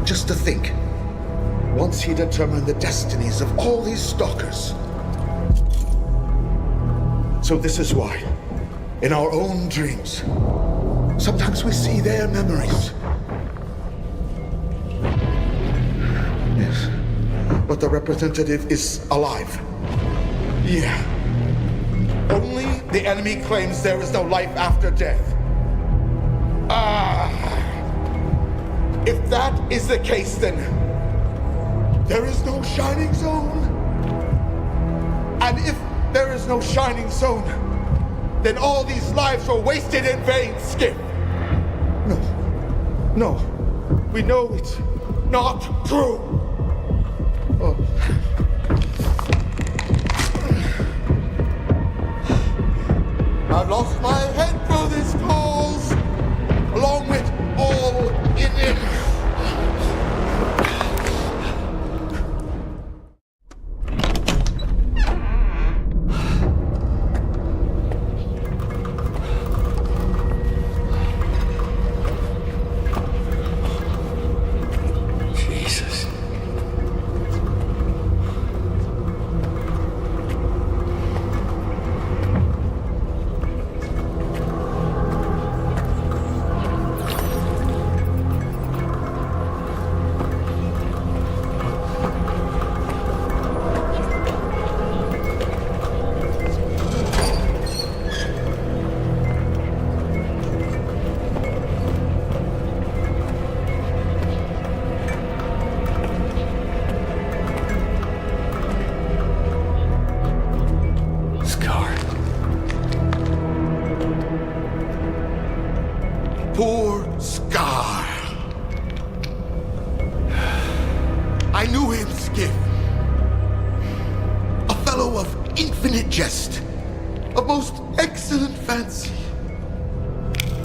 Speaker 16: Just to think, once he determined the destinies of all these stalkers. So this is why, in our own dreams, sometimes we see their memories. Yes, but the representative is alive. Yeah. Only the enemy claims there is no life after death. If that is the case, then there is no shining zone. And if there is no shining zone, then all these lives were wasted in vain, Skip. No, we know it's not true. Oh. I've lost my head for this cause, along with all in it. Poor Scar. I knew him, Skif. A fellow of infinite jest, of most excellent fancy.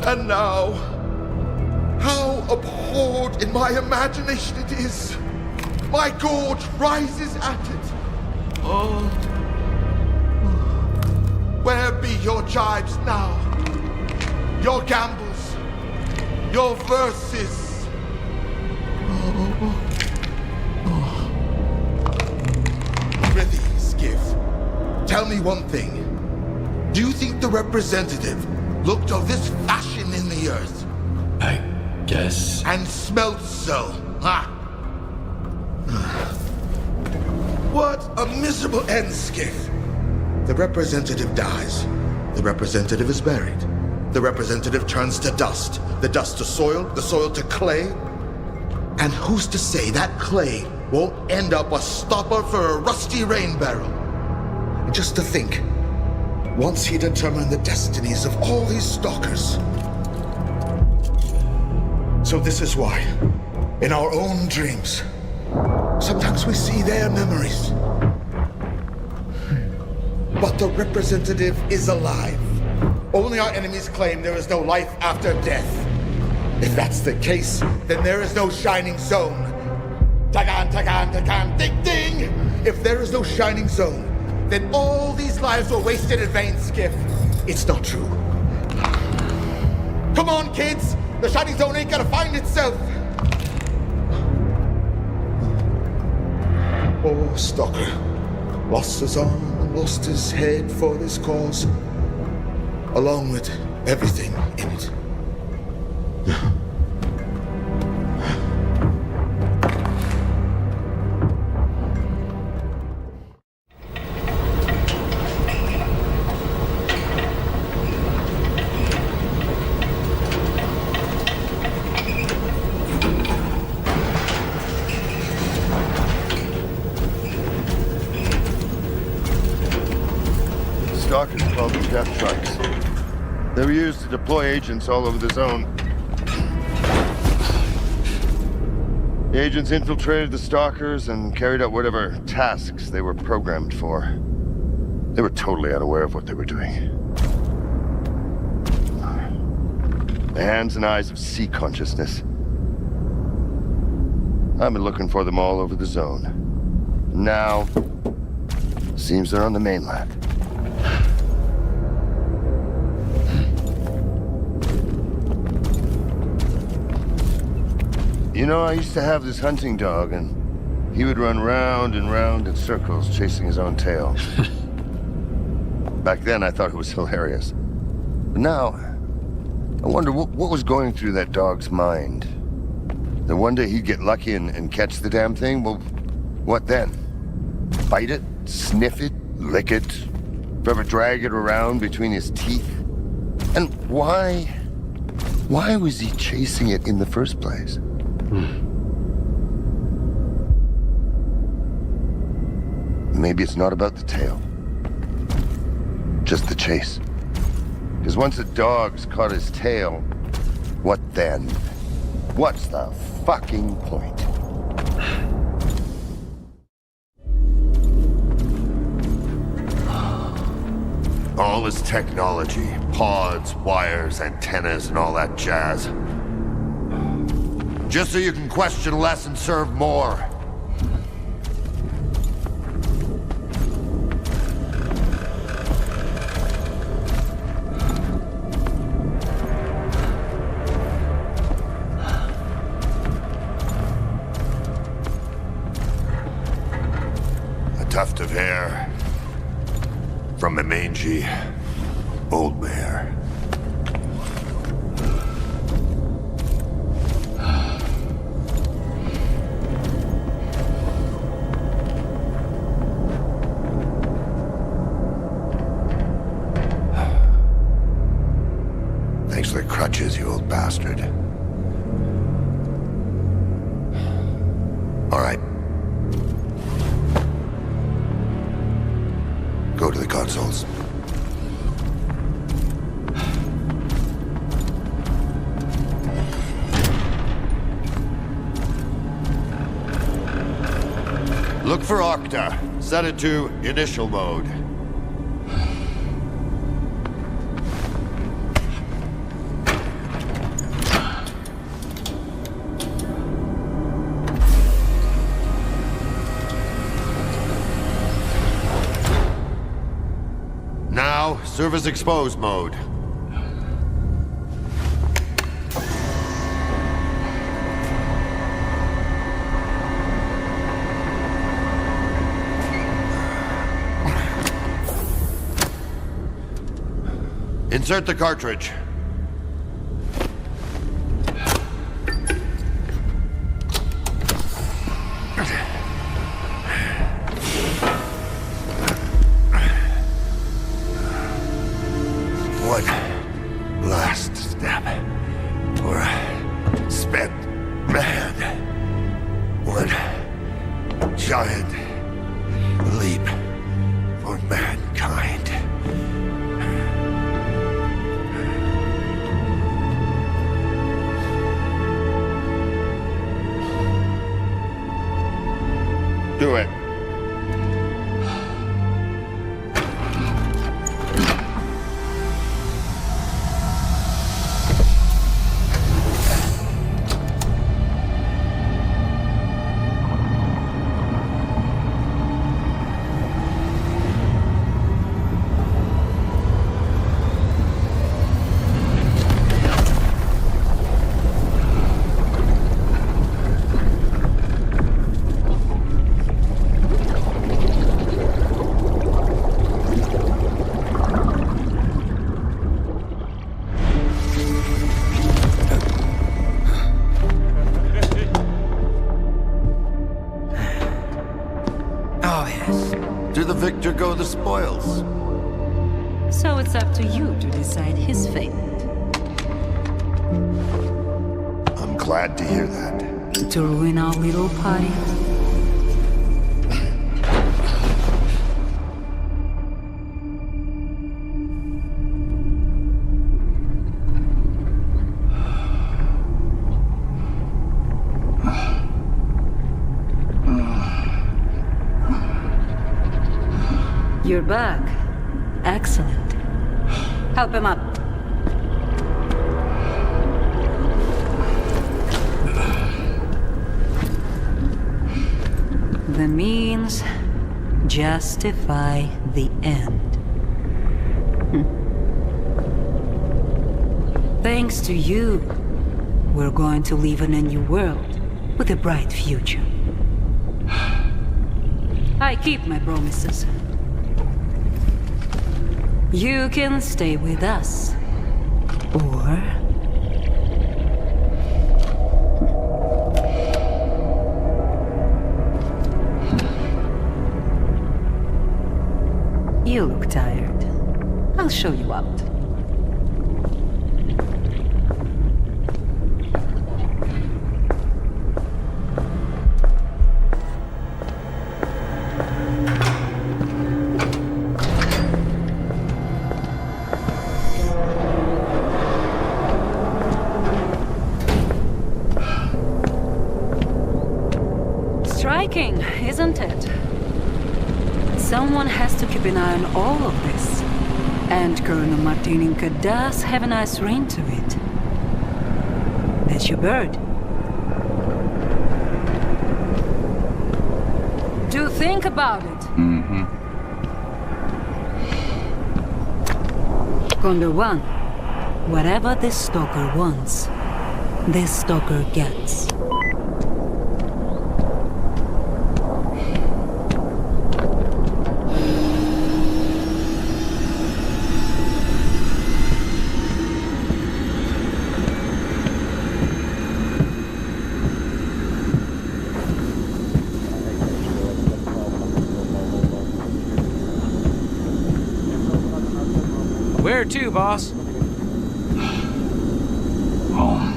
Speaker 16: And now, how abhorred in my imagination it is. My gorge rises at it. Oh. Where be your jibes now? Your gambles? Your verses? Prithee, Skif, tell me one thing. Do you think the representative looked of this fashion in the earth?
Speaker 18: I guess.
Speaker 16: And smelt so, huh? What a miserable end, Skif. The representative dies. The representative is buried. The representative turns to dust. The dust to soil, the soil to clay. And who's to say that clay won't end up a stopper for a rusty rain barrel? And just to think, once he determined the destinies of all these stalkers. So this is why, in our own dreams, sometimes we see their memories. But the representative is alive. Only our enemies claim there is no life after death. If that's the case, then there is no shining zone. Tagan, tagan, tagan, ding, ding! If there is no shining zone, then all these lives were wasted in vain, Skif. It's not true. Come on, kids! The shining zone ain't gonna find itself! Poor stalker. Lost his arm and lost his head for this cause. Along with everything in it.
Speaker 3: death trucks. They were used to deploy agents all over the zone. The agents infiltrated the stalkers and carried out whatever tasks they were programmed for. They were totally unaware of what they were doing. The hands and eyes of sea consciousness. I've been looking for them all over the zone. Now, seems they're on the mainland. You know, I used to have this hunting dog, and he would run round and round in circles, chasing his own tail. Back then, I thought it was hilarious. But now, I wonder what was going through that dog's mind. That one day he'd get lucky and catch the damn thing? Well, what then? Bite it? Sniff it? Lick it? Forever drag it around between his teeth? And why was he chasing it in the first place? Maybe it's not about the tail. Just the chase. Because once a dog's caught his tail, what then? What's the fucking point? All this technology, pods, wires, antennas, and all that jazz. Just so you can question less and serve more. Tuft of hair from a mangy old mare. Thanks for the crutches, you old bastard. All right. Go to the consoles. Look for Octa. Set it to initial mode. Service exposed mode. Insert the cartridge. Do it. Victor go the spoils.
Speaker 6: So it's up to you to decide his fate.
Speaker 3: I'm glad to hear that.
Speaker 6: To ruin our little party. You're back. Excellent. Help him up. The means justify the end. Thanks to you, we're going to live in a new world with a bright future. I keep my promises. You can stay with us, or... You look tired. I'll show you out. Striking, isn't it? Someone has to keep an eye on all of this. And Colonel Martinenko does have a nice ring to it. That's your bird. Do think about it.
Speaker 21: Mm-hmm.
Speaker 6: Condor 1, whatever this stalker wants, this stalker gets.
Speaker 5: Where to, boss?
Speaker 21: Home.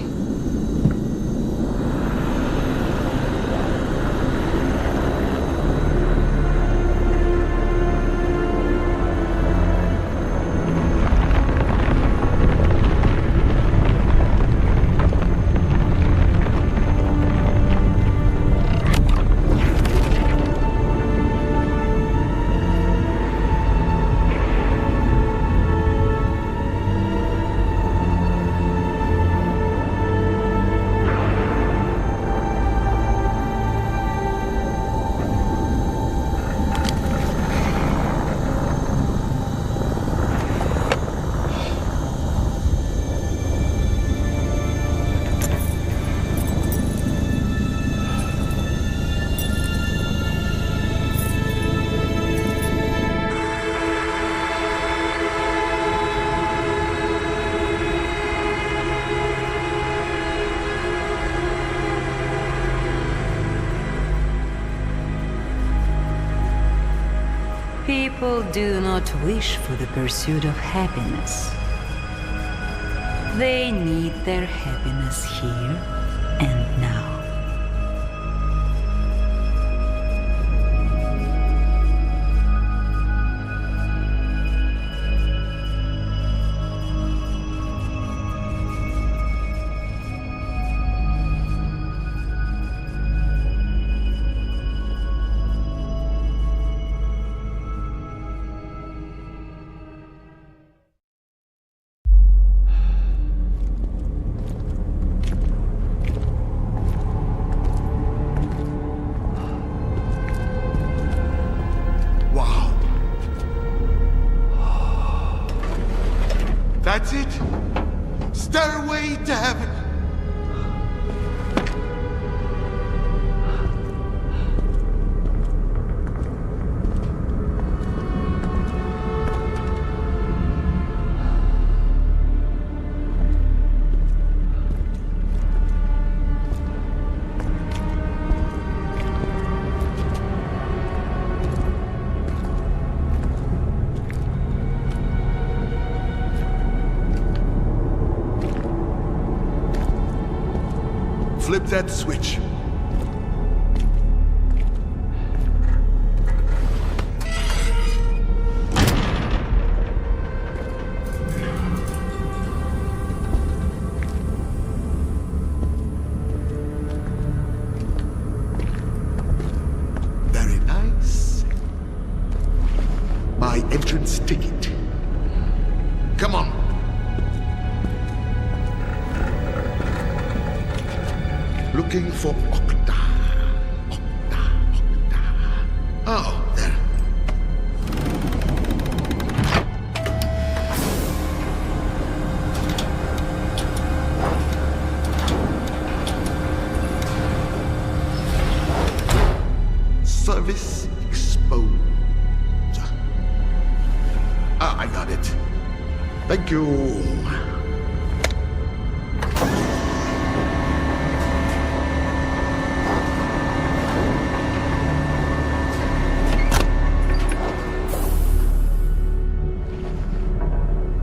Speaker 6: People do not wish for the pursuit of happiness. They need their happiness here and now.
Speaker 16: That's it? Stairway to heaven. Flip that switch. Very nice. My my entrance ticket. Come on. Looking for Octa. Oh, there. Service exposure. Ah, I got it. Thank you.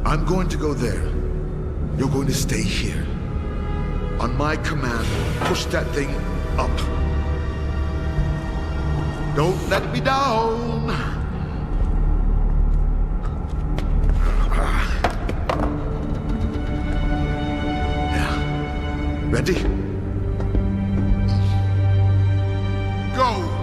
Speaker 16: I'm going to go there. You're going to stay here. On my command, push that thing up. Don't let me down. Yeah. Ready? Go!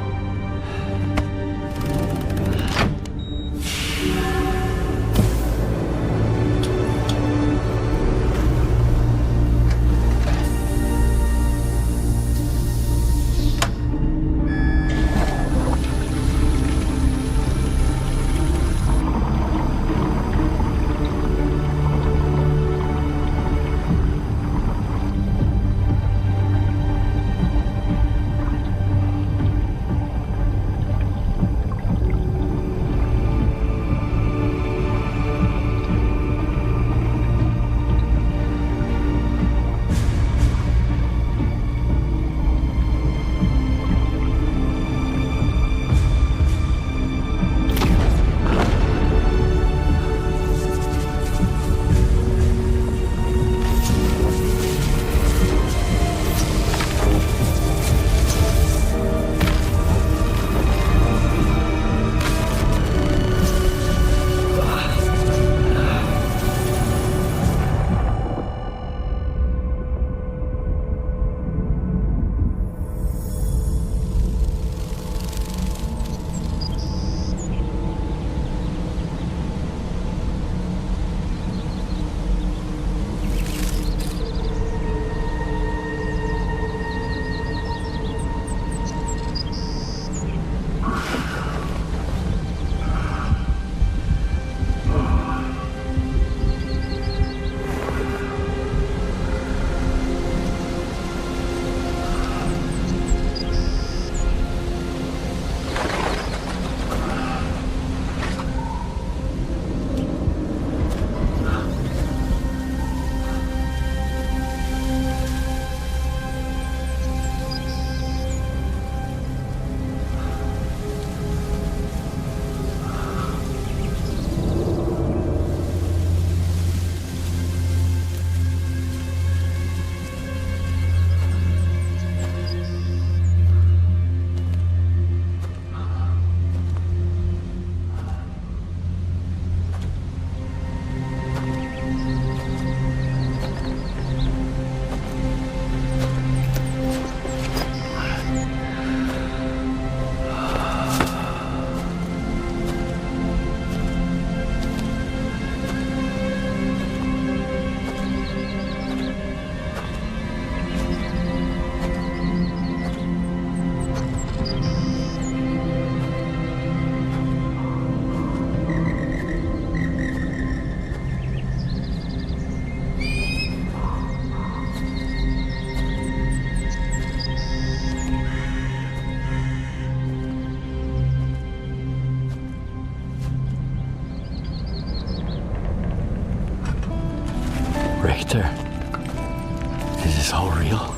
Speaker 18: Is this all real?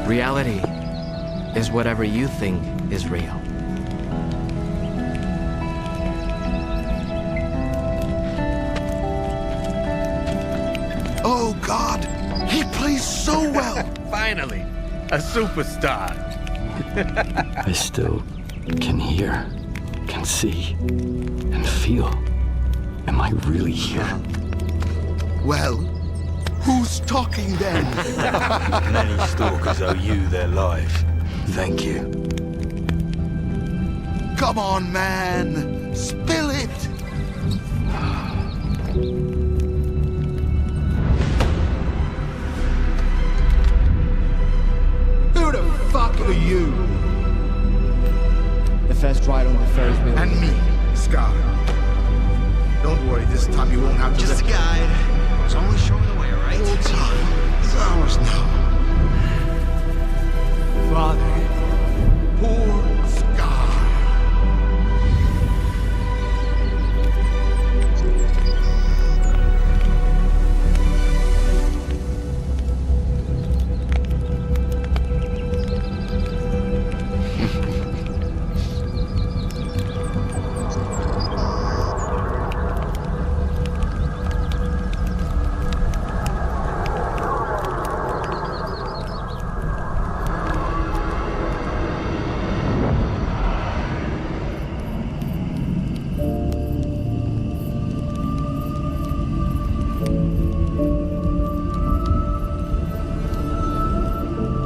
Speaker 5: Reality is whatever you think is real.
Speaker 16: Oh, God! He plays so well!
Speaker 10: Finally, a superstar.
Speaker 18: I still can hear, can see, and feel. Am I really here?
Speaker 16: Well, who's talking then?
Speaker 10: Many stalkers owe you their life.
Speaker 18: Thank you.
Speaker 16: Come on, man! Spill it!
Speaker 11: Who the fuck are you?
Speaker 1: The first ride on the Ferris wheel.
Speaker 16: And me, Scar. Don't worry, this time you won't have to...
Speaker 22: Just a guide. I was only showing the way, alright?
Speaker 16: All time is ours now.
Speaker 11: Father.
Speaker 16: Poor Scar.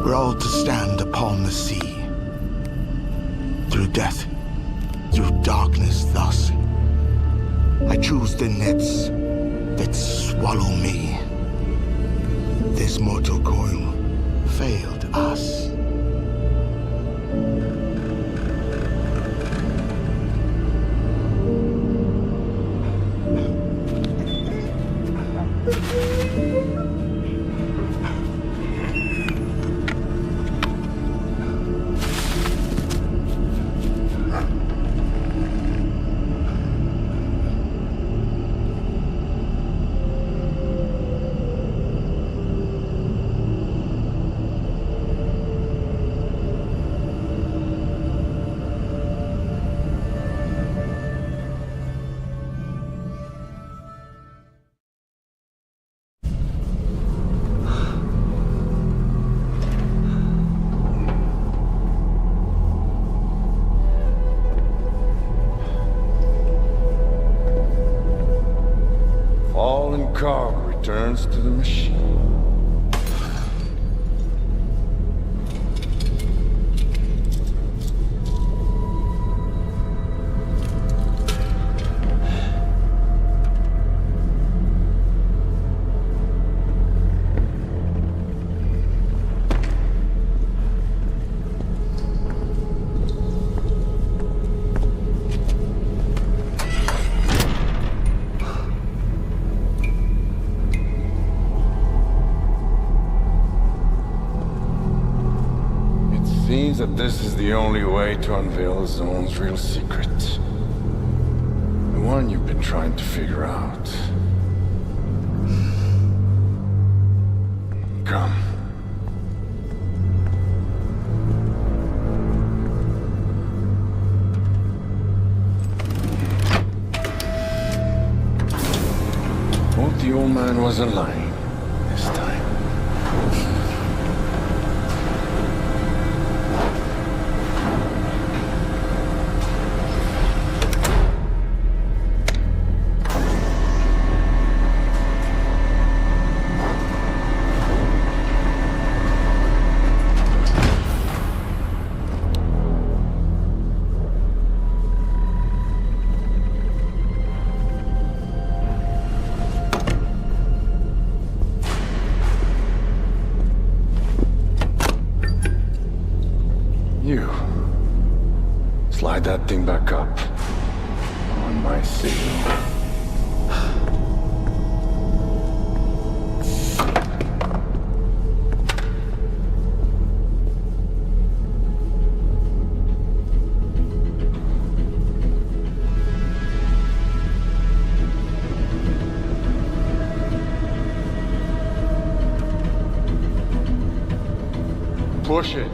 Speaker 16: We're all to stand upon the sea. Through death, through darkness thus. I choose the nets that swallow me. This mortal coil failed us.
Speaker 23: Car returns to the machine. Seems that this is the only way to unveil the zone's real secret. The one you've been trying to figure out. Come. Thought the old man wasn't lying this time. Slide that thing back up. On my signal. Push it.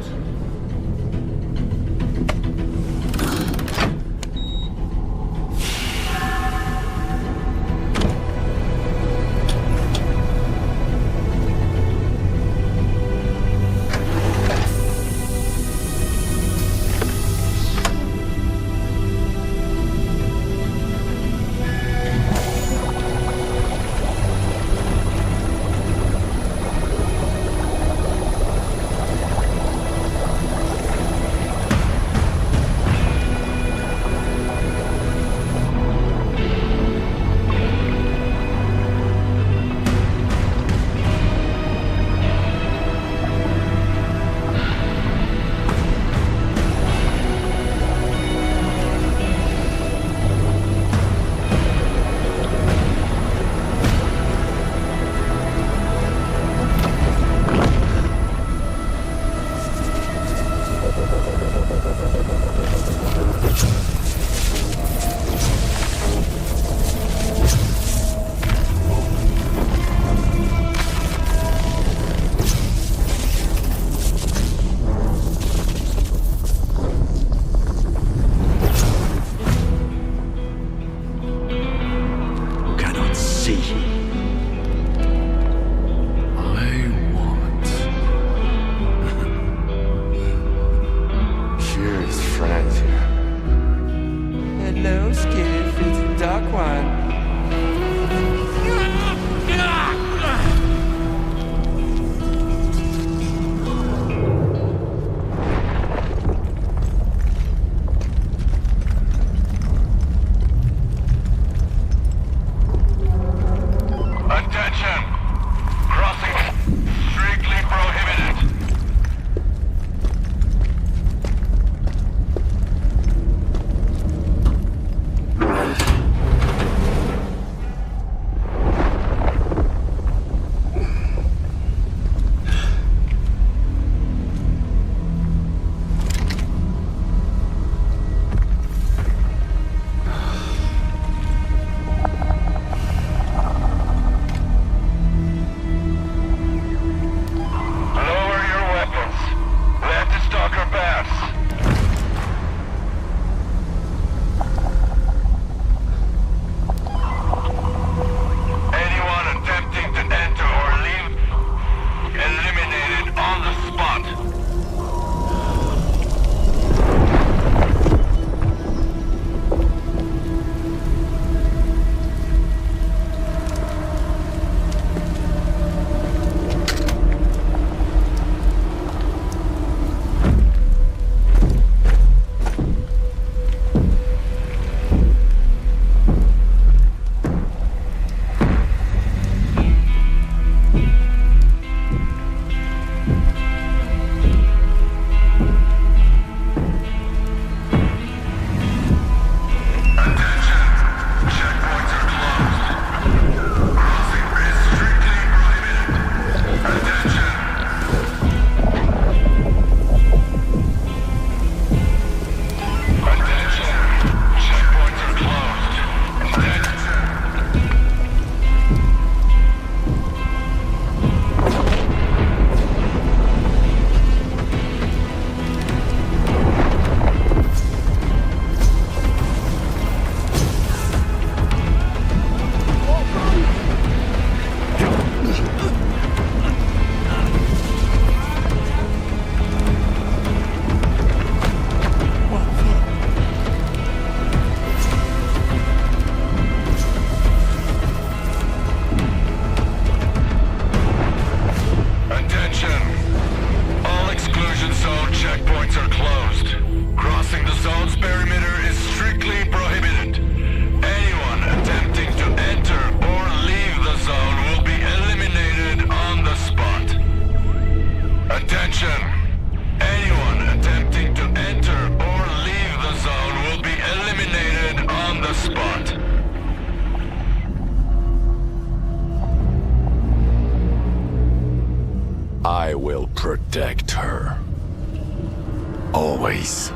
Speaker 21: always.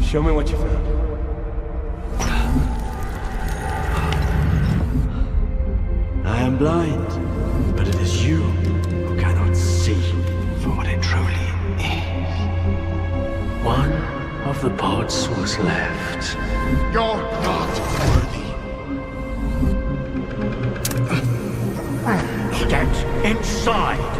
Speaker 4: Show me what you found.
Speaker 13: I am blind, but it is you who cannot see for what it truly is. One of the pods was left.
Speaker 12: You're not worthy.
Speaker 13: Get inside!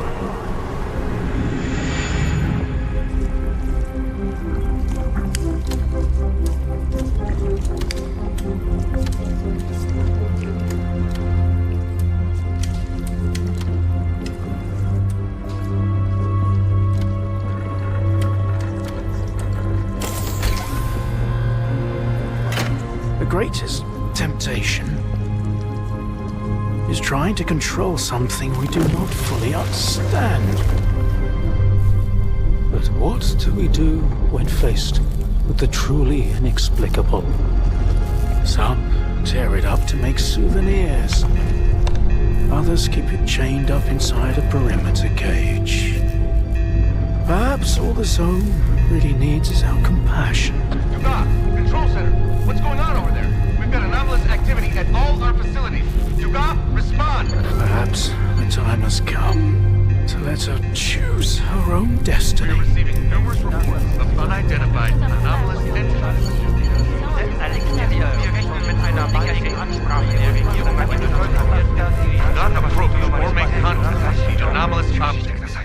Speaker 20: The greatest temptation is trying to control something we do not fully understand. But what do we do when faced with the truly inexplicable? Some tear it up to make souvenirs. Others keep it chained up inside a perimeter cage. Perhaps all the zone really needs is our compassion.
Speaker 19: Control center, what's going on over there? We've got anomalous activity at all our facilities. Yuga, respond!
Speaker 20: Perhaps the time has come to let her choose her own destiny.
Speaker 19: We're receiving numerous reports of unidentified anomalous entities. Not approach or make contact with anomalous objects.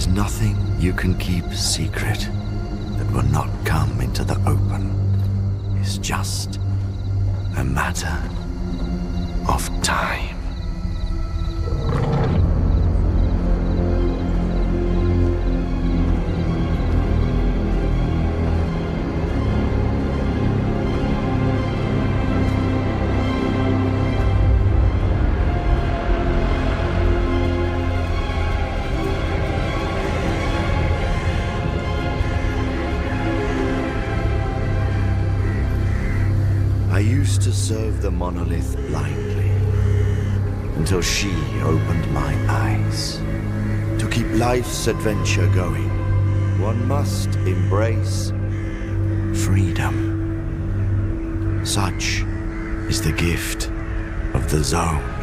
Speaker 4: is nothing you can keep secret that will not come into the open. It's just a matter of time. I used to serve the monolith blindly, until she opened my eyes. To keep life's adventure going, one must embrace freedom. Such is the gift of the Zone.